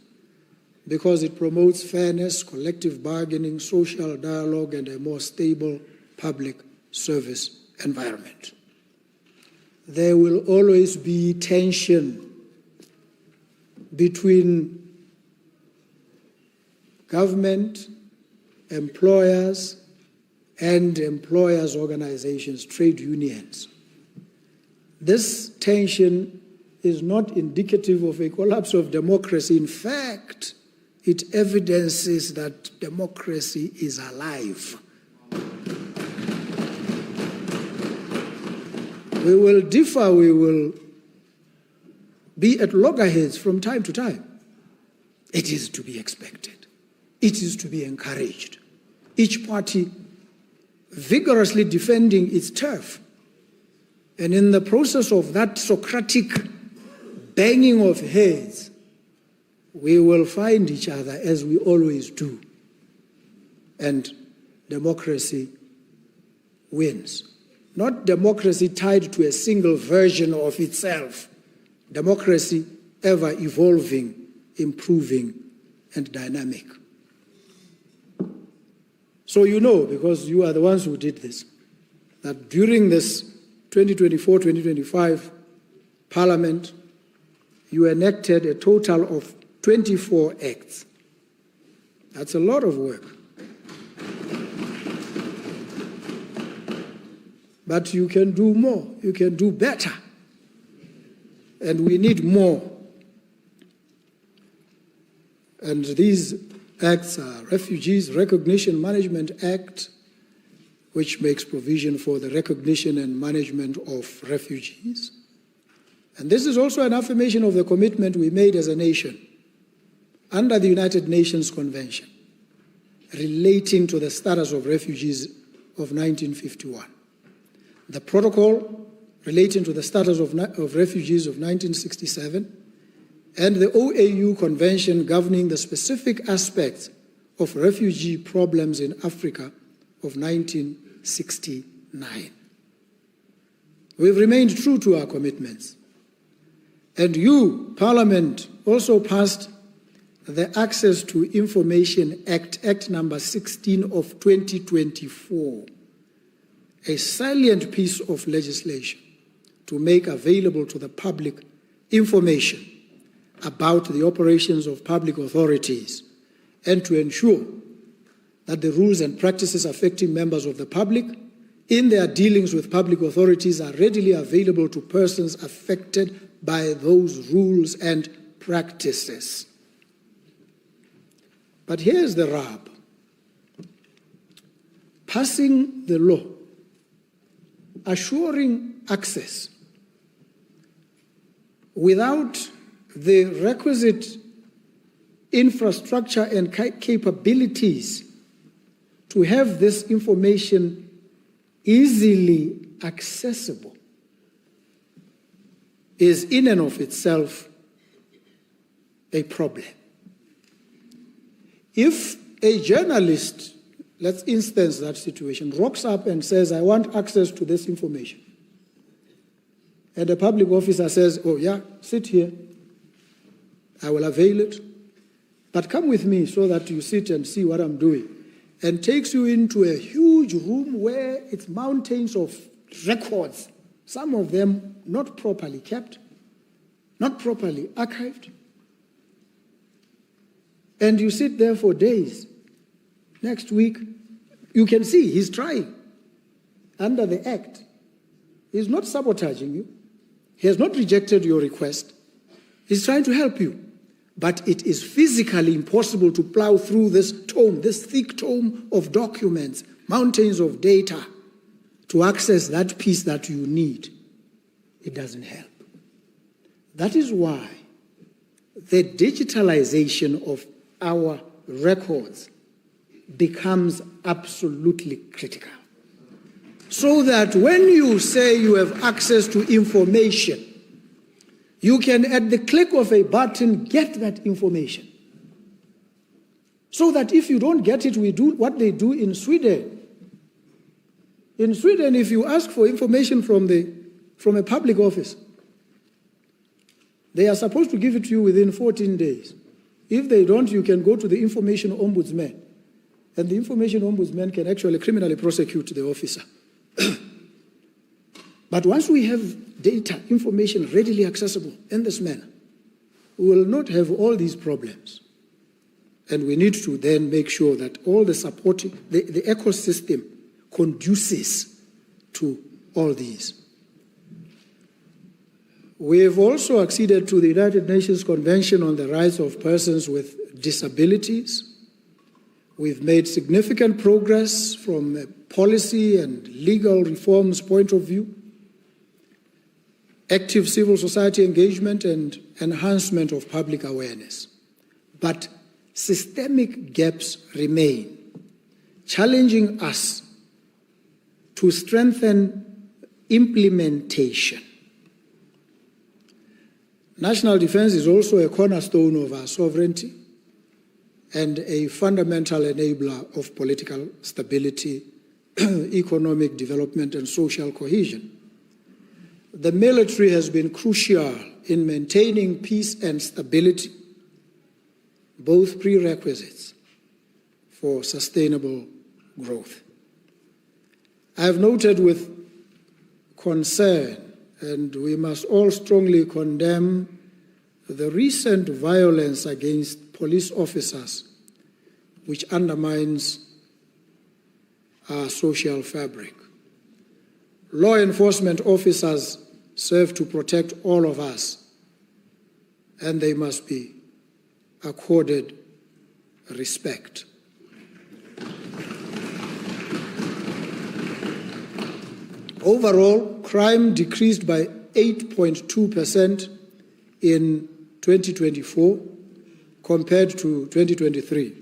[SPEAKER 1] because it promotes fairness, collective bargaining, social dialogue, and a more stable public service environment. There will always be tension between government, employers, and employers' organizations, trade unions. This tension is not indicative of a collapse of democracy. In fact, it evidences that democracy is alive. We will differ, we will be at loggerheads from time to time. It is to be expected. It is to be encouraged. Each party vigorously defending its turf. And in the process of that Socratic banging of heads, we will find each other as we always do. And democracy wins. Not democracy tied to a single version of itself. Democracy ever evolving, improving, and dynamic. So you know, because you are the ones who did this, that during this 2024-2025 Parliament, you enacted a total of 24 acts. That's a lot of work. But you can do more, you can do better. And we need more. And these acts are Refugees Recognition Management Act, which makes provision for the recognition and management of refugees. And this is also an affirmation of the commitment we made as a nation under the United Nations Convention relating to the status of refugees of 1951. The protocol relating to the status of refugees of 1967, and the OAU Convention governing the specific aspects of refugee problems in Africa of 1969. We've remained true to our commitments. And you, Parliament, also passed the Access to Information Act, Act number 16 of 2024, a salient piece of legislation to make available to the public information about the operations of public authorities and to ensure that the rules and practices affecting members of the public in their dealings with public authorities are readily available to persons affected by those rules and practices. But here's the rub. Passing the law, assuring access without the requisite infrastructure and capabilities to have this information easily accessible is in and of itself a problem. If a journalist, let's instance that situation, rocks up and says, I want access to this information, and the public officer says, oh yeah, sit here, I will avail it, but come with me so that you sit and see what I'm doing, and takes you into a huge room where it's mountains of records, some of them not properly kept, not properly archived, and you sit there for days. Next week, you can see he's trying under the Act. He's not sabotaging you. He has not rejected your request. He's trying to help you. But it is physically impossible to plow through this tome, this thick tome of documents, mountains of data, to access that piece that you need. It doesn't help. That is why the digitalization of our records becomes absolutely critical. So that when you say you have access to information, you can, at the click of a button, get that information. So that if you don't get it, we do what they do in Sweden. In Sweden, if you ask for information from a public office, they are supposed to give it to you within 14 days. If they don't, you can go to the information ombudsman, and the information ombudsman can actually criminally prosecute the officer. But once we have data, information readily accessible in this manner, we will not have all these problems. And we need to then make sure that all the supporting, the ecosystem conduces to all these. We have also acceded to the United Nations Convention on the Rights of Persons with Disabilities. We've made significant progress from a policy and legal reforms point of view, active civil society engagement and enhancement of public awareness. But systemic gaps remain, challenging us to strengthen implementation. National defense is also a cornerstone of our sovereignty and a fundamental enabler of political stability, economic development, and social cohesion. The military has been crucial in maintaining peace and stability, both prerequisites for sustainable growth. I have noted with concern, and we must all strongly condemn the recent violence against police officers, which undermines our social fabric. Law enforcement officers serve to protect all of us, and they must be accorded respect. Overall, crime decreased by 8.2% in 2024 compared to 2023,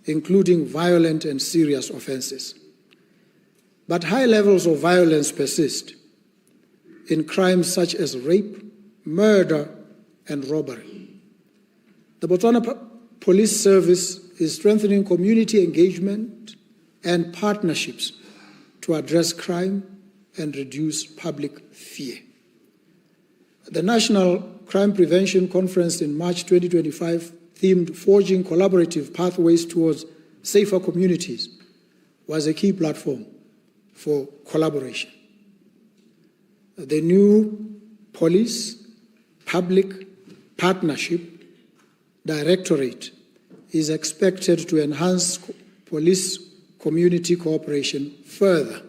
[SPEAKER 1] including violent and serious offenses. But high levels of violence persist in crimes such as rape, murder, and robbery. The Botswana Police Service is strengthening community engagement and partnerships to address crime and reduce public fear. The National Crime Prevention Conference in March 2025, themed Forging Collaborative Pathways Towards Safer Communities, was a key platform for collaboration. The new Police Public Partnership Directorate is expected to enhance police community cooperation further.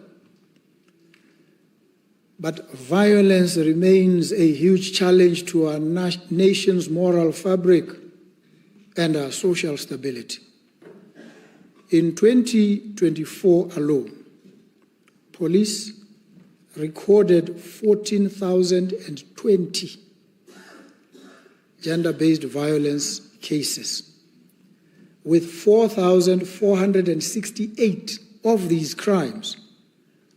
[SPEAKER 1] But violence remains a huge challenge to our nation's moral fabric and our social stability. In 2024 alone, police recorded 14,020 gender-based violence cases, with 4,468 of these crimes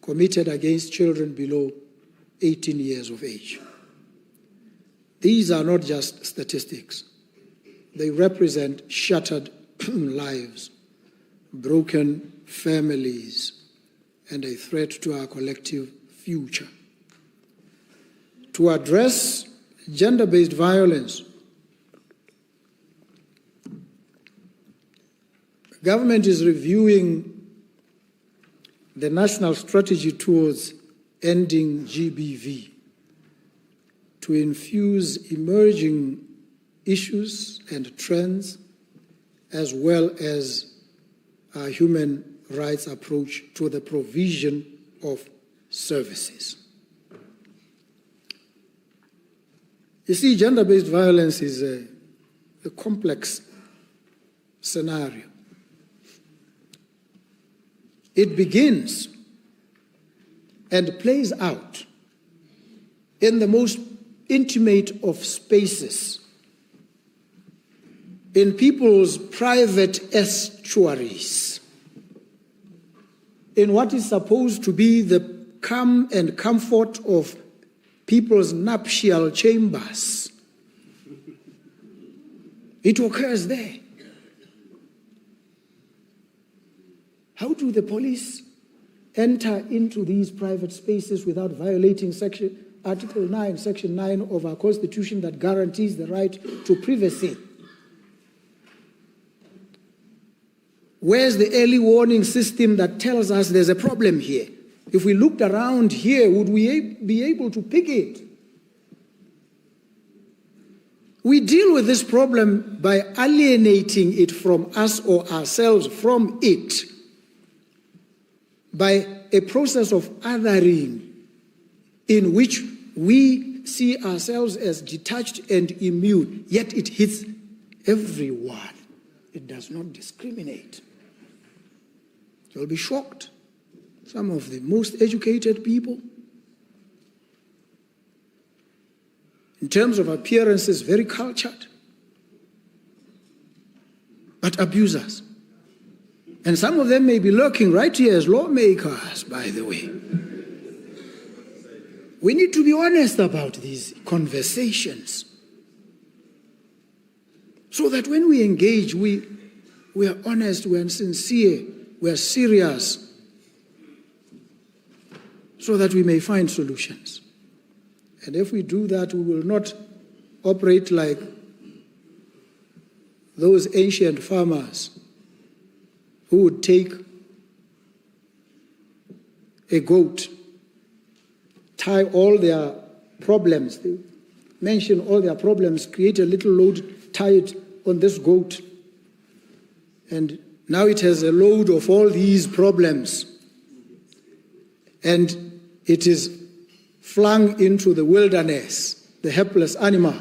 [SPEAKER 1] committed against children below 18 years of age. These are not just statistics. They represent shattered lives, broken families, and a threat to our collective future. To address gender-based violence, the government is reviewing the national strategy towards ending GBV to infuse emerging issues and trends, as well as our human rights approach to the provision of services. You see, gender-based violence is a complex scenario. It begins and plays out in the most intimate of spaces, in people's private estuaries, in what is supposed to be the calm and comfort of people's nuptial chambers. It occurs there. How do the police enter into these private spaces without violating Article 9, Section 9 of our Constitution that guarantees the right to privacy? Where's the early warning system that tells us there's a problem here? If we looked around here, would we be able to pick it? We deal with this problem by alienating it from us or ourselves from it, by a process of othering in which we see ourselves as detached and immune, yet it hits everyone. It does not discriminate. You'll be shocked. Some of the most educated people, in terms of appearances, very cultured, but abusers. And some of them may be lurking right here as lawmakers, by the way. We need to be honest about these conversations so that when we engage, we are honest, we are sincere, we are serious, so that we may find solutions. And if we do that, we will not operate like those ancient farmers who would take a goat, tie all their problems, they mention all their problems, create a little load, tie it on this goat, and now it has a load of all these problems, and it is flung into the wilderness, the helpless animal,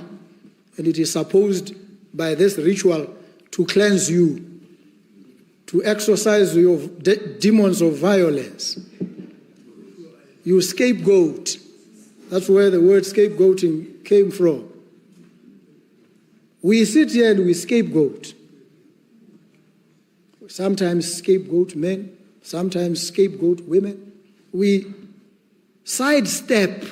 [SPEAKER 1] and it is supposed by this ritual to cleanse you, to exorcise your demons of violence. You scapegoat. That's where the word scapegoating came from. We sit here and we scapegoat. Sometimes scapegoat men, sometimes scapegoat women. We sidestep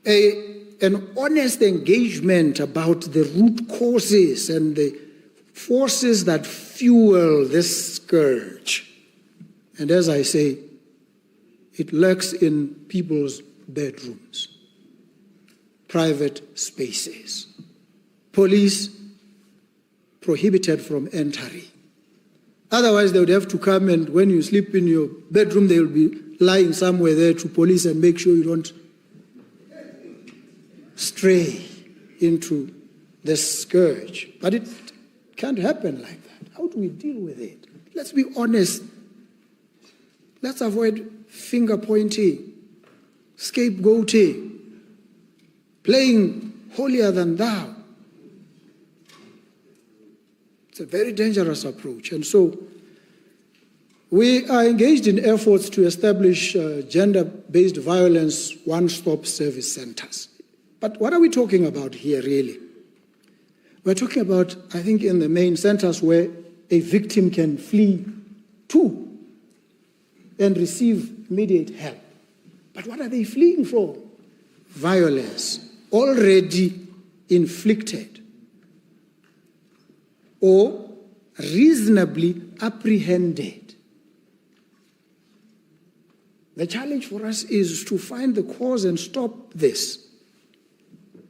[SPEAKER 1] an honest engagement about the root causes and the forces that fuel this scourge. And as I say, it lurks in people's bedrooms, private spaces, police prohibited from entering. Otherwise, they would have to come, and when you sleep in your bedroom, they will be lying somewhere there to police and make sure you don't stray into this scourge. But it can't happen like that. How do we deal with it? Let's be honest. Let's avoid finger pointing, scapegoating, playing holier than thou. It's a very dangerous approach. And so we are engaged in efforts to establish gender-based violence one-stop service centers. But what are we talking about here, really? We're talking about, I think, in the main centers where a victim can flee to and receive immediate help. But what are they fleeing from? Violence already inflicted or reasonably apprehended. The challenge for us is to find the cause and stop this.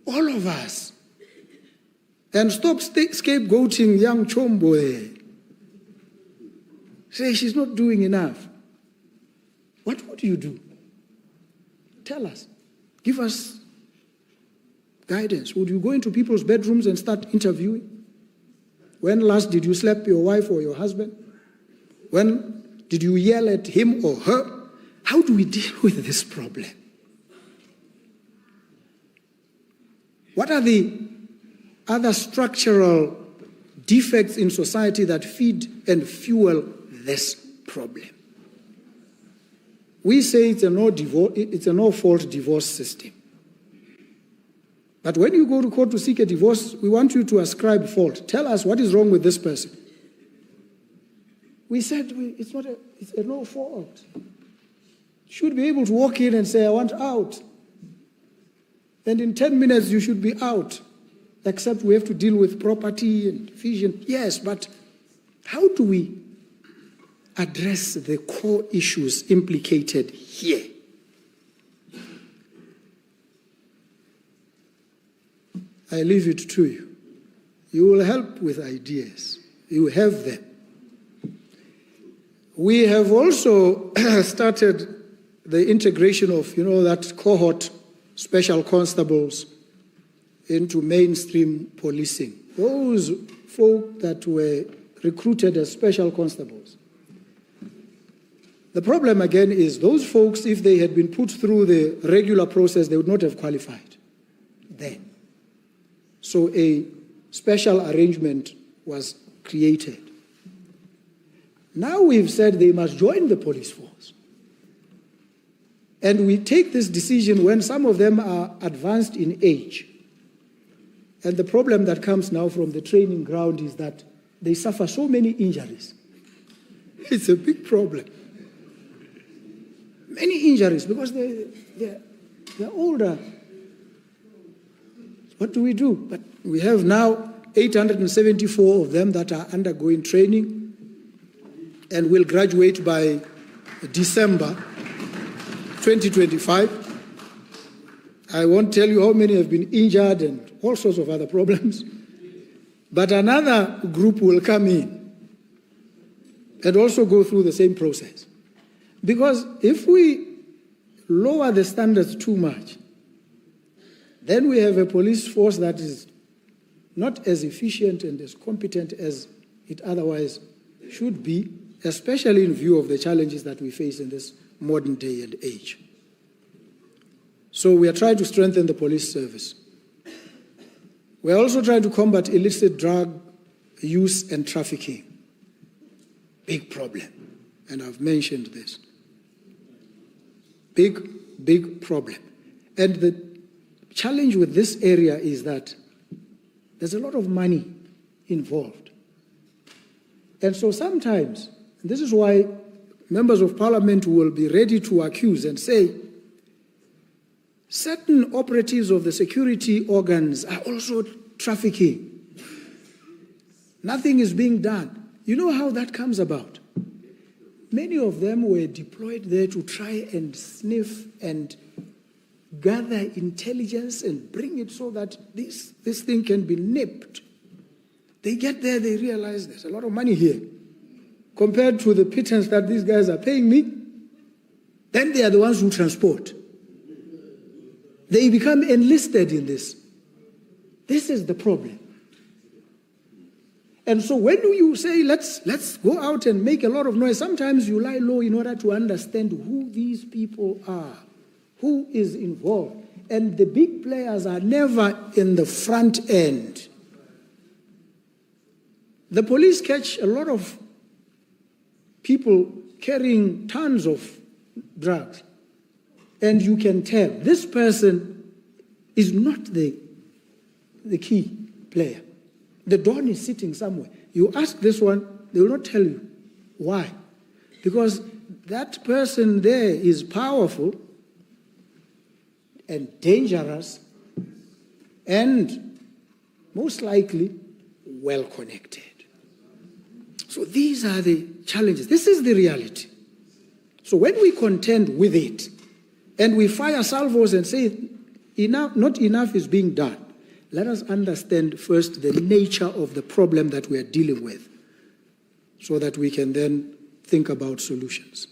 [SPEAKER 1] All of us. And stop scapegoating young Chombo. Say she's not doing enough. What would you do? Tell us. Give us guidance. Would you go into people's bedrooms and start interviewing? When last did you slap your wife or your husband? When did you yell at him or her? How do we deal with this problem? What are the other structural defects in society that feed and fuel this problem? We say it's a no-fault divorce system. But when you go to court to seek a divorce, we want you to ascribe fault. Tell us what is wrong with this person. We said it's a no fault. You should be able to walk in and say, I want out. And in 10 minutes, you should be out. Except we have to deal with property and division. Yes, but how do we address the core issues implicated here. I leave it to you. You will help with ideas. You have them. We have also started the integration of, that cohort special constables into mainstream policing. Those folk that were recruited as special constables. The problem again is those folks, if they had been put through the regular process, they would not have qualified then. So a special arrangement was created. Now we've said they must join the police force. And we take this decision when some of them are advanced in age. And the problem that comes now from the training ground is that they suffer so many injuries. It's a big problem. Many injuries because they're older. What do we do? But we have now 874 of them that are undergoing training and will graduate by December 2025. I won't tell you how many have been injured and all sorts of other problems. But another group will come in and also go through the same process. Because if we lower the standards too much, then we have a police force that is not as efficient and as competent as it otherwise should be, especially in view of the challenges that we face in this modern day and age. So we are trying to strengthen the police service. We are also trying to combat illicit drug use and trafficking. Big problem, and I've mentioned this. Big problem. And the challenge with this area is that there's a lot of money involved. And so sometimes, and this is why members of parliament will be ready to accuse and say, certain operatives of the security organs are also trafficking. Nothing is being done. You know how that comes about? Many of them were deployed there to try and sniff and gather intelligence and bring it so that this thing can be nipped. They get there, they realize there's a lot of money here. Compared to the pittance that these guys are paying me, then they are the ones who transport. They become enlisted in this. This is the problem. And so when you say, let's go out and make a lot of noise, sometimes you lie low in order to understand who these people are, who is involved. And the big players are never in the front end. The police catch a lot of people carrying tons of drugs. And you can tell this person is not the key player. The Don is sitting somewhere. You ask this one, they will not tell you. Why? Because that person there is powerful and dangerous and most likely well-connected. So these are the challenges. This is the reality. So when we contend with it and we fire salvos and say enough, not enough is being done, let us understand first the nature of the problem that we are dealing with so that we can then think about solutions.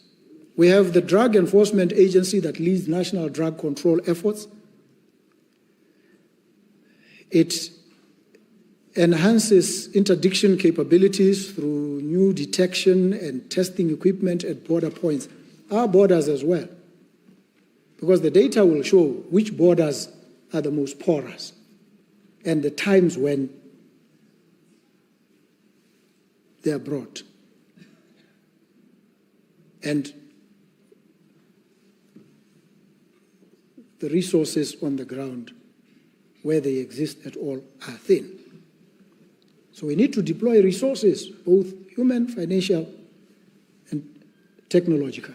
[SPEAKER 1] We have the Drug Enforcement Agency that leads national drug control efforts. It enhances interdiction capabilities through new detection and testing equipment at border points, our borders as well, because the data will show which borders are the most porous and the times when they are brought. And the resources on the ground, where they exist at all, are thin. So we need to deploy resources, both human, financial, and technological.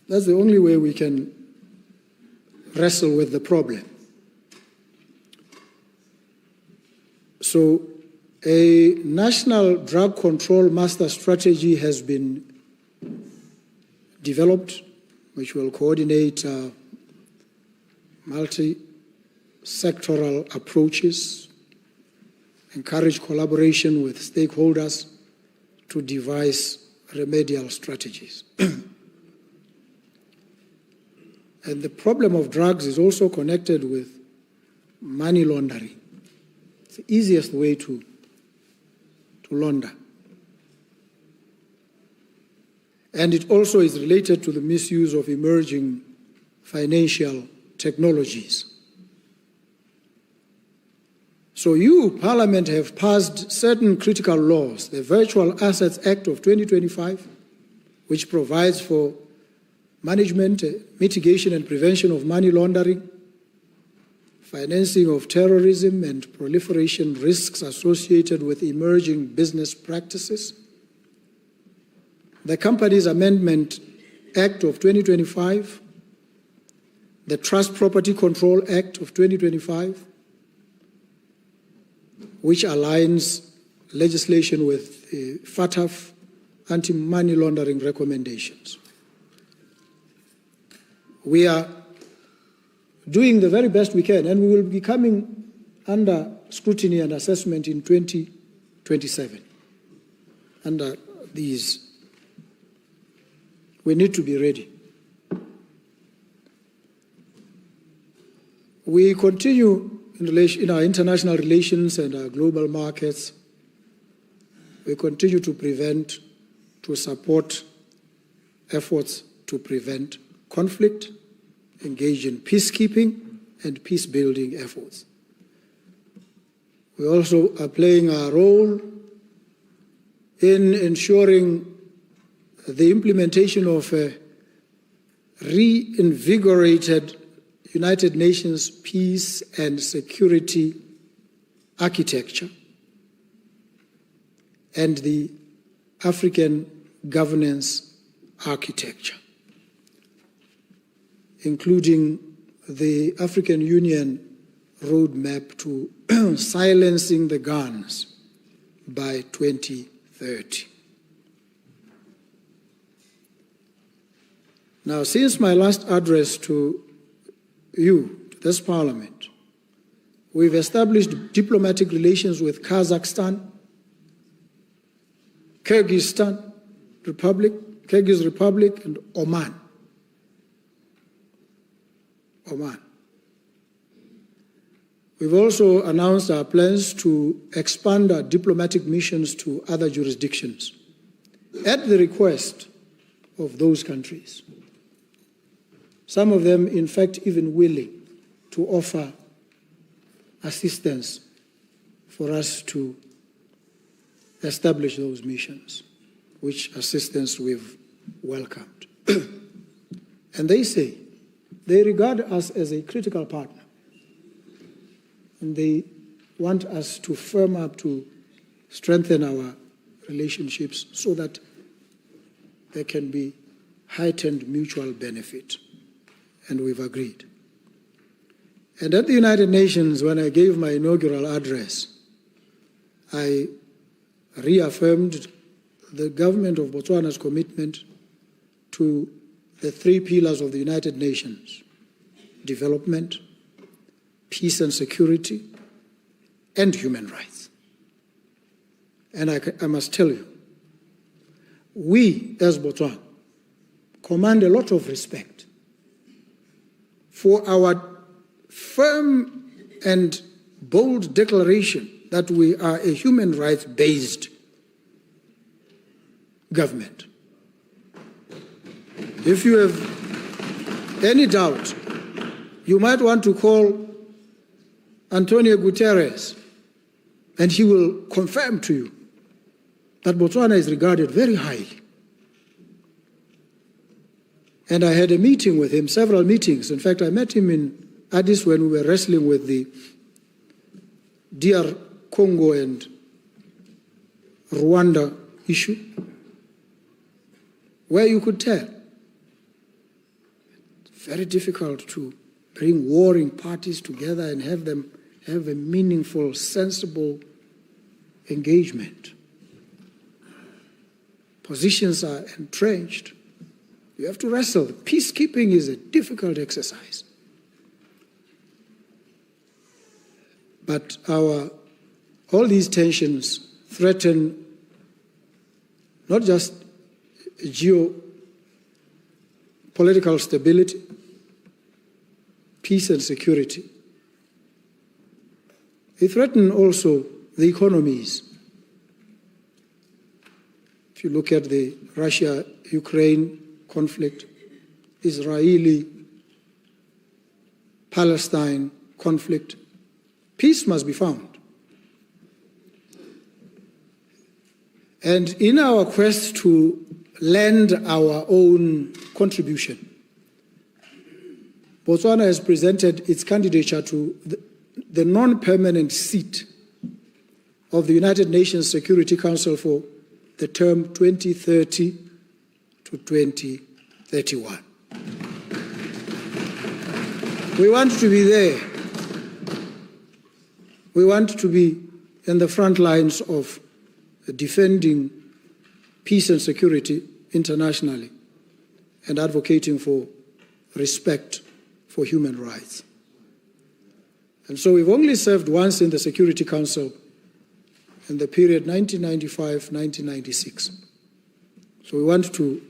[SPEAKER 1] That's the only way we can wrestle with the problem. So A national drug control master strategy has been developed, which will coordinate multi-sectoral approaches, encourage collaboration with stakeholders to devise remedial strategies. And the problem of drugs is also connected with money laundering. It's the easiest way to launder. And it also is related to the misuse of emerging financial technologies. So you, Parliament, have passed certain critical laws, the Virtual Assets Act of 2025, which provides for management, mitigation and prevention of money laundering, financing of terrorism and proliferation risks associated with emerging business practices. The Companies Amendment Act of 2025, the Trust Property Control Act of 2025, which aligns legislation with the FATF anti-money laundering recommendations. We are doing the very best we can, and we will be coming under scrutiny and assessment in 2027. Under these, we need to be ready. We continue in our international relations and our global markets. We continue to support efforts to prevent conflict, engage in peacekeeping and peace-building efforts. We also are playing our role in ensuring the implementation of a reinvigorated United Nations peace and security architecture and the African governance architecture, including the African Union roadmap to silencing the guns by 2030. Now, since my last address to you, to this Parliament, we've established diplomatic relations with Kazakhstan, Kyrgyz Republic, and Oman. We've also announced our plans to expand our diplomatic missions to other jurisdictions at the request of those countries. Some of them, in fact, even willing to offer assistance for us to establish those missions, which assistance we've welcomed. And they regard us as a critical partner. And they want us to firm up, to strengthen our relationships so that there can be heightened mutual benefit. And we've agreed. And at the United Nations, when I gave my inaugural address, I reaffirmed the government of Botswana's commitment to the three pillars of the United Nations: development, peace and security, and human rights. And I must tell you, we as Botswana command a lot of respect for our firm and bold declaration that we are a human rights-based government. If you have any doubt, you might want to call Antonio Guterres, and he will confirm to you that Botswana is regarded very highly. And I had a meeting with him, several meetings. In fact, I met him in Addis when we were wrestling with the DR Congo and Rwanda issue, where you could tell it's very difficult to bring warring parties together and have them have a meaningful, sensible engagement. Positions are entrenched. You have to wrestle. Peacekeeping is a difficult exercise. But all these tensions threaten not just geopolitical stability, peace and security. They threaten also the economies. If you look at the Russia-Ukraine conflict, Israeli-Palestine conflict, peace must be found. And in our quest to lend our own contribution, Botswana has presented its candidature to the non-permanent seat of the United Nations Security Council for the term 2030 to 2031. We want to be there. We want to be in the front lines of defending peace and security internationally and advocating for respect for human rights. And so we've only served once in the Security Council in the period 1995-1996. So we want to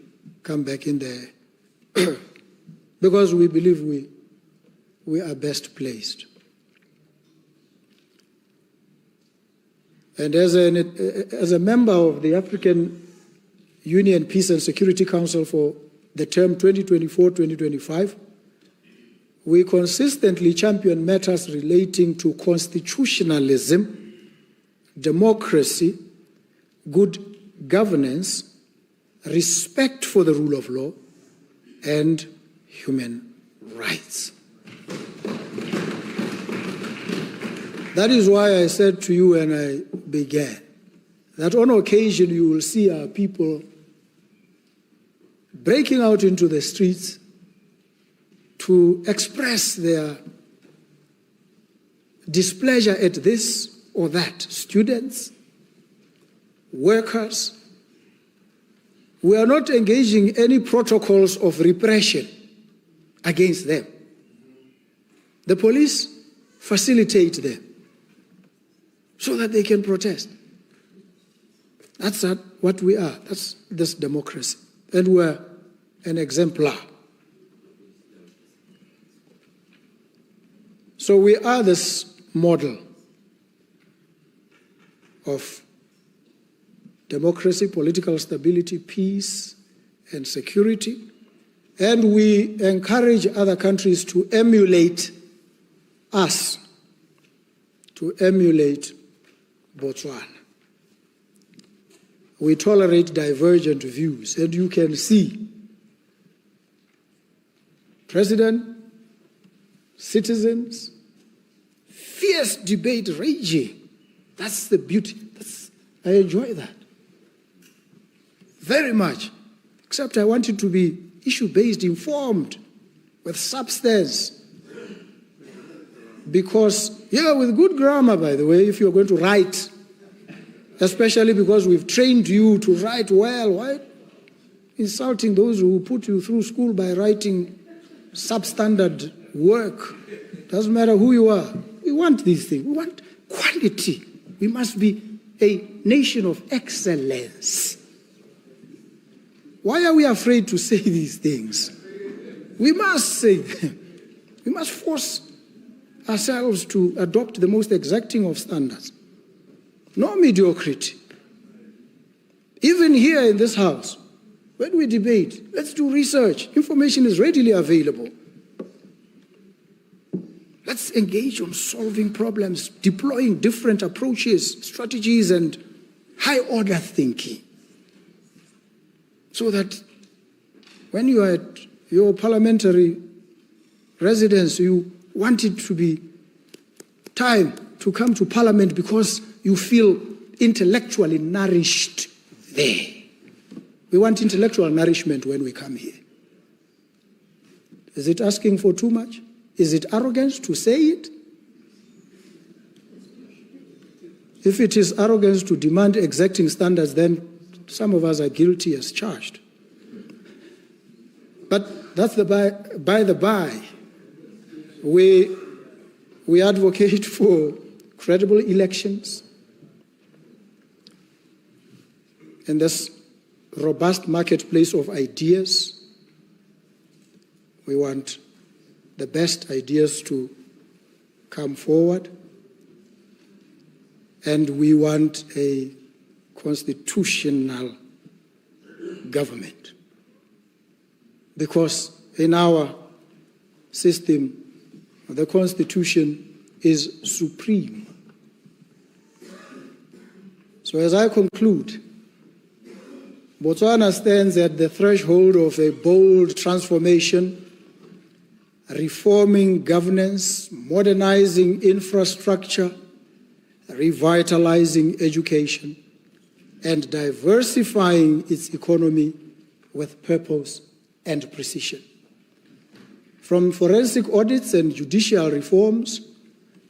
[SPEAKER 1] come back in there because we believe we are best placed. And as a member of the African Union Peace and Security Council for the term 2024-2025, we consistently champion matters relating to constitutionalism, democracy, good governance, respect for the rule of law, and human rights. That is why I said to you when I began that on occasion you will see our people breaking out into the streets to express their displeasure at this or that. Students, workers. We are not engaging any protocols of repression against them. The police facilitate them so that they can protest. That's what we are. That's this democracy. And we're an exemplar. So we are this model of democracy, political stability, peace, and security. And we encourage other countries to emulate us, to emulate Botswana. We tolerate divergent views, and you can see president, citizens, fierce debate raging. That's the beauty. I enjoy that very much, except I want it to be issue-based, informed, with substance. Because, with good grammar, by the way, if you're going to write, especially because we've trained you to write well, why insulting those who put you through school by writing substandard work? Doesn't matter who you are. We want these things. We want quality. We must be a nation of excellence. Why are we afraid to say these things? We must say them. We must force ourselves to adopt the most exacting of standards. No mediocrity. Even here in this house, when we debate, let's do research. Information is readily available. Let's engage on solving problems, deploying different approaches, strategies, and high-order thinking. So that when you are at your parliamentary residence, you want it to be time to come to parliament because you feel intellectually nourished there. We want intellectual nourishment when we come here. Is it asking for too much? Is it arrogance to say it? If it is arrogance to demand exacting standards, then some of us are guilty as charged. But that's by the by. We advocate for credible elections in this robust marketplace of ideas. We want the best ideas to come forward, and we want a constitutional government, because in our system, the Constitution is supreme. So as I conclude, Botswana stands at the threshold of a bold transformation, reforming governance, modernizing infrastructure, revitalizing education, and diversifying its economy with purpose and precision. From forensic audits and judicial reforms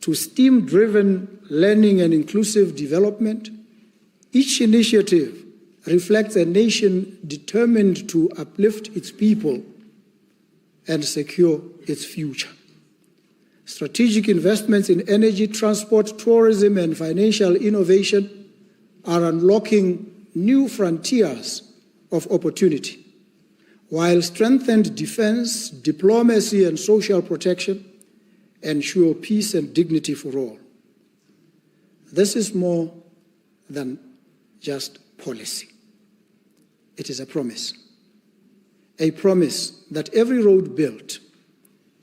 [SPEAKER 1] to STEAM-driven learning and inclusive development, each initiative reflects a nation determined to uplift its people and secure its future. Strategic investments in energy, transport, tourism, and financial innovation are unlocking new frontiers of opportunity, while strengthened defense, diplomacy, and social protection ensure peace and dignity for all. This is more than just policy. It is a promise that every road built,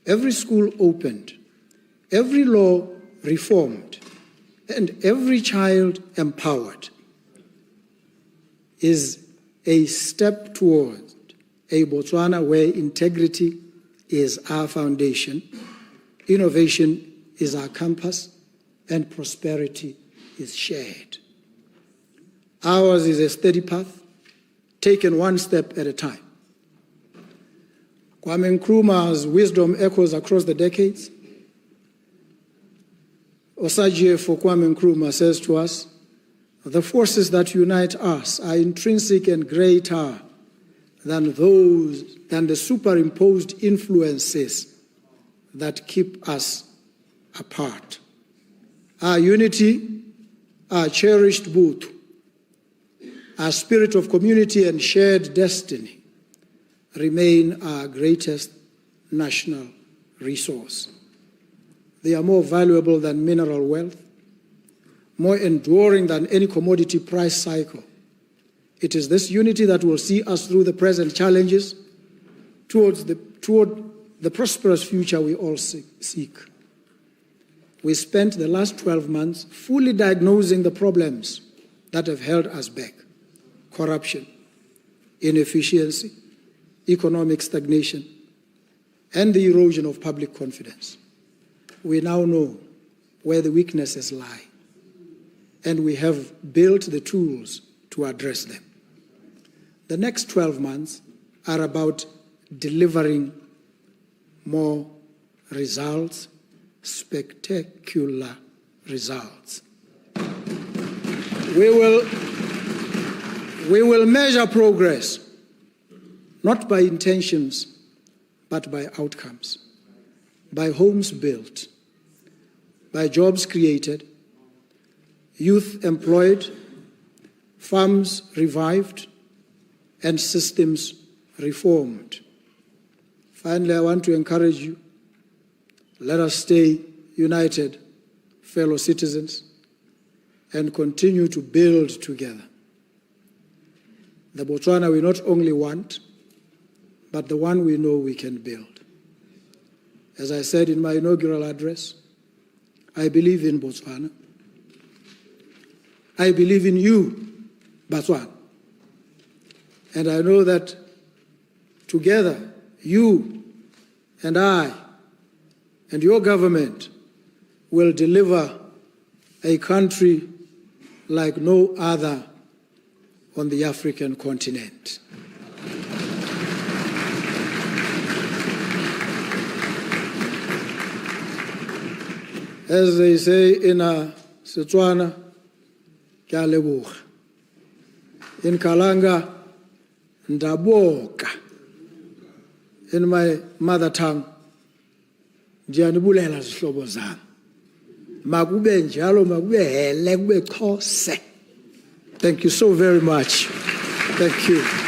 [SPEAKER 1] every school opened, every law reformed, and every child empowered is a step toward a Botswana where integrity is our foundation, innovation is our compass, and prosperity is shared. Ours is a steady path, taken one step at a time. Kwame Nkrumah's wisdom echoes across the decades. Osagie for Kwame Nkrumah says to us, the forces that unite us are intrinsic and greater than the superimposed influences that keep us apart. Our unity, our cherished Buthu, our spirit of community and shared destiny remain our greatest national resource. They are more valuable than mineral wealth, more enduring than any commodity price cycle. It is this unity that will see us through the present challenges toward the prosperous future we all seek. We spent the last 12 months fully diagnosing the problems that have held us back: corruption, inefficiency, economic stagnation, and the erosion of public confidence. We now know where the weaknesses lie, and we have built the tools to address them. The next 12 months are about delivering more results, spectacular results. We will measure progress, not by intentions, but by outcomes, by homes built, by jobs created, youth employed, farms revived, and systems reformed. Finally, I want to encourage you, let us stay united, fellow citizens, and continue to build together the Botswana we not only want, but the one we know we can build. As I said in my inaugural address, I believe in Botswana. I believe in you, Botswana. And I know that together, you and I and your government will deliver a country like no other on the African continent. As they say in Setswana, Ke a leboga. In Kalanga, ndaboka. In my mother tongue, ndiyanibulela zihlobo zami. Makube njalo, makube hele, kube xhose. Thank you so very much. Thank you.